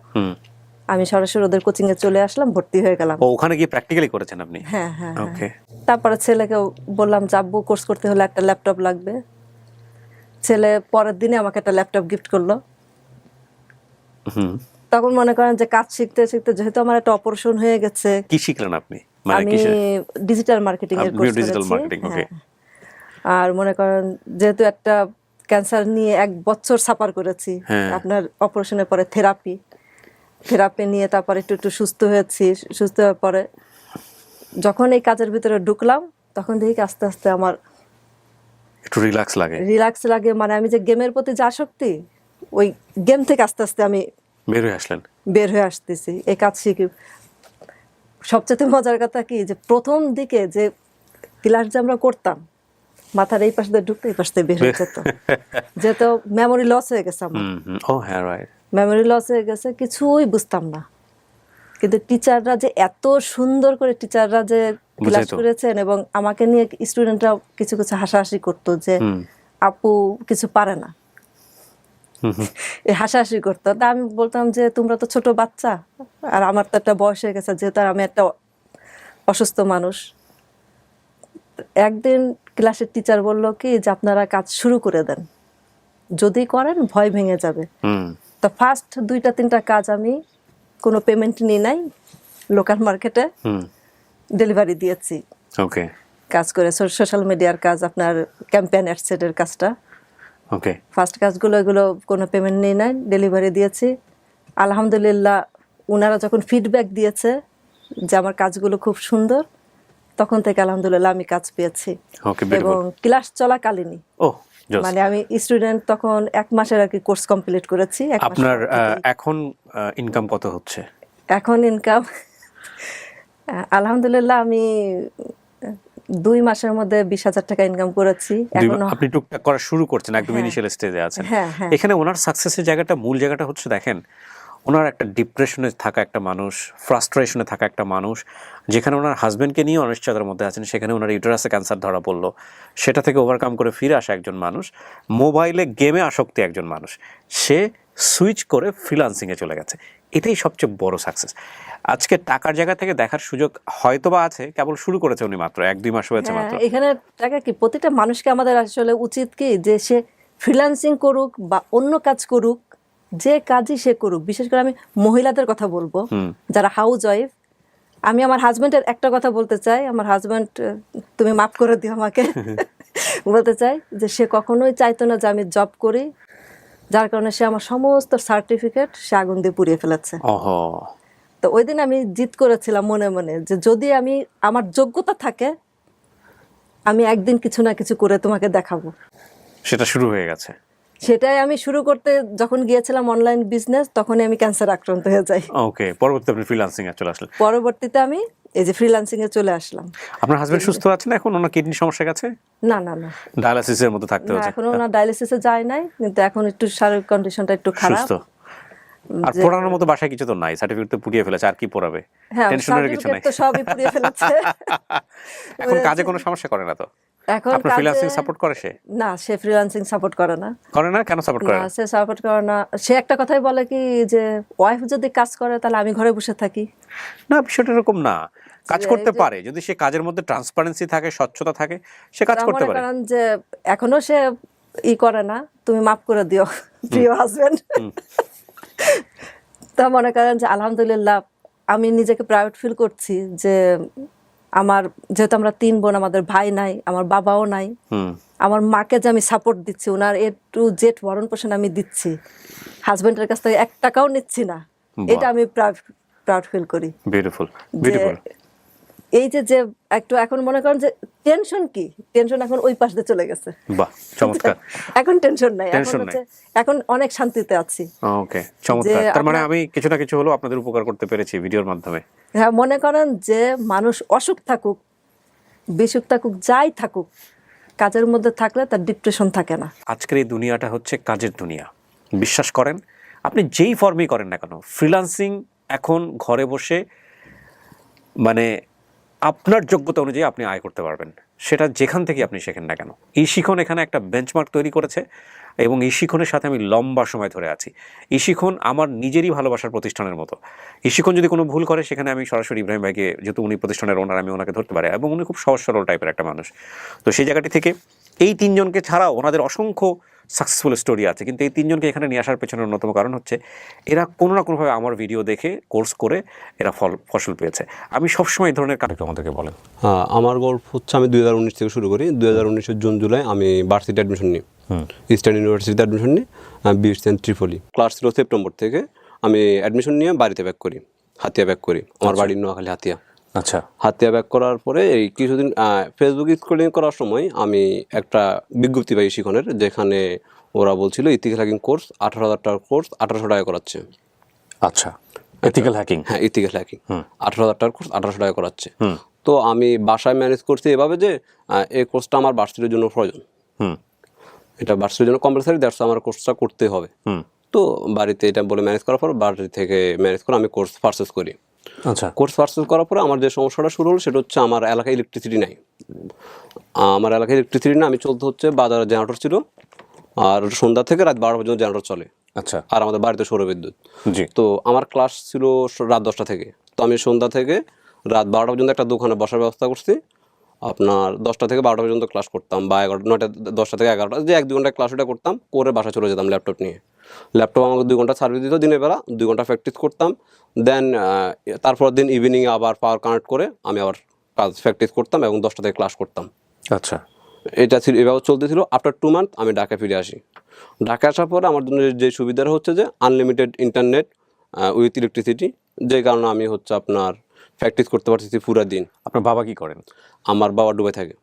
আমি সরাসরি ওদের কোচিং এ চলে আসলাম, ভর্তি হয়ে গেলাম। ওখানে গিয়ে প্র্যাকটিক্যালি করেছেন আপনি? হ্যাঁ, হ্যাঁ। ওকে। তারপরে ছেলেকে বললাম, যাবো কোর্স করতে হলে একটা ল্যাপটপ লাগবে। ছেলে পরের দিনে আমাকে একটা ল্যাপটপ গিফট করলো। তখন মনে করেন যে কাজ শিখতে শিখতে, যেহেতু আমার একটা অপারেশন হয়ে গেছে। কি শিখলেন আপনি? আমি ডিজিটাল মার্কেটিং এর কোর্স করেছি। আর মনে করেন যেহেতু একটা ক্যান্সার নিয়ে 1 বছর সাফার করেছি, আপনার অপারেশনের পরে থেরাপি নিয়ে তারপরে একটু সুস্থ হয়েছি। সুস্থ হওয়ার পরে যখন এই কাজের ভিতরে ঢুকলাম, তখন দেখি আস্তে আস্তে আমার একটু রিল্যাক্স লাগে। মানে আমি যে গেমের প্রতি যে আসক্তি, ওই গেম থেকে আস্তে আস্তে আমি বের হয়ে আসতেছি এই কাজ শিখি। সবচেয়ে মজার কথা কি, যে প্রথম দিকে যে ক্লাস যে আমরা করতাম, মাথার এই পাশে ঢুকতে এই পাশে বের হয়ে যেত, যেহেতু মেমোরি লস হয়ে গেছে আমার। মেমোরি লস হয়ে গেছে, কিছুই বুঝতাম না। কিন্তু টিচাররা যে এত সুন্দর করে যে ক্লাস করেছেন, এবং আমাকে নিয়ে স্টুডেন্টরা কিছু কিছু হাসাহাসি করতো যে আপু কিছু পারে না, হাসাহাসি করতো। তা আমি বলতাম যে তোমরা তো ছোট বাচ্চা, আর আমার তো একটা বয়স হয়ে গেছে, যেহেতু আমি একটা অসুস্থ মানুষ। একদিন ক্লাসের টিচার বললো কি যে আপনারা কাজ শুরু করে দেন, যদি করেন ভয় ভেঙে যাবে। তো ফার্স্ট 2-3টা কাজ আমি কোনো পেমেন্ট নিই নাই, লোকাল মার্কেটে ডেলিভারি দিয়েছি। ওকে। কাজ করে সোশ্যাল মিডিয়ার কাজ, আপনার ক্যাম্পেইন অ্যাডসেটের কাজটা। ওকে, ফার্স্ট কাজগুলো এগুলো কোনো পেমেন্ট নেই নাই, ডেলিভারি দিয়েছি। আলহামদুলিল্লাহ ওনারা যখন ফিডব্যাক দিয়েছে যে আমার কাজগুলো খুব সুন্দর, তখন থেকে আলহামদুলিল্লাহ আমি কাজ পেয়েছি। ওকে, এবং ক্লাস চলাকালীনই, ও জোস। মানে আমি স্টুডেন্ট তখন 1 মাসের আর কি কোর্স কমপ্লিট করেছি। 1 মাস আপনার পর থেকেই। এখন ইনকাম কত হচ্ছে? এখন ইনকাম আলহামদুলিল্লাহ আমি 2 মাসের মধ্যে 20,000 টাকা ইনকাম করেছি। এখনো আপনি টুকটাক করা শুরু করছেন, একদম হ্যাঁ। ইনিশিয়াল স্টেজে আছেন। হ্যাঁ, হ্যাঁ। এখানে ওনার সাকসেসের জায়গাটা, মূল জায়গাটা হচ্ছে দেখেন, ওনার একটা ডিপ্রেশনে থাকা একটা মানুষ, ফ্রাস্ট্রেশনে থাকা একটা মানুষ, যেখানে ওনার হাজবেন্ডকে নিয়ে অনিশ্চয়তার মধ্যে আছেন, সেখানে ওনার ইউটেরাসে ক্যান্সার ধরা পড়লো, সেটা থেকে ওভারকাম করে ফিরে আসা একজন মানুষ, মোবাইলে গেমে আসক্তি একজন মানুষ, সে সুইচ করে ফ্রিল্যান্সিংয়ে চলে গেছে। এটাই সবচেয়ে বড় সাকসেস। আজকে টাকার জায়গা থেকে দেখার সুযোগ হয়তোবা আছে, কেবল শুরু করেছে উনি মাত্র 1-2 মাস হয়েছে মাত্র। হ্যাঁ, এখানে টাকা কি প্রতিটা মানুষকে আমাদের আসলে উচিত কি যে সে ফ্রিল্যান্সিং করুক বা অন্য কাজ করুক, যে কাজই সে করুক। বিশেষ করে আমি মহিলাদের কথা বলবো, যারা হাউস ওয়াইফ। আমি আমার হাজবেন্ডের একটা কথা বলতে চাই, আমার হাজবেন্ড, তুমি মাফ করে দিও আমাকে, বলতে চাই যে সে কখনোই চাইতো না যে আমি জব করি, যার কারণে সে আমার সমস্ত সার্টিফিকেট সে আগুন দিয়ে পুড়িয়ে ফেলেছে। ওহো, তো ওই দিন আমি জিদ করেছিলাম মনে মনে যে যদি আমি আমার যোগ্যতা থাকে, আমি একদিন কিছু না কিছু করে তোমাকে দেখাবো। সেটা শুরু হয়ে গেছে। সেটাই আমি শুরু করতে যখন গিয়েছিলাম অনলাইন বিজনেস, তখনই আমি ক্যান্সার আক্রান্ত হয়ে যাই। ওকে, পরবর্তীতে আপনি ফ্রিল্যান্সিং এ চলে আসলেন। পরবর্তীতে আমি এই যে ফ্রিল্যান্সিং এ চলে আসলাম। আপনার হাজবেন্ড সুস্থ আছেন এখন? ওনার কিডনি সমস্যা গেছে? না না না, ডায়ালিসিসের মতো থাকতে না, হচ্ছে? এখনো না ডায়ালিসিসে যায় নাই, কিন্তু এখন একটু শারীরিক কন্ডিশনটা একটু খারাপ। সুস্থ। আর পড়ানোর মতো বাসায় কিছু তো নাই, সার্টিফিকেট তো পুড়িয়ে ফেলেছে, আর কি পড়াবে? হ্যাঁ, টেনশনের কিছু নাই। সার্টিফিকেট তো সবই পুড়িয়ে ফেলেছে। এখন কাজে কোনো সমস্যা করে না তো? এখন আপনার ফ্রিল্যান্সিং সাপোর্ট করে সে? না, সে ফ্রিল্যান্সিং সাপোর্ট করে না। করে না? কেন সাপোর্ট করে না, না? সে সাপোর্ট করে না। সে একটা কথাই বলে কি যে ওয়াইফ যদি কাজ করে তাহলে আমি ঘরে বসে থাকি। না, বিষয়টা এরকম না। কাজ যে- করতে যে- পারে, যদি সে কাজের মধ্যে ট্রান্সপারেন্সি থাকে, স্বচ্ছতা থাকে, সে কাজ করতে মনে পারে। করেন যে এখনো সে করে না, তুমি মাফ করে দিও প্রিয় হাজবেন্ড। তা মনে করেন যে আলহামদুলিল্লাহ আমি নিজেকে প্রাউড ফিল করছি যে আমার, যেহেতু আমরা 3 বোন, আমাদের ভাই নাই, আমার বাবাও নাই, আমার মাকে যে আমি সাপোর্ট দিচ্ছি, ওনার A to Z ভরণ পোষণ আমি দিচ্ছি, হাজবেন্ডের কাছ থেকে 1 টাকাও নিচ্ছি না, এটা আমি প্রাউড ফিল করি। বিউটিফুল, যে বিউটিফুল। এই যে যে একটু এখন মনে করেন যে টেনশন কি, টেনশন এখন ওই পাশ দিয়ে চলে গেছে। বাহ, চমৎকার। এখন টেনশন নাই, এখন টেনশন হচ্ছে এখন অনেক শান্তিতে আছি। ওকে, চমৎকার। যে তার মানে আপনার- আমি কিছু না কিছু হলেও আপনাদের উপকার করতে পেরেছি ভিডিওর মাধ্যমে। হ্যাঁ, মনে করেন যে মানুষ অসুখ থাকুক, বিসুখ থাকুক, যাই থাকুক, কাজের মধ্যে থাকলে তার ডিপ্রেশন থাকে না। আজকের এই দুনিয়াটা হচ্ছে কাজের দুনিয়া। বিশ্বাস করেন, আপনি যেই ফর্মেই করেন না কেন, ফ্রিল্যান্সিং এখন ঘরে বসে মানে আপনার যোগ্যতা অনুযায়ী আপনি আয় করতে পারবেন, সেটা যেখান থেকে আপনি শেখেন না কেন। এই শিখন এখানে একটা বেঞ্চমার্ক তৈরি করেছে এবং এই শিখনের সাথে আমি লম্বা সময় ধরে আছি। এই শিখন আমার নিজেরই ভালোবাসার প্রতিষ্ঠানের মতো। এই শিখন যদি কোনো ভুল করে, সেখানে আমি সরাসরি ইব্রাহিম ভাইকে, যেহেতু উনি প্রতিষ্ঠানের ওনার, আমি ওনাকে ধরতে পারি, এবং উনি খুব সহজ সরল টাইপের একটা মানুষ। তো সেই জায়গাটি থেকে এই 3 জনকে ছাড়াও ওনাদের অসংখ্য সাকসেসফুল স্টোরি আছে, কিন্তু এই 3 জনকে এখানে নিয়ে আসার পেছনে অন্যতম কারণ হচ্ছে এরা কোনো না কোনোভাবে আমার ভিডিও দেখে কোর্স করে এরা ফসল পেয়েছে। আমি সবসময় এই ধরনের কাজ আমাদেরকে বলেন। হ্যাঁ, আমার গল্প হচ্ছে আমি 2019 থেকে শুরু করি। 2019-এর জুন জুলাই আমি ভার্সিটি অ্যাডমিশন নিই, ইস্টার্ন ইউনিভার্সিটিতে অ্যাডমিশন নিই, বিএসসি ত্রিপলি। ক্লাস ছিল সেপ্টেম্বর থেকে। আমি অ্যাডমিশন নিয়ে বাড়িতে ব্যাক করি, হাতিয়া ব্যাক করি। আমার বাড়ি নোয়াখালী হাতিয়া। আচ্ছা, হাতিয়া ব্যাক করার পরে এই কিছুদিন ফেসবুক স্ক্রলিং করার সময় আমি একটা বিজ্ঞপ্তি পাই শিখনের, যেখানে ওরা বলছিল ইথিক্যাল হ্যাকিং কোর্স 18,000 টাকার কোর্স 1800 টাকা করাচ্ছে। আচ্ছা, এথিক্যাল হ্যাকিং। হ্যাঁ, ইথিক্যাল হ্যাকিং 18,000 টাকার কোর্স 1800 টাকা করাচ্ছে। তো আমি বাসায় ম্যানেজ করছি এভাবে যে এই কোর্সটা আমার ভার্সিটির জন্য প্রয়োজন, এটা ভার্সিটির জন্য কম্পালসারি, দ্যাটস আমার কোর্সটা করতে হবে। তো বাড়িতে এটা বলে ম্যানেজ করার পর বাড়ি থেকে ম্যানেজ করে আমি কোর্স পারচেস করি। আচ্ছা, কোর্স পারচেস করার পরে আমার যে সমস্যাটা শুরু হলো সেটা হচ্ছে আমার এলাকায় ইলেকট্রিসিটি নাই। আমার এলাকায় ইলেকট্রিসিটি না, আমি চলতে হচ্ছে বাজারে জেনারেটর ছিল, আর সন্ধ্যা থেকে রাত 12 পর্যন্ত জেনারেটর চলে। আচ্ছা, আর আমাদের বাড়িতে সৌরবিদ্যুৎ। জি। তো আমার ক্লাস ছিল রাত 10টা থেকে। তো আমি সন্ধ্যা থেকে রাত 12টা পর্যন্ত একটা দোকানে বসার ব্যবস্থা করছি। আপনার 10টা থেকে 12টা পর্যন্ত ক্লাস করতাম, বা 9টা 10টা থেকে 11টা, যে 1-2 ঘন্টা ক্লাস ওটা করতাম, করে বাসা চলে যেতাম ল্যাপটপ নিয়ে। ল্যাপটপ আমাকে 2 ঘন্টা সার্ভিস দিত দিনের বেলা, 2 ঘন্টা প্র্যাকটিস করতাম। দেন তারপর দিন ইভিনিংয়ে আবার পাওয়ার কানেক্ট করে আমি আবার কাজ প্র্যাকটিস করতাম এবং 10টা থেকে ক্লাস করতাম। আচ্ছা, এটা ছিল এভাবে চলতেছিল। আফটার 2 মান্থ আমি ঢাকায় ফিরে আসি। ঢাকায় আসার পরে আমার জন্য যে সুবিধাটা হচ্ছে যে আনলিমিটেড ইন্টারনেট উইথ ইলেকট্রিসিটি, যে কারণে আমি হচ্ছে আপনার প্র্যাকটিস করতে পারতেছি পুরো দিন। আপনার বাবা কি করেন? আমার বাবা দুবাই থাকে,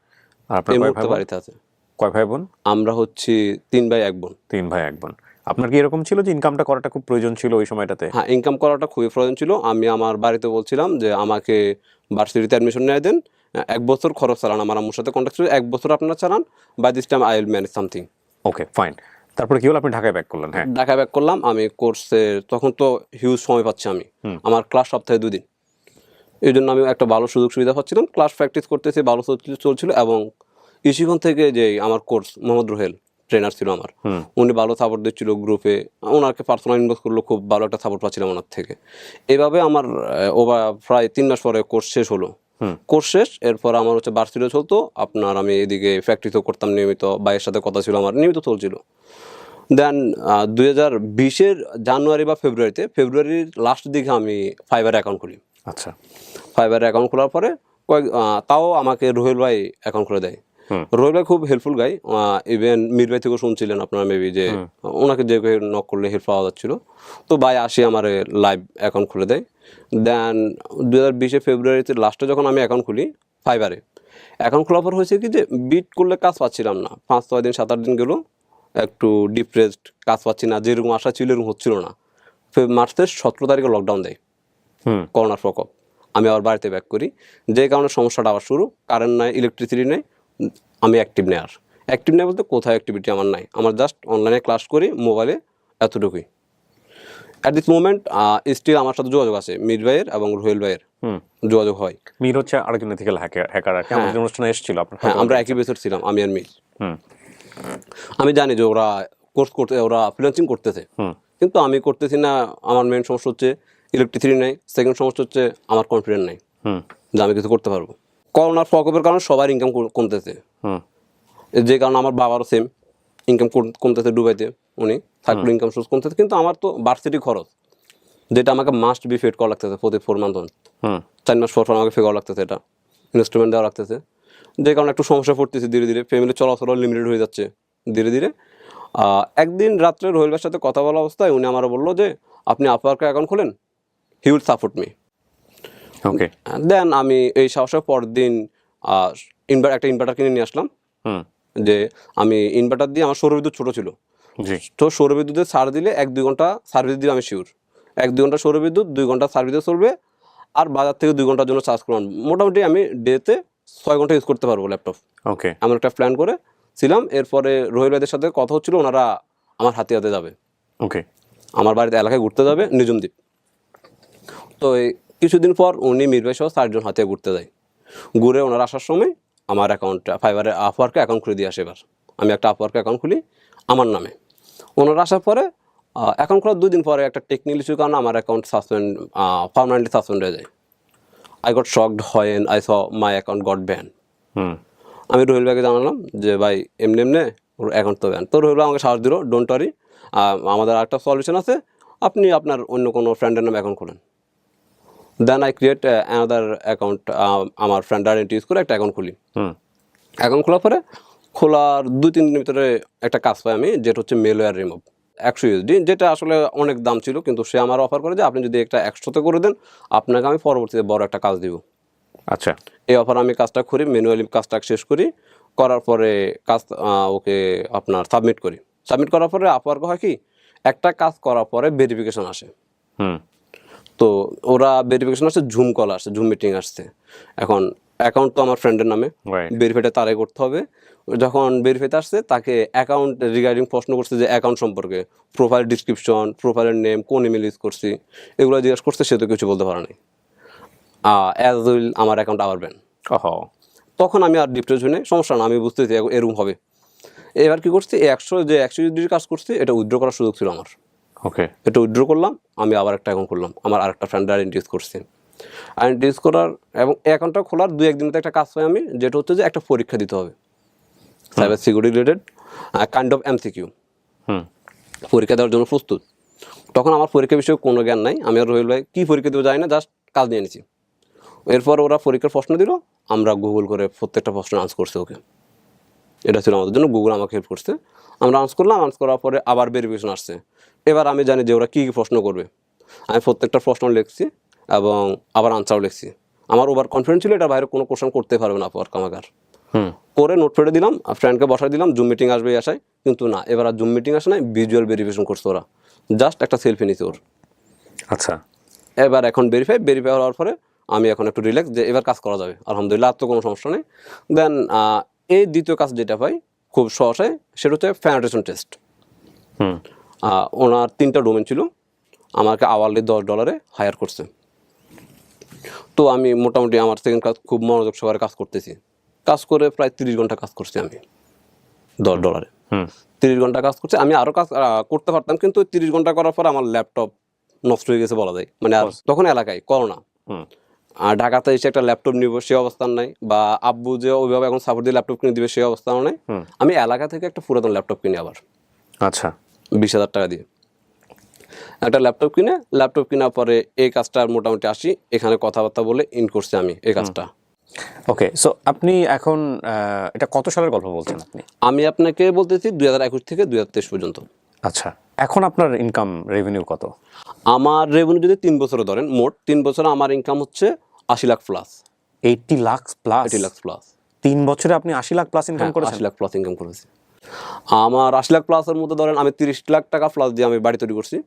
আর আপনার এই কয় ভাই মুহূর্তে বোন? বাড়িতে আছে। কয় ভাই বোন? আমরা হচ্ছি 3 ভাই 1 বোন। 3 ভাই 1 বোন। আপনার কি এরকম ছিল যে ইনকামটা করাটা খুব প্রয়োজন ছিল ওই সময়টাতে? হ্যাঁ, ইনকাম করাটা খুবই প্রয়োজন ছিল। আমি আমার বাড়িতে বলছিলাম যে আমাকে ভার্সিটিতে অ্যাডমিশন নিয়ে দেন, 1 বছর খরচ চালান। আমার আম্মুর সাথে কন্ট্যাক্ট ছিল, 1 বছর আপনারা চালান, by this time I will manage something. Okay, fine. তারপরে কি হলো? আপনি ঢাকায় ব্যাক করলেন? হ্যাঁ। ঢাকা ব্যাক করলাম। আমি কোর্সে তখন তো হিউজ সময় পাচ্ছি আমি, আমার ক্লাস সপ্তাহে 2 দিন। এই জন্য আমি একটা ভালো সুযোগ সুবিধা পাচ্ছিলাম, ক্লাস প্র্যাকটিস করতেছি, ভালো চলছিল। এবং ইশিগঞ্জ থেকে যে আমার কোর্স মোহাম্মদ রোহেল ট্রেনার ছিল আমার, উনি ভালো সাপোর্ট দিচ্ছিল গ্রুপে, ওনাকে পার্সোনাল ইনবক্স করলো, খুব ভালো একটা সাপোর্ট পাচ্ছিলাম ওনার থেকে। এইভাবে আমার ওভার প্রায় 3 মাস পরে কোর্স শেষ হলো। কোর্স শেষ, এরপর আমার হচ্ছে ভার্সিটিও চলতো আপনার, আমি এদিকে প্র্যাকটিসও করতাম নিয়মিত, ভাইয়ের সাথে কথা ছিল আমার, নিয়মিত চলছিল। দেন 2020-এর জানুয়ারি বা ফেব্রুয়ারির লাস্ট দিকে আমি ফাইবার অ্যাকাউন্ট খুলি। আচ্ছা, ফাইবার অ্যাকাউন্ট খোলার পরে তাও আমাকে রোহেল ভাই অ্যাকাউন্ট খুলে দেয়। রোহেল ভাই খুব হেল্পফুল গাই, ইভেন মির ভাই থেকেও শুনছিলেন আপনারা মেবি যে ওনাকে যে কেউ নক করলে হেল্প পাওয়া যাচ্ছিল। তো ভাই আসি আমার লাইভ অ্যাকাউন্ট খুলে দেয়। দেন 2020 ফেব্রুয়ারিতে লাস্টে যখন আমি অ্যাকাউন্ট খুলি ফাইবারে, অ্যাকাউন্ট খোলার পর হয়েছে কি যে বিট করলে কাজ পাচ্ছিলাম না, 5-6 দিন 7-8 দিন গেল, একটু ডিপ্রেসড, কাজ পাচ্ছি না, যেরকম আশা ছিল এরকম হচ্ছিল না। মার্চের 17 তারিখে লকডাউন দেয়, করোনার প্রকোপ। আমি আবার বাড়িতে ব্যাক করি, যে কারণে সমস্যাটা আবার শুরু। কারেন্ট নাই, ইলেকট্রিসিটি নেই, আমি অ্যাক্টিভ নেই। আর অ্যাক্টিভ নেই বলতে কোথায় অ্যাক্টিভিটি আমার নাই, আমার জাস্ট অনলাইনে ক্লাস করি মোবাইলে, এতটুকুই। অ্যাট দিস মোমেন্ট স্টিল আমার সাথে যোগাযোগ আছে মির ভাইয়ের এবং রোহেল ভাইয়ের, যোগাযোগ হয়। মির হচ্ছে আরেকজন এথিক্যাল হ্যাকার, আমাদের অনুষ্ঠানে এসেছিল আপনার। হ্যাঁ, আমরা একই বেসের ছিলাম, আমি আর মির। আমি জানি যে ওরা কোর্স করতে, ওরা ফ্রিল্যান্সিং করতেছে, কিন্তু আমি করতেছি না। আমার মেইন সমস্যা হচ্ছে ইলেকট্রিসিটি নেই, সেকেন্ড সমস্যা হচ্ছে আমার কনফিডেন্স নাই যে আমি কিছু করতে পারবো। করোনার প্রকোপের কারণে সবার ইনকাম কমতেছে, যে কারণে আমার বাবারও সেম ইনকাম কমতেছে দুবাইতে, উনি থাকলে ইনকাম সোর্স কমতেছে। কিন্তু আমার তো ভার্সিটি খরচ, যেটা আমাকে মাস্ট বি পেড করা লাগতেছে প্রতি 4 মান্থ, 4 মাস পর আমাকে পে করা লাগতেছে, এটা ইনস্টলমেন্ট দেওয়া লাগতেছে, যে কারণে একটু সমস্যা পড়তেছে ধীরে ধীরে। ফ্যামিলি চলাচল লিমিটেড হয়ে যাচ্ছে ধীরে ধীরে। একদিন রাত্রে রোহেল ভাইয়ের সাথে কথা বলা অবস্থায় উনি আমার বললো যে আপনি আপওয়ার্কে অ্যাকাউন্ট খোলেন, হি উইল সাপোর্ট মি। ওকে। দেন আমি এই সাহসের পরের দিন একটা ইনভার্টার কিনে নিয়ে আসলাম। যে আমি ইনভার্টার দিয়ে, আমার সৌরবিদ্যুৎ ছোটো ছিল, তো সৌরবিদ্যুতের ছাড় দিলে 1-2 ঘন্টা সার্ভিস দিলে আমি শিওর 1-2 ঘন্টা সৌরবিদ্যুৎ, 2 ঘন্টা সার্ভিসে চলবে, আর বাজার থেকে 2 ঘন্টার জন্য চার্জ করলাম। মোটামুটি আমি ডেতে 6 ঘন্টা ইউজ করতে পারবো ল্যাপটপ। ওকে, এমন একটা প্ল্যান করে ছিলাম। এরপরে রোহিল ভাইদের সাথে কথা হচ্ছিল, ওনারা আমার হাতে যাবে, ওকে, আমার বাড়িতে এলাকায় ঘুরতে যাবে, নিজুম দ্বীপ। তো এই কিছুদিন পর উনি মির ভাই সহ 4 জন হাতিয়া ঘুরতে যায়। ঘুরে ওনারা আসার সময় আমার অ্যাকাউন্টটা ফাইবারে আপওয়ার্কে অ্যাকাউন্ট খুলে দিয়ে আসে। এবার আমি একটা আপওয়ার্কে অ্যাকাউন্ট খুলি আমার নামে। ওনারা আসার পরে অ্যাকাউন্ট খোলার 2 দিন পরে একটা টেকনিক্যাল ইস্যুর কারণে আমার অ্যাকাউন্ট পার্মানেন্টলি সাসপেন্ড হয়ে যায়। I got shocked when I saw my account got ban. আমি রোহিল ভাইকে জানালাম যে ভাই এমনি ওর অ্যাকাউন্ট তো ব্যান। তো রোহিল ভাই আমাকে সাহস দিল, ডোন্ট ওয়ারি, আমাদের একটা সলিউশন আছে, আপনি আপনার অন্য কোনো ফ্রেন্ডের নামে অ্যাকাউন্ট খুলেন। Then I create another account, আমার ফ্রেন্ড আইডেন্টি ইউজ করে একটা অ্যাকাউন্ট খুলি। অ্যাকাউন্ট খোলার পরে খোলার 2-3 দিনের ভিতরে একটা কাজ পাই আমি, যেটা হচ্ছে মেলওয়্যার রিমুভ, 100 USD, যেটা আসলে অনেক দাম ছিল, কিন্তু সে আমার অফার করে যে আপনি যদি একটা 100-তে করে দেন আপনাকে আমি পরবর্তীতে বড় একটা কাজ দিব। আচ্ছা, এই অফার আমি কাজটা করি, ম্যানুয়ালি কাজটা শেষ করি, করার পরে কাজ ওকে আপনার সাবমিট করি। সাবমিট করার পরে আপওয়ার্ক হয় কি, একটা কাজ করার পরে ভেরিফিকেশন আসে। তো ওরা ভেরিফিকেশন আসছে, জুম কল আসছে, জুম মিটিং আসছে। এখন অ্যাকাউন্ট তো আমার ফ্রেন্ডের নামে, ভেরিফাইটা তারাই করতে হবে। যখন ভেরিফাইতে আসছে, তাকে অ্যাকাউন্ট রিগার্ডিং প্রশ্ন করছে যে অ্যাকাউন্ট সম্পর্কে, প্রোফাইল ডিসক্রিপশন, প্রোফাইলের নেম, কোন ইমেল ইউজ করছি, এগুলো জিজ্ঞেস করছে। সে তো কিছু বলতে পারে নাই। অ্যাজ উইল আমার অ্যাকাউন্ট আবার ব্যান। তখন আমি আর ডিপ্রেস হই নাই, সমস্যা না, আমি বুঝতেছি এরকম হবে। এবার কি করছি, 100 USD কাজ করছি, এটা উইথড্র করার সুযোগ ছিল আমার। ওকে, এটা উইথড্র করলাম, আমি আবার একটা অ্যাকাউন্ট করলাম, আমার আরেকটা ফ্রেন্ড আইডেন্টি ইউজ করছি। আইডেন্টি ইউজ করার এবং অ্যাকাউন্টটা খোলার 2-1 দিন একটা কাজ পাই আমি, যেটা হচ্ছে যে একটা পরীক্ষা দিতে হবে, cyber security related kind of MCQ। পরীক্ষা দেওয়ার জন্য প্রস্তুত। তখন আমার পরীক্ষা বিষয়ে কোনো জ্ঞান নাই, আমি আর রোহিল ভাই কী পরীক্ষা দেবো জানি না, জাস্ট কাজ নিয়ে নিয়েছি। এরপর ওরা পরীক্ষার প্রশ্ন দিল, আমরা গুগল করে প্রত্যেকটা প্রশ্ন আনসার করছে ওকে। এটা ছিল আমাদের জন্য, গুগল আমাকে হেল্প করছে। আমরা আনসার করলাম, আনসার করার পরে আবার ভেরিফিকেশন আসছে। এবার আমি জানি যে ওরা কী কী প্রশ্ন করবে। আমি প্রত্যেকটা প্রশ্ন লিখছি এবং আবার আনসারও লিখছি। আমার ওভার কনফিডেন্স ছিল এটার বাইরে কোনো কোশ্চেন করতে পারবে না আপওয়ার্ক আমাকে। করে নোট ফেটে দিলাম, ফ্রেন্ডকে বসাই দিলাম, জুম মিটিং আসবে এই আশায়, কিন্তু না, এবার আর জুম মিটিং আসে নাই, ভিজুয়াল ভেরিফিকেশন করছে ওরা, জাস্ট একটা সেলফি নিছে ওর। আচ্ছা, এবার এখন ভেরিফাই হওয়ার পরে আমি এখন একটু রিল্যাক্স যে এবার কাজ করা যাবে, আলহামদুলিল্লাহ, আর তো কোনো সমস্যা নেই। দেন এই দ্বিতীয় কাজ যেটা পাই খুব সহজে, সেটা হচ্ছে পেনিট্রেশন টেস্ট। ওনার 3টা ডোমেন ছিল, আমাকে আওয়ারলি $10 হায়ার করছে। তো আমি মোটামুটি আমার সেকেন্ড কাজ খুব মনোযোগ সহকারে কাজ করতেছি। কাজ করে প্রায় 30 ঘন্টা কাজ করছি আমি $10। 30 ঘন্টা কাজ করছি। আমি আরও কাজ করতে পারতাম, কিন্তু 30 ঘন্টা করার পর আমার ল্যাপটপ নষ্ট হয়ে গেছে বলা যায়। মানে আর তখন এলাকায় করোনা, আর ঢাকাতে এসে একটা ল্যাপটপ নিব সে অবস্থান নাই, বা আব্বু যে ওইভাবে এখন সাপোর্ট দিয়ে ল্যাপটপ কিনে দিবে সেই অবস্থানও নাই। আমি এলাকা থেকে একটা পুরাতন ল্যাপটপ কিনি আবার, আচ্ছা, 20,000 টাকা দিয়ে একটা ল্যাপটপ কিনে, ল্যাপটপ কেনার পরে এই কাজটার মোটামুটি আসি, এখানে কথাবার্তা বলে ইন করছি আমি এই কাজটা। ওকে। সো আপনি এখন এটা কত সালের গল্প বলছেন আপনি? আমি আপনাকে বলতেছি 2021 থেকে 2023 পর্যন্ত। আচ্ছা, এখন আপনার ইনকাম রেভিনিউ কত? আমার রেভিনিউ যদি 3 বছরে ধরেন, মোট 3 বছরে আমার ইনকাম হচ্ছে 80 lakh plus. 80 lakh plus? 80 lakh plus 3 বছরে আপনি 80 লাখ প্লাস ইনকাম করেছেন? 80 লাখ প্লাস ইনকাম করেছি। আমার 80 লাখ প্লাসের মধ্যে ধরেন আমি 30 লাখ টাকা প্লাস দিয়ে আমি বাড়ি তৈরি করছি।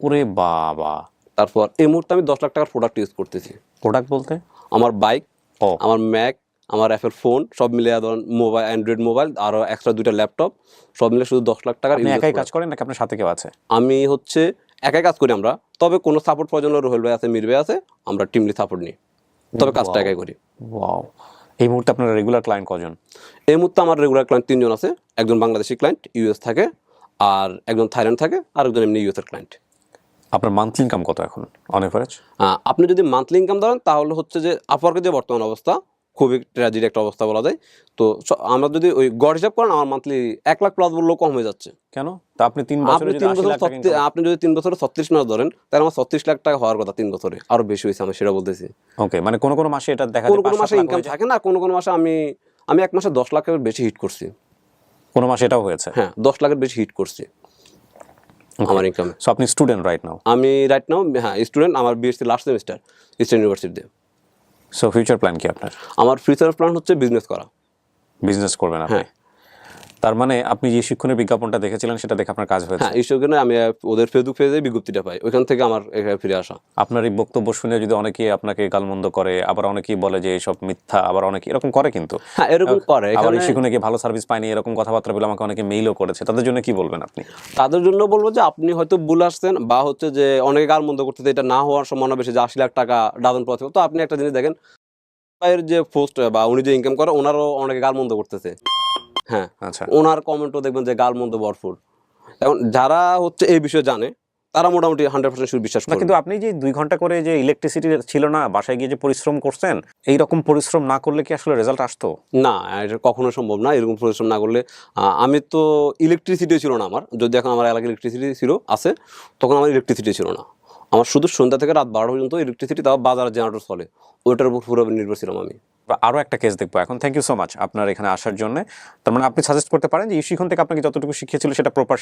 ওরে বাবা! তারপর এই মুহূর্তে আমি 10 লাখ টাকার প্রোডাক্ট ইউজ করতেছি। প্রোডাক্ট বলতে? আমার বাইক, ও, আমার ম্যাক, আমার অ্যাপেল ফোন সব মিলিয়ে ধরেন মোবাইল, অ্যান্ড্রয়েড মোবাইল, আরও এক্সট্রা 2টা ল্যাপটপ, সব মিলে শুধু 10 লাখ টাকার। আপনি একাই কাজ করেন নাকি আপনার সাথে কেউ আছে? আমি হচ্ছে একাই কাজ করি আমরা, তবে কোনো সাপোর্ট প্রয়োজন হলে রোহেল ভাই আছে, মির ভাই আছে, আমরা টিমলি সাপোর্ট নিই, তবে কাজটা একাই করি। ওয়াও! এই মুহূর্তে আপনার রেগুলার ক্লায়েন্ট কজন? এই মুহূর্তে আমার রেগুলার ক্লায়েন্ট 3 জন আছে। একজন বাংলাদেশি ক্লায়েন্ট ইউএস থাকে, আর একজন থাইল্যান্ড থাকে, আর একজন এমনি ইউএসের ক্লায়েন্ট। আপনার মান্থলি ইনকাম কত এখন অন এভারেজ? আপনি যদি মান্থলি ইনকাম ধরেন তাহলে হচ্ছে যে আপওয়ার্কের যে বর্তমান অবস্থা খুবই ট্র্যাজেডি একটা অবস্থা বলা যায়। তো আমরা যদি ওই গড় হিসাব করেন আমার মান্থলি 1 লাখ প্লাস বললেও কম হয়ে যাচ্ছে। কেন? তা আপনি 3 বছরে যদি 80 লাখ টাকা ইনকাম। আপনি যদি 3 বছরে 36 মাস ধরেন তাহলে আমার 36 লাখ টাকা হওয়ার কথা 3 বছরে, আরো বেশি হয়েছে, আমি সেটা বলতেছি। ওকে, মানে কোন কোন মাসে এটা দেখা যায়, কোন মাসে ইনকাম থাকে না, কোন মাসে আমি 1 মাসে 10 লাখের বেশি হিট করছি। কোন মাসে এটাও হয়েছে? হ্যাঁ, 10 লাখের বেশি হিট করছি আমার ইনকাম। সো আপনি স্টুডেন্ট রাইট নাও? আমি রাইট নাও হ্যাঁ স্টুডেন্ট, আমার বিএসসি লাস্ট সেমিস্টার ইস্টার্ন ইউনিভার্সিটিতে। সো ফিউচার প্ল্যান কি আপনার? আমার ফিউচার প্ল্যান হচ্ছে বিজনেস করা। বিজনেস করবেন আপনি? হ্যাঁ। তার মানে আপনি যে শিক্ষণের বিজ্ঞাপনটা দেখেছিলেন সেটা দেখে আপনার কাজ হয়েছে? হ্যাঁ, এই জন্য আমি ওদের ফেসবুক পেজে বিজ্ঞপ্তিটা পাই, ওইখান থেকে আমার এখানে ফিরে আসা। আপনার এই বক্তব্য শুনে যদি অনেকেই আপনাকে গালমন্দ করে, আবার অনেকেই বলে যে এসব মিথ্যা, আবার অনেকে এরকম করে, কিন্তু হ্যাঁ এরকম করে, আবার এখানে শিক্ষণে গিয়ে ভালো সার্ভিস পায়নি এরকম কথাবার্তা বলে আমাকে অনেকে মেইলও করেছে, তাদের জন্য কি বলবেন আপনি? তাদের জন্য বলবো যে আপনি হয়তো ভুল আসছেন, বা হচ্ছে যে অনেকে গালমন্দ করতেছে, এটা না হওয়ার সম্ভাবনা বেশি, যে 80 লাখ টাকা ডাজন পথে। তো আপনি একটা জিনিস দেখেন, এর যে পোস্ট বা উনি যে ইনকাম করে ওনারও অনেকে গালমন্দ করতেছে। হ্যাঁ, আচ্ছা, ওনার কমেন্টও দেখবেন যে গালমন্দ ভরপুর। এখন যারা হচ্ছে এই বিষয়ে জানে তারা মোটামুটি 100% বিশ্বাস না, করে। কিন্তু আপনি যে 2 ঘন্টা করে যে ইলেকট্রিসিটি ছিল না, বাসায় গিয়ে যে পরিশ্রম করছেন, এই রকম পরিশ্রম না করলে কি আসলে রেজাল্ট আসতো? না, এটা কখনো সম্ভব না, এরকম পরিশ্রম না করলে। আমি তো ইলেকট্রিসিটিও ছিল না আমার, যদি এখন আমার এলাকায় ইলেকট্রিসিটি ছিল আছে, তখন আমার ইলেকট্রিসিটি ছিল না। আমার শুধু সন্ধ্যা থেকে রাত 12টা পর্যন্ত ইলেকট্রিসিটি, তাও বাজার জেনারেটর চলে, ওইটার উপর পুরো নির্ভর ছিলাম আমি। আরও একটা কেস দেখবো এখন। থ্যাংক ইউ সো মাচ আপনার এখানে আসার জন্য। তার মানে আপনি সাজেস্ট করতে পারেন যে শিক্ষণ থেকে আপনাকে যতটুকু শিখিয়েছিল সেটা প্রপার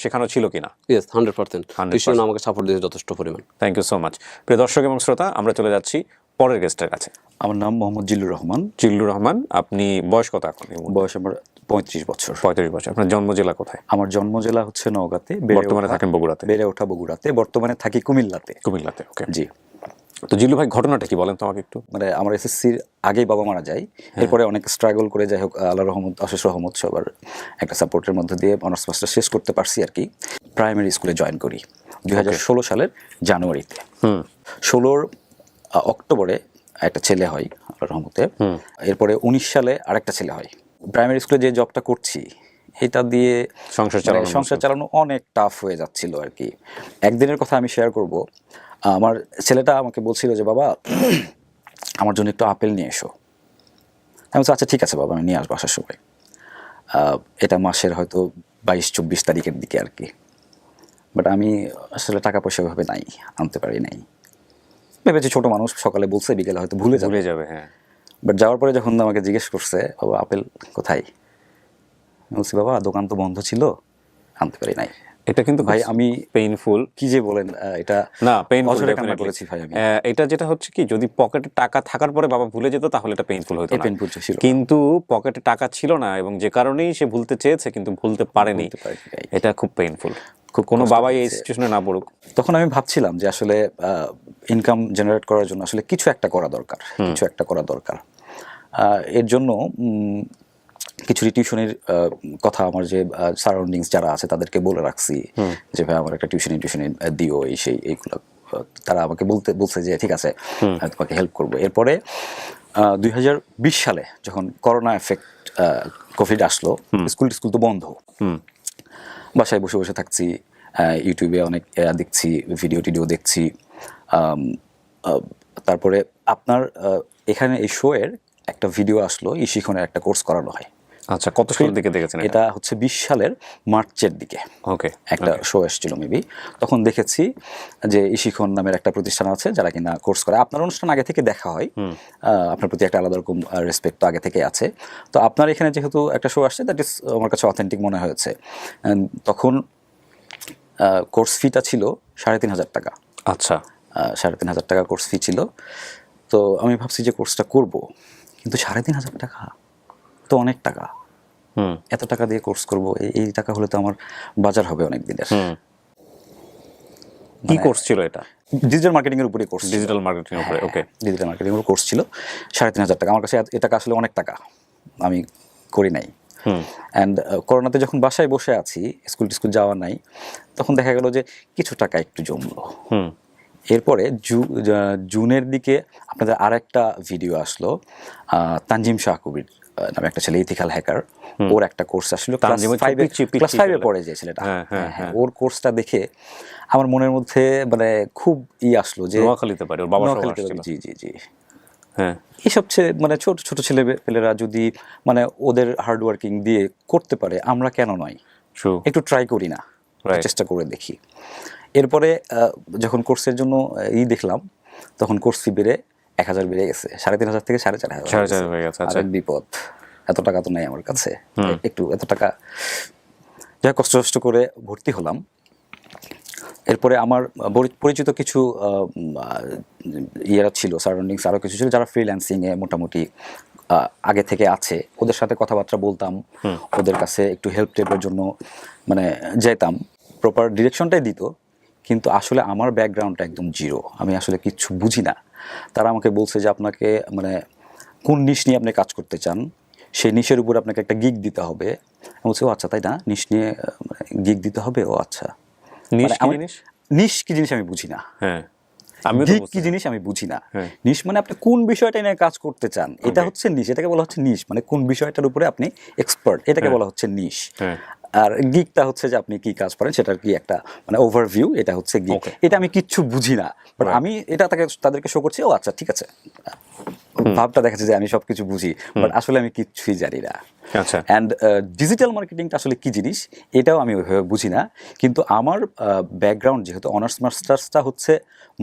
শেখানো ছিল কিনা? ইয়েস, 100%। কৃষণ আমাকে সাপোর্ট দিয়েছে যথেষ্ট পরিমাণ। Thank you so much. প্রিয় দর্শক এবং শ্রোতা, আমরা চলে যাচ্ছি পরের গেস্টের কাছে। আমার নাম মোহাম্মদ জিল্লুর রহমান। জিল্লুর রহমান, আপনি বয়স কত এখন? বয়স আমার 35 বছর। 35 বছর। আপনার জন্ম জেলা কোথায়? আমার জন্ম জেলা হচ্ছে নওগাঁতে, বর্তমানে থাকেন বগুড়াতে? বেড়ে ওঠা বগুড়াতে, বর্তমানে থাকি কুমিল্লাতে। কুমিল্লাতে, ওকে। জি। তো জিল্লু ভাই, ঘটনাটা কি বলেন তো আমাকে একটু। মানে আমার এসএসসির আগেই বাবা মারা যায়, এরপরে অনেক স্ট্রাগল করে, যাই হোক আল্লাহ রহমত, অশেষ রহমত, সবার একটা সাপোর্টের মধ্যে দিয়ে অনার্স মাস্টার শেষ করতে পারছি আর কি। প্রাইমারি স্কুলে জয়েন করি 2016 সালের জানুয়ারিতে। 16 অক্টোবরে একটা ছেলে হয় আল্লাহ রহমতে। এরপরে 19 সালে আরেকটা ছেলে হয়। প্রাইমারি স্কুলে যে জবটা করছি এটা দিয়ে সংসার চালানো অনেক টাফ হয়ে যাচ্ছিল আর কি। একদিনের কথা আমি শেয়ার করব। আমার ছেলেটা আমাকে বলছিল যে বাবা আমার জন্য একটু আপেল নিয়ে এসো। আমি বলছি আচ্ছা ঠিক আছে বাবা, আমি নিয়ে আসবো আসার সময়। এটা মাসের হয়তো 22-24 তারিখের দিকে আর কি। বাট আমি আসলে টাকা পয়সা ওইভাবে নাই, আনতে পারি নাই। ভেবেছি ছোট মানুষ, সকালে বলছে বিকেলে হয়তো ভুলে যাবে। ভুলে যাবে, হ্যাঁ। বাট যাওয়ার পরে যখন আমাকে জিজ্ঞেস করছে, বাবা আপেল কোথায়, আমি বলছি বাবা দোকান তো বন্ধ ছিল, আনতে পারি নাই। এটা কিন্তু ভাই আমি পেইনফুল। কি যে বলেন, এটা না, পেইনফুল অঝরে কান্না করেছি ভাই আমি। এটা যেটা হচ্ছে কি, যদি পকেটে টাকা থাকার পরে বাবা ভুলে যেত তাহলে এটা পেইনফুল হতো না, পেইনফুল ছিল না। কিন্তু পকেটে টাকা ছিল না এবং যে কারণেই সে ভুলতে চেয়েছে কিন্তু ভুলতে পারেনি, এটা খুব পেইনফুল। কোনো বাবাই এই সিচুয়েশনে না পড়ুক। তখন আমি ভাবছিলাম যে আসলে ইনকাম জেনারেট করার জন্য আসলে কিছু একটা করা দরকার, কিছু একটা করা দরকার। এর জন্য কিছু টিউশনের কথা আমার যে সারাউন্ডিংস যারা আছে তাদেরকে বলে রাখছি যে ভাই আমার একটা টিউশনি দিও, এই সেই এইগুলো। তারা আমাকে বলছে যে ঠিক আছে তোমাকে হেল্প করবো। এরপরে 2020 সালে যখন করোনা এফেক্ট, কোভিড আসলো, স্কুল তো বন্ধ, বাসায় বসে বসে থাকছি, ইউটিউবে অনেক দেখছি, ভিডিও দেখছি। তারপরে আপনার এখানে এই শো এর একটা ভিডিও আসলো, ইশিখনের একটা কোর্স করানো হয়। আচ্ছা, কত সালের দিকে দেখেছেন? এটা হচ্ছে 20 সালের মার্চের দিকে। ওকে, একটা শো এসেছিল মেবি, তখন দেখেছি যে ইশিখন নামের একটা প্রতিষ্ঠান আছে যারা কিনা কোর্স করে। আপনার অনুষ্ঠান আগে থেকে দেখা হয়, আপনার প্রতি একটা আলাদা রকম রেসপেক্ট তো আগে থেকে আছে। তো আপনার এখানে যেহেতু একটা শো আসছে, দ্যাট ইজ আমার কাছে অথেন্টিক মনে হয়েছে। তখন কোর্স ফিটা ছিল 3,500 টাকা। আচ্ছা, 3,500 টাকা কোর্স ফি ছিল। তো আমি ভাবছি যে কোর্সটা করব, কিন্তু 3,500 টাকা তো অনেক টাকা। এত টাকা দিয়ে কোর্স করব, এই টাকা হলে তো আমার বাজার হবে অনেক দিনের। কি কোর্স ছিল এটা? ডিজিটাল মার্কেটিং এর উপরে কোর্স। ডিজিটাল মার্কেটিং এর উপরে, ওকে। ডিজিটাল মার্কেটিং এর কোর্স ছিল, 3,500 টাকা। আমার কাছে এ টাকা আসলে অনেক টাকা, আমি করি নাই। অ্যান্ড করোনাতে যখন বাসায় বসে আছি, স্কুল যাওয়া নাই, তখন দেখা গেল যে কিছু টাকা একটু জমলো। এরপরে জুনের দিকে আপনাদের আর একটা ভিডিও আসলো, তানজিম শাহ কবির নামে একটা ছেলে, ইথিক্যাল হ্যাকার, ওর একটা কোর্স আসলো। ক্লাস 5-এ পড়ে যে ছেলেটা, ওর কোর্সটা দেখে আমার মনের মধ্যে মানে খুব আসলো যে নোয়াখালীতে পারে, ওর বাবা সহ আসছিল। জি। হ্যাঁ, এইসব মানে ছোট ছেলেপেলেরা যদি মানে ওদের হার্ড ওয়ার্কিং দিয়ে করতে পারে, আমরা কেন নয়? একটু ট্রাই করি না, চেষ্টা করে দেখি। এরপরে যখন কোর্সের জন্য দেখলাম, তখন কোর্স ফি বেড়ে 1,000 বেড়ে গেছে, 3,500 থেকে 4,500 হয়ে গেছে। আচ্ছা, বিপদ, এত টাকা তো নেই আমার কাছে। একটু এত টাকা যা কষ্ট করে ভর্তি হলাম। এরপরে আমার পরিচিত কিছু ইয়েরা ছিল, সারাউন্ডিংস আরও কিছু ছিল যারা ফ্রিল্যান্সিংয়ে মোটামুটি আগে থেকে আছে। ওদের সাথে কথাবার্তা বলতাম, ওদের কাছে একটু হেল্প টেল্পের জন্য মানে যেতাম, প্রপার ডিরেকশনটাই দিত। কিন্তু আসলে আমার ব্যাকগ্রাউন্ডটা একদম জিরো, আমি আসলে কিচ্ছু বুঝি না। তারা আমাকে বলছে যে আপনাকে মানে কোন নিশ নিয়ে আপনি কাজ করতে চান, সেই নিশের উপর আপনাকে একটা গিগ দিতে হবে। আমি বলছি ও আচ্ছা তাই না, নিশ নিয়ে গিগ দিতে হবে, ও আচ্ছা। নিশ কি জিনিস আমি বুঝি না, গিগ কি জিনিস আমি বুঝি না। নিশ মানে আপনি কোন বিষয়টা নিয়ে কাজ করতে চান, এটা হচ্ছে নিশ, এটাকে বলা হচ্ছে নিশ, মানে কোন বিষয়টার উপরে আপনি এক্সপার্ট, এটাকে বলা হচ্ছে নিশ। আর গিগটা হচ্ছে যে আপনি কি কাজ করেন সেটার কি একটা মানে ওভারভিউ, এটা হচ্ছে গিগ। এটা আমি কিচ্ছু বুঝি না, বাট আমি এটা তাদেরকে শো করছি, ও আচ্ছা ঠিক আছে, ভাবটা দেখাচ্ছে যে আমি সবকিছু বুঝি, বাট আসলে আমি কিচ্ছুই জানি না। অ্যান্ড ডিজিটাল মার্কেটিংটা আসলে কি জিনিস এটাও আমি ওইভাবে বুঝি না। কিন্তু আমার ব্যাকগ্রাউন্ড যেহেতু অনার্স মাস্টার্সটা হচ্ছে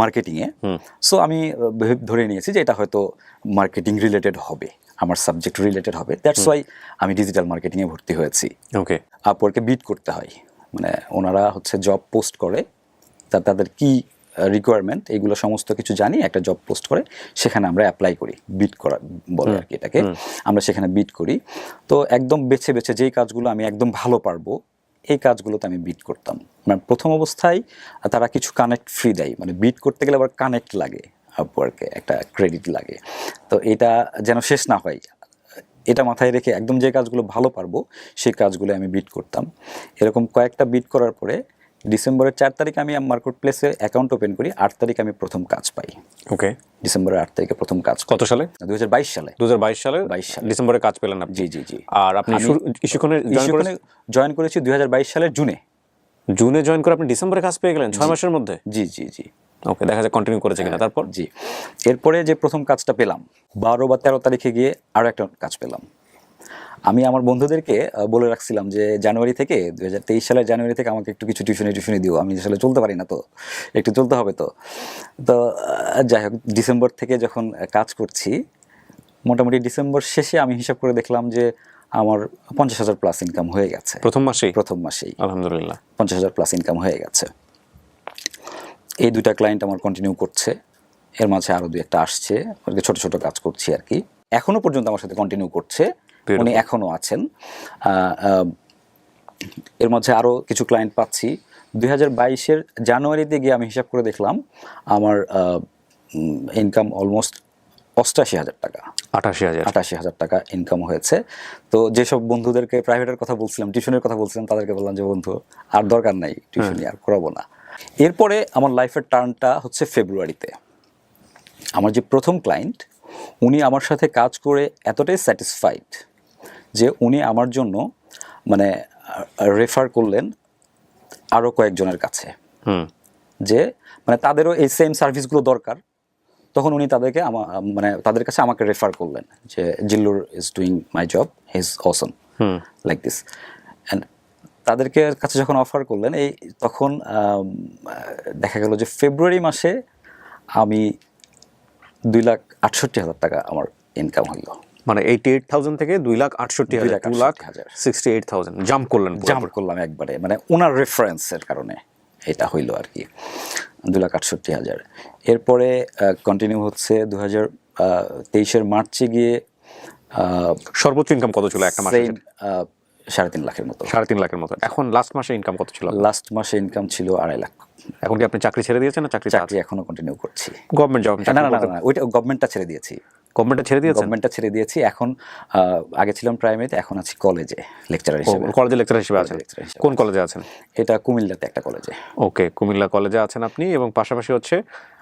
মার্কেটিংয়ে, সো আমি ধরে নিয়েছি যে এটা হয়তো মার্কেটিং রিলেটেড হবে, আমার সাবজেক্ট রিলেটেড হবে। দ্যাটস ওয়াই আমি ডিজিটাল মার্কেটিংয়ে ভর্তি হয়েছি। ওকে, আপওয়ার্কে বিট করতে হয়, মানে ওনারা হচ্ছে জব পোস্ট করে, তাদের কি রিকোয়ারমেন্ট এগুলো সমস্ত কিছু জানি, একটা জব পোস্ট করে সেখানে আমরা অ্যাপ্লাই করি, বিট করা বলে আর কি এটাকে, আমরা সেখানে বিট করি। তো একদম বেছে যেই কাজগুলো আমি একদম ভালো পারবো এই কাজগুলোতে আমি বিট করতাম। মানে প্রথম অবস্থায় তারা কিছু কানেক্ট ফ্রি দেয়, মানে বিট করতে গেলে আবার কানেক্ট লাগে, আপওয়ার্কে একটা ক্রেডিট লাগে। তো এটা যেন শেষ না হয়, এটা মাথায় রেখে একদম যে কাজগুলো ভালো পারবো সেই কাজগুলো আমি বিট করতাম। এরকম কয়েকটা বিট করার পরে ডিসেম্বরের 4 তারিখে আমি মার্কেট প্লেসে অ্যাকাউন্ট ওপেন করি, 8 তারিখে আমি প্রথম কাজ পাই। ওকে, ডিসেম্বরের 8 তারিখে প্রথম কাজ। কত সালে? 2022 সালে। 2022 সালে ডিসেম্বরে কাজ পেলেন আপনি? জি। আর আপনি ইশিখনে জয়েন করেছি 2022 সালের জুনে জয়েন করে আপনি ডিসেম্বরে কাজ পেয়ে গেলেন 6 মাসের মধ্যে? জি। ওকে, দেখা যায় কন্টিনিউ করেছে কিনা। তারপর জি, এরপরে যে প্রথম কাজটা পেলাম 12 বা 13 তারিখে গিয়ে আরো একটা কাজ পেলাম। আমি আমার বন্ধুদেরকে বলে রাখছিলাম যে জানুয়ারি থেকে 2023 সালের জানুয়ারি থেকে আমাকে একটু কিছু টিউশনি দিও, আমি আসলে চলতে পারি না, তো একটু চলতে হবে। তো তো যাই হোক, ডিসেম্বর থেকে যখন কাজ করছি, মোটামুটি ডিসেম্বর শেষে আমি হিসাব করে দেখলাম যে আমার 50,000 প্লাস ইনকাম হয়ে গেছে প্রথম মাসেই আলহামদুলিল্লাহ 50,000 প্লাস ইনকাম হয়ে গেছে। এই 2টা ক্লায়েন্ট আমার কন্টিনিউ করছে, এর মাঝে আরো 2-1টা আসছে, ছোট ছোট কাজ করছি আর কি। এখনো পর্যন্ত আমার সাথে কন্টিনিউ করছে, উনি এখনো আছেন। এর মধ্যে আরো কিছু ক্লায়েন্ট পাচ্ছি। 2022-এর জানুয়ারিতে গিয়ে আমি হিসাব করে দেখলাম আমার ইনকাম অলমোস্ট 88,000 টাকা, 88,000 টাকা ইনকাম হয়েছে। তো যেসব বন্ধুদেরকে প্রাইভেটের কথা বলছিলাম, টিউশনের কথা বলছিলাম, তাদেরকে বললাম যে বন্ধু আর দরকার নাই, টিউশনি আর করাবো না। এরপরে আমার লাইফের টার্নটা হচ্ছে ফেব্রুয়ারিতে। আমার যে প্রথম ক্লায়েন্ট, উনি আমার সাথে কাজ করে এতটাই স্যাটিসফাইড যে উনি আমার জন্য মানে রেফার করলেন আরও কয়েকজনের কাছে, যে মানে তাদেরও এই সেম সার্ভিসগুলো দরকার। তখন উনি তাদেরকে তাদের কাছে আমাকে রেফার করলেন যে Zillur is doing my job, he is Assam like this. And তাদেরকে কাছে যখন অফার করলেন, তখন দেখা গেল যে ফেব্রুয়ারি মাসে আমি 2,68,000 টাকা আমার ইনকাম হইল। মানে 88,000 থেকে 2,68,000, 2,68,000 জাম্প করলাম একবারে, মানে ওনার রেফারেন্সের কারণে এটা হইল আর কি, 2,68,000। এরপরে কন্টিনিউ হচ্ছে 2023-এর মার্চে গিয়ে সর্বোচ্চ ইনকাম কত ছিল একটা মাসে? 3.5 লাখের মতো। 3.5 লাখের মতো। এখন লাস্ট মাসে ইনকাম কত ছিল? লাস্ট মাসে ইনকাম ছিল 2.5 লাখ। এখন কি আপনি চাকরি ছেড়ে দিয়েছেন না চাকরি এখনো কন্টিনিউ করছি? Government job? না, ওইটা গভর্নমেন্টটা ছেড়ে দিয়েছি। গভর্নমেন্টটা ছেড়ে দিয়েছি। এখন আগে ছিলাম প্রাইমারিতে, এখন আছি কলেজে লেকচারার হিসেবে। কলেজে লেকচারার হিসেবে আছেন? কোন কলেজে আছেন? এটা কুমিল্লাতে একটা কলেজে। ওকে, কুমিল্লা কলেজে আছেন আপনি, এবং পাশাপাশি হচ্ছে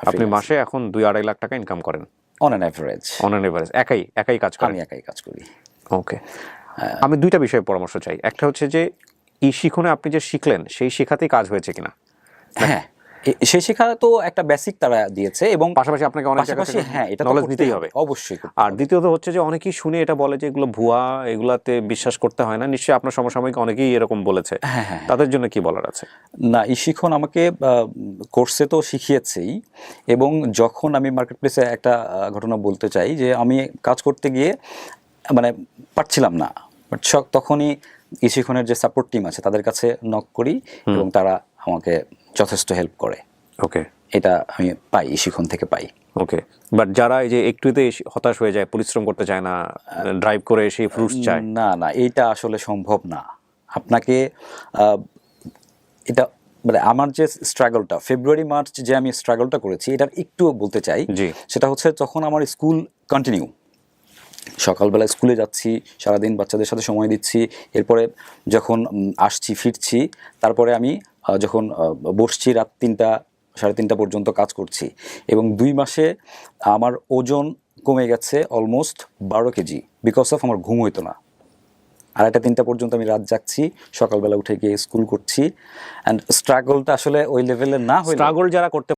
আপনি মাসে এখন 2-2.5 লাখ টাকা ইনকাম করেন অন অ্যান এভারেজ। একাই কাজ করেন? আমি একাই কাজ করি। ওকে, আমি 2টা বিষয়ে পরামর্শ চাই। একটা হচ্ছে যে শিখনে আপনি যে শিখলেন, সেই শেখাতেই কাজ হয়েছে কিনা? হ্যাঁ, সেই শেখা তো একটা বেসিক তারা দিয়েছে, এবং পাশাপাশি আপনাকে অনেক জায়গা থেকে এটা নলেজ নিতেই হবে অবশ্যই। আর দ্বিতীয়ত হচ্ছে যে অনেকেই শুনে এটা বলে যে এগুলো ভুয়া, এগুলাতে বিশ্বাস করতে হয় না। নিশ্চয়ই আপনার সমসাময়িক অনেকেই এরকম বলেছে, তাদের জন্য কি বলার আছে? না, শিখন আমাকে কোর্সে তো শিখিয়েছেই, এবং যখন আমি মার্কেট প্লেসে একটা ঘটনা বলতে চাই যে আমি কাজ করতে গিয়ে মানে পারছিলাম না, বাট তখনই শিখনের যে সাপোর্ট টিম আছে তাদের কাছে নক করি, এবং তারা আমাকে যথেষ্ট হেল্প করে। ওকে, এটা আমি পাই, শিখন থেকে পাই। ওকে, বাট যারা এই যে একটুতে হতাশ হয়ে যায়, পরিশ্রম করতে চায় না, ড্রাইভ করে এসে ফ্রুটস চায়, না, এইটা আসলে সম্ভব না। আপনাকে এটা মানে আমার যে স্ট্রাগলটা ফেব্রুয়ারি মার্চ যে আমি স্ট্রাগলটা করেছি, এটার একটু বলতে চাই। সেটা হচ্ছে তখন আমার স্কুল কন্টিনিউ, সকালবেলা স্কুলে যাচ্ছি, সারাদিন বাচ্চাদের সাথে সময় দিচ্ছি, এরপরে যখন আসছি ফিরছি, তারপরে আমি যখন বসছি রাত 3টা-3:30 পর্যন্ত কাজ করছি, এবং 2 মাসে আমার ওজন কমে গেছে অলমোস্ট 12 কেজি, বিকজ অফ আমার ঘুম হইতো না। 2:30-3টা পর্যন্ত আমি রাত জাগছি, সকালবেলা উঠে গিয়ে স্কুল করছি। অ্যান্ড স্ট্রাগলটা আসলে ওই লেভেলের না হলে, স্ট্রাগল যারা করতে